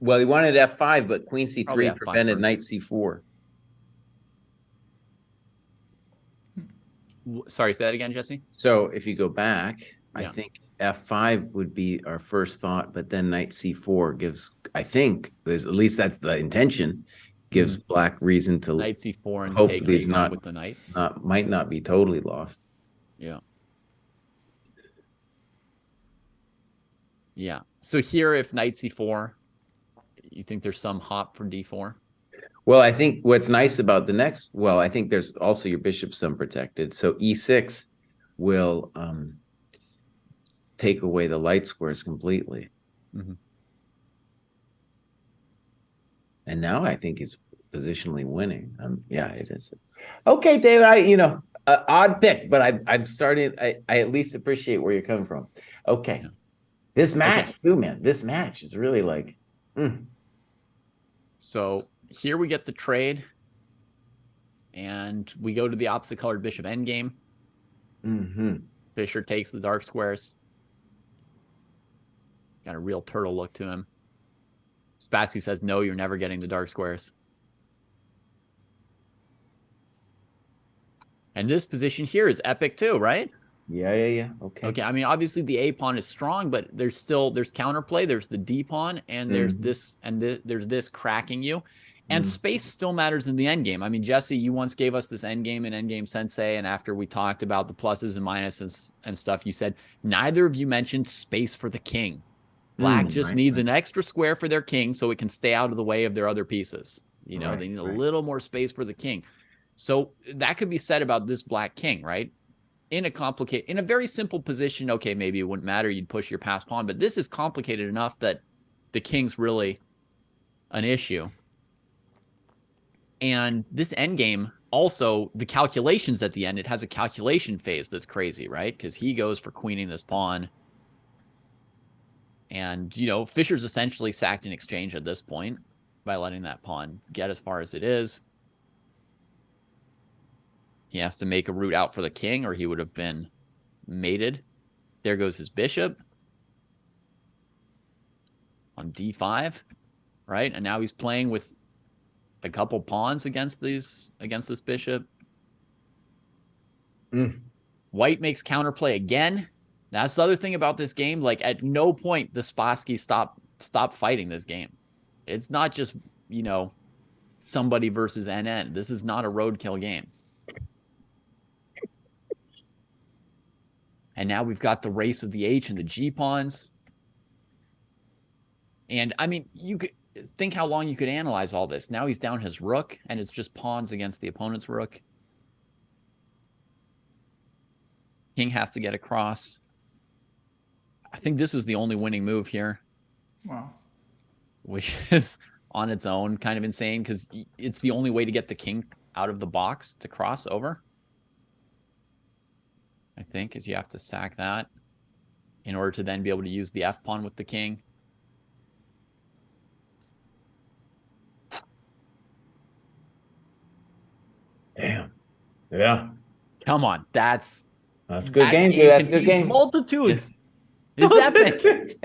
A: Well, he wanted F5, but Queen
D: Probably
A: C3
D: F5
A: prevented
D: first.
A: Knight C4.
D: Sorry, say that again, Jesse?
A: So if you go back, I
D: Yeah.
A: think F5 would be our first thought, but then Knight C4 gives, I think, at least that's the intention, gives Black reason to
D: Knight C4 and
A: hope
D: take
A: that he's
D: A5
A: not-
D: with the knight.
A: might not be totally lost.
D: Yeah. Yeah. So here, if Knight C4, you think there's some hop for D4?
A: Well, I think what's nice about the next, well, I think there's also your bishop's unprotected. So E6 will take away the light squares completely.
D: Mhm.
A: And now I think he's positionally winning. Yeah, it is. Okay, David, odd pick, but I'm starting, I at least appreciate where you're coming from. Okay.
D: Yeah.
A: This match too, man. This match is really like,
D: So here we get the trade, and we go to the opposite colored bishop endgame. Fischer takes the dark squares. Got a real turtle look to him. Spassky says, no, you're never getting the dark squares. And this position here is epic too, right?
A: Yeah. Okay.
D: Okay, I mean, obviously the A pawn is strong, but there's counterplay. There's the D pawn, and there's this, and there's this cracking you. And space still matters in the endgame. I mean, Jesse, you once gave us this endgame in Endgame Sensei, and after we talked about the pluses and minuses and stuff, you said neither of you mentioned space for the king. Black just needs an extra square for their king so it can stay out of the way of their other pieces. You know, they need a little more space for the king. So that could be said about this black king, right? In a very simple position, okay, maybe it wouldn't matter. You'd push your passed pawn, but this is complicated enough that the king's really an issue. And this endgame, also, the calculations at the end, it has a calculation phase that's crazy, right? Because he goes for queening this pawn. And, Fischer's essentially sacked in exchange at this point by letting that pawn get as far as it is. He has to make a route out for the king, or he would have been mated. There goes his bishop on D5, right? And now he's playing with a couple pawns against this bishop. White makes counterplay again. That's the other thing about this game. Like, at no point does Spassky stop fighting this game. It's not just, somebody versus NN. This is not a roadkill game. And now we've got the race of the H and the G pawns. And, I mean, you could think how long you could analyze all this. Now he's down his rook, and it's just pawns against the opponent's rook. King has to get across. I think this is the only winning move here.
B: Wow.
C: which is on its own kind of insane because it's the only way to get the king out of the box to cross over. I think is you have to sack that in order to then be able to use the F pawn with the king.
A: Damn. Yeah.
C: Come on, that's
A: That's a good
C: that
A: game, too. That's a good
C: contains
A: game.
C: multitudes. It's epic.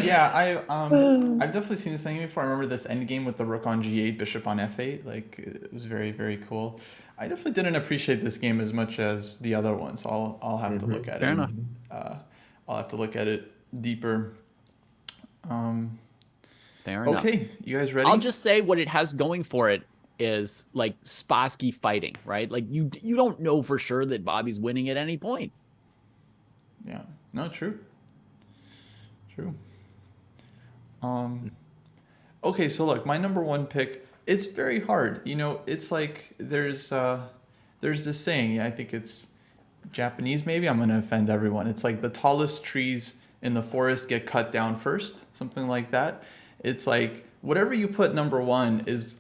B: Yeah, I've definitely seen this thing before. I remember this end game with the rook on g8, bishop on f8. Like it was very, very cool. I definitely didn't appreciate this game as much as the other one, so I'll have to look at
C: Fair
B: it.
C: enough.
B: I'll have to look at it deeper.
C: Fair enough.
B: Okay, you guys ready?
C: I'll just say what it has going for it is like Spassky fighting, right? Like you don't know for sure that Bobby's winning at any point.
B: Yeah. No, true. True. Okay, so look, my number one pick, it's very hard. You know, it's like there's this saying, yeah, I think it's Japanese maybe. I'm gonna offend everyone. It's like the tallest trees in the forest get cut down first, something like that. It's like whatever you put number one is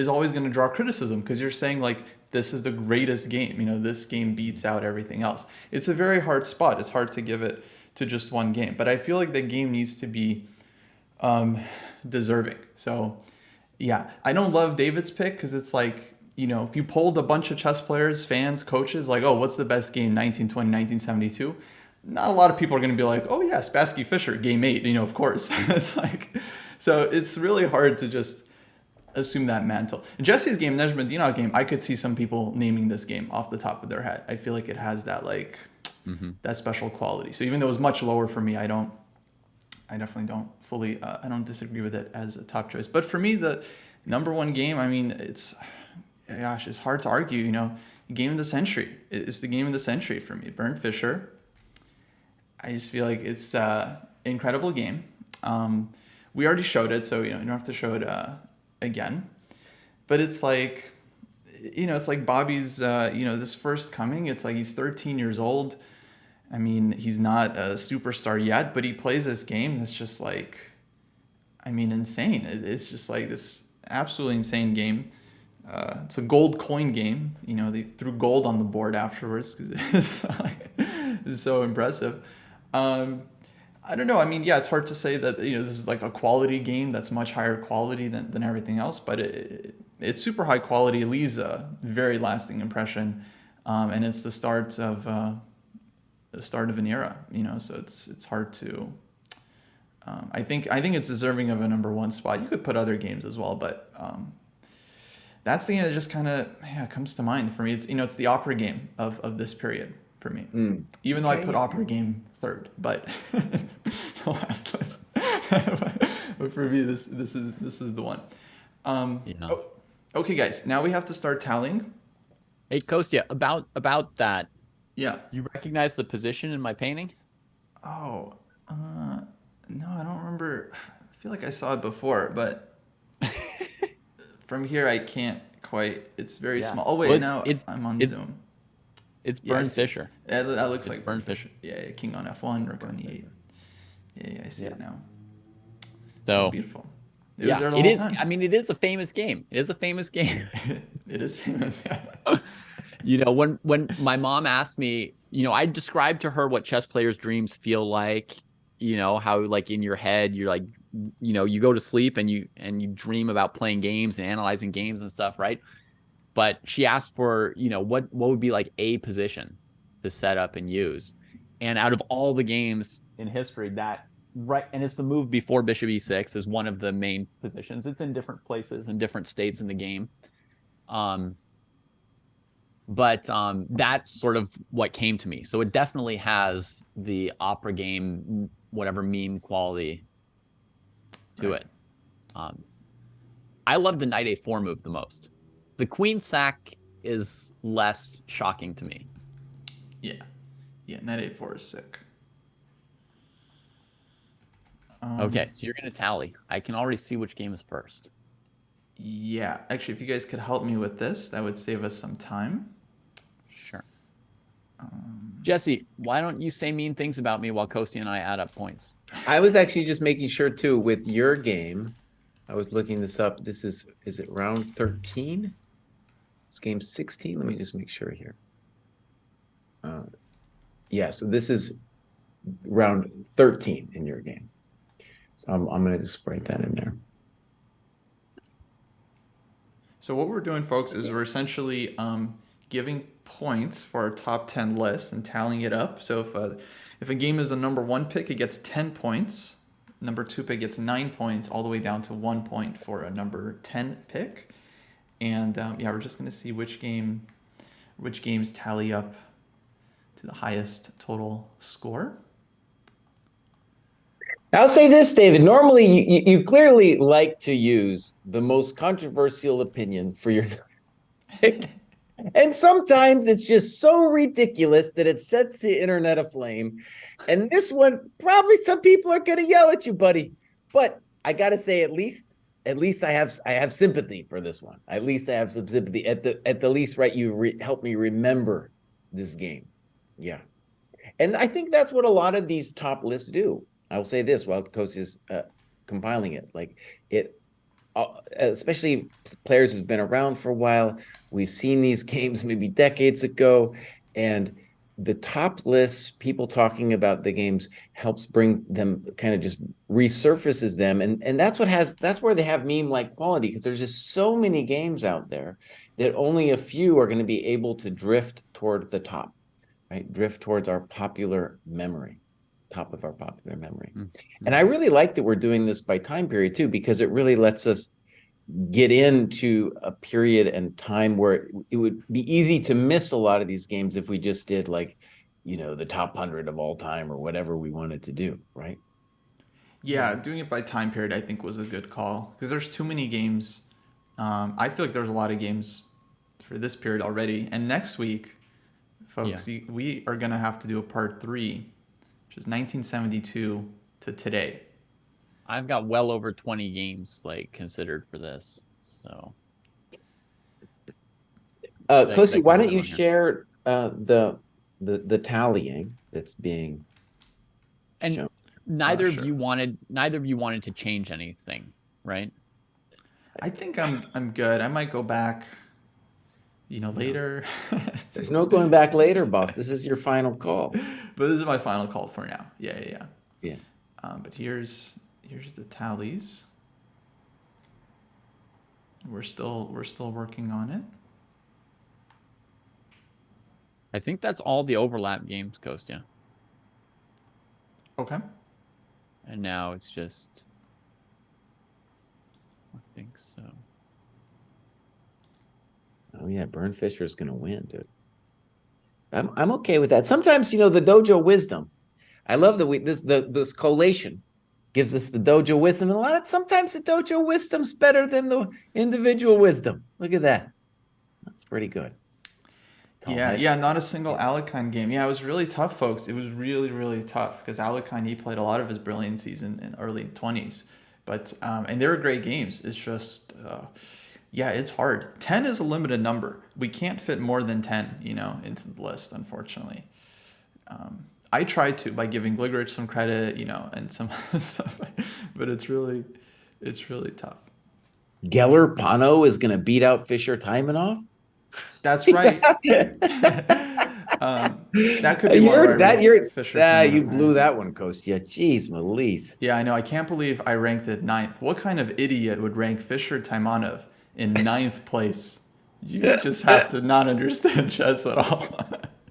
B: always going to draw criticism because you're saying like this is the greatest game. You know, this game beats out everything else. It's a very hard spot. It's hard to give it to just one game, but I feel like the game needs to be deserving. So yeah, I don't love David's pick because it's like, you know, if you polled a bunch of chess players, fans, coaches, like, oh, what's the best game, 1920, 1972? Not a lot of people are going to be like, oh yeah, Spassky Fischer, game 8, you know, of course. It's like, so it's really hard to just assume that mantle. Jesse's game, Nejmadinov game, I could see some people naming this game off the top of their head. I feel like it has that like, that special quality. So even though it was much lower for me, I definitely don't fully, I don't disagree with it as a top choice. But for me, the number one game, I mean, it's hard to argue, you know, game of the century. It's the game of the century for me. Bernd Fischer. I just feel like it's an incredible game. We already showed it, so you don't have to show it again. But it's like, you know, it's like Bobby's, this first coming. It's like he's 13 years old. I mean, he's not a superstar yet, but he plays this game that's just like, I mean, insane. It's just like this absolutely insane game. It's a gold coin game. You know, they threw gold on the board afterwards because it's so impressive. I don't know. I mean, yeah, it's hard to say that, you know, this is like a quality game that's much higher quality than everything else, but it's super high quality. It leaves a very lasting impression. And it's the start of an era, you know, so it's hard to, I think it's deserving of a number one spot. You could put other games as well, but, that's the game that just kind of comes to mind for me. It's, you know, it's the opera game of this period for me. Even though I put opera game third, but the last list. But for me, this is the one. Okay, guys. Now we have to start tallying.
C: Hey, Kostya, about that.
B: Yeah.
C: You recognize the position in my painting?
B: Oh, no, I don't remember. I feel like I saw it before, but from here I can't quite. It's very small. Oh wait,
C: Well,
B: now I'm on Zoom.
C: It's
B: Yeah, I
C: Bernd
B: see.
C: Fischer.
B: That looks like
C: Bernd Fischer.
B: Yeah, king on f1, rook on e8. Yeah, I see it now.
C: So
B: Beautiful. It was there the
C: it
B: whole
C: is.
B: time.
C: I mean, it is a famous game. It is a famous game.
B: It is famous. Yeah.
C: You know, when my mom asked me, you know, I described to her what chess players' dreams feel like. You know, how like in your head you're like, you know, you go to sleep and you dream about playing games and analyzing games and stuff, right? But she asked for, you know, what would be like a position to set up and use. And out of all the games in history, that right, and it's the move before bishop e6 is one of the main positions. It's in different places and different states in the game. But that's sort of what came to me. So it definitely has the opera game, whatever meme quality to it. I love the knight a4 move the most. The queen sack is less shocking to me.
B: Yeah, knight a4 is sick.
C: Okay, so you're going to tally. I can already see which game is first.
B: Yeah, actually, if you guys could help me with this, that would save us some time.
C: Sure. Jesse, why don't you say mean things about me while Kosti and I add up points?
A: I was actually just making sure too with your game. I was looking this up. Is it round 13? It's game 16. Let me just make sure here. Yeah, so this is round 13 in your game. So I'm going to just write that in there.
B: So what we're doing, folks, is we're essentially giving points for our top 10 lists and tallying it up. So if a game is a number 1 pick, it gets 10 points. Number 2 pick gets 9 points, all the way down to 1 point for a number 10 pick. And yeah, we're just going to see which games tally up to the highest total score.
A: I'll say this, David. Normally, you clearly like to use the most controversial opinion for your pick. And sometimes it's just so ridiculous that it sets the internet aflame. And this one, probably some people are going to yell at you, buddy. But I got to say, at least I have sympathy for this one. At least I have some sympathy. At the least, right? You help me remember this game. Yeah. And I think that's what a lot of these top lists do. I will say this while Kosti is compiling it. Like it, especially players who've been around for a while. We've seen these games maybe decades ago, and the top lists, people talking about the games, helps bring them, kind of just resurfaces them, and that's where they have meme-like quality, because there's just so many games out there that only a few are going to be able to drift toward the top, right? Drift towards our popular memory. Top of our popular memory. Mm-hmm. And I really like that we're doing this by time period too, because it really lets us get into a period and time where it would be easy to miss a lot of these games if we just did, like, the top 100 of all time or whatever we wanted to do, right?
B: Yeah, doing it by time period I think was a good call, because there's too many games. I feel like there's a lot of games for this period already, and next week, folks, we are gonna have to do a part 3, which is 1972 to today.
C: I've got well over 20 games considered for this. So,
A: Kosti, why don't you share the tallying that's being shown?
C: Neither of you wanted to change anything, right?
B: I think I'm good. I might go back, later.
A: There's no going back later, boss. This is your final call.
B: But this is my final call for now. Yeah. But here's the tallies. We're still working on it.
C: I think that's all the overlap games, Kostya.
B: Okay.
C: And now it's just, I think so.
A: Oh yeah, Burn Fisher is going to win, dude. I'm okay with that. Sometimes, the Dojo Wisdom. I love that this collation gives us the Dojo Wisdom, and sometimes the Dojo Wisdom's better than the individual wisdom. Look at that. That's pretty good.
B: Yeah, not a single Alekhine game. Yeah, it was really tough, folks. It was really, really tough, because Alekhine, he played a lot of his brilliant season in early 20s. But and they were great games. It's just it's hard. 10 is a limited number. We can't fit more than 10, into the list, unfortunately. I tried to, by giving Gligorich some credit, and some stuff, but it's really tough.
A: Geller Pano is going to beat out Fischer Taimanov?
B: That's right. That could be Fischer.
A: You blew that one, Kostya. Jeez, Melise.
B: Yeah, I know. I can't believe I ranked it 9th. What kind of idiot would rank Fischer Taimanov in 9th place? You just have to not understand chess at all.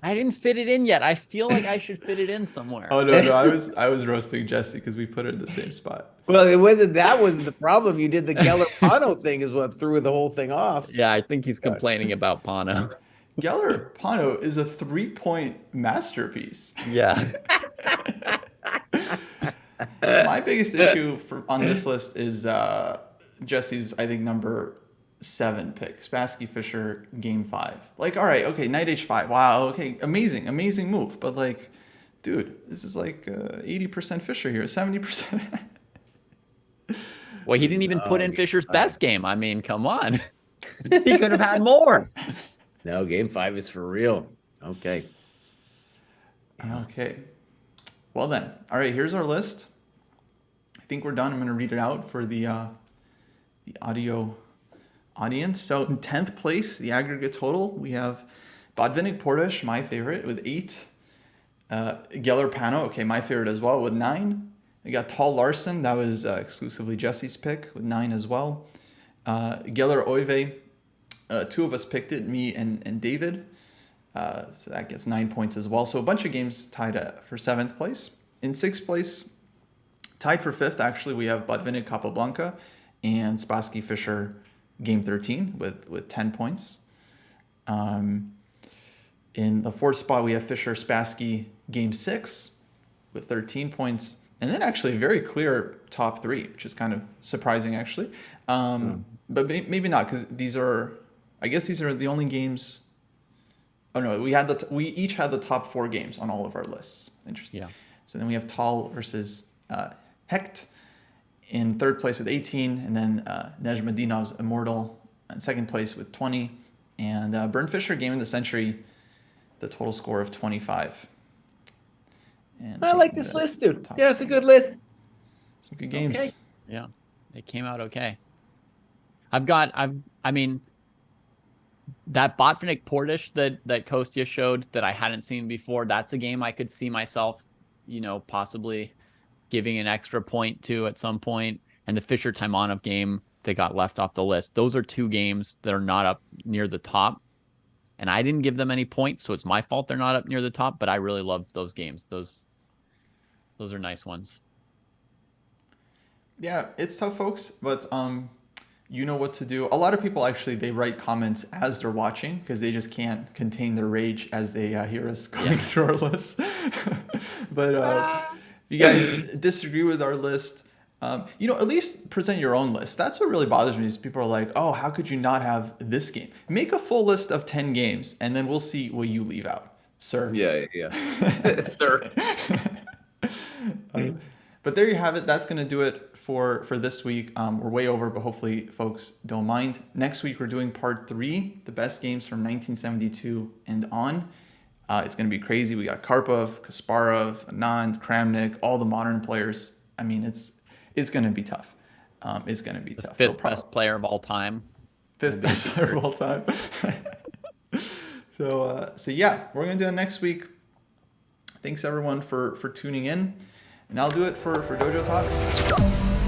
C: I didn't fit it in yet. I feel like I should fit it in somewhere.
B: Oh no, I was roasting Jesse because we put it in the same spot.
A: Well, that wasn't the problem. You did the Geller Pano thing is what threw the whole thing off.
C: Yeah, I think he's complaining about Pano.
B: Geller Pano is a 3-point masterpiece.
C: Yeah.
B: My biggest issue on this list is Jesse's, I think, number 7 pick, Spassky Fischer, game 5. All right, okay, knight h5. Wow, okay, amazing move. But dude, this is 80% Fischer here, 70%.
C: Well, he didn't even put in Fischer's best game. I mean, come on. He could have had more.
A: No, game 5 is for real. Okay.
B: Okay. Well then, all right. Here's our list. I think we're done. I'm going to read it out for the audio audience. So in 10th place, the aggregate total, we have Botvinnik Portish, my favorite, with 8. Geller Pano, okay, my favorite as well, with 9. We got Tal Larson, that was exclusively Jesse's pick, with 9 as well. Geller Oive, 2 of us picked it, me and David. So that gets 9 points as well. So a bunch of games tied for 7th place. In 6th place, tied for 5th, actually, we have Botvinnik Capablanca and Spassky Fischer Game 13 with 10 points. In the 4th spot, we have Fischer Spassky Game 6 with 13 points. And then actually a very clear top 3, which is kind of surprising, actually. But maybe not, because these are the only games. Oh no, we each had the top 4 games on all of our lists. Interesting.
C: Yeah.
B: So then we have Tal versus Hecht in 3rd place with 18, and then Nejmadinov's Immortal in 2nd place with 20, and Bernd Fischer Game of the Century, the total score of 25. And
A: I like
B: taking
A: this
B: the
A: list, dude.
B: top
A: Yeah, it's a
B: 3.
A: good list.
B: Some good games.
A: Okay.
C: Yeah, it came out okay. I mean, that Botvinnik Portish that Kostya showed that I hadn't seen before, that's a game I could see myself, possibly giving an extra point to at some point. And the Fischer Taimanov game that got left off the list. Those are 2 games that are not up near the top. And I didn't give them any points, so it's my fault they're not up near the top, but I really love those games. Those are nice ones.
B: Yeah, it's tough, folks, but you know what to do. A lot of people actually, they write comments as they're watching because they just can't contain their rage as they hear us going through our list. But if you guys disagree with our list, at least present your own list. That's what really bothers me is people are like, oh, how could you not have this game? Make a full list of 10 games, and then we'll see what you leave out, sir.
A: Yeah. Sir.
B: But there you have it. That's going to do it for this week. We're way over, but hopefully folks don't mind. Next week, we're doing part 3, the best games from 1972 and on. It's going to be crazy. We got Karpov, Kasparov, Anand, Kramnik, all the modern players. I mean, it's going to be tough. It's going to be tough.
C: 5th best player of all time.
B: 5th best player of all time. So yeah, we're going to do it next week. Thanks everyone for tuning in. And I'll do it for Dojo Talks.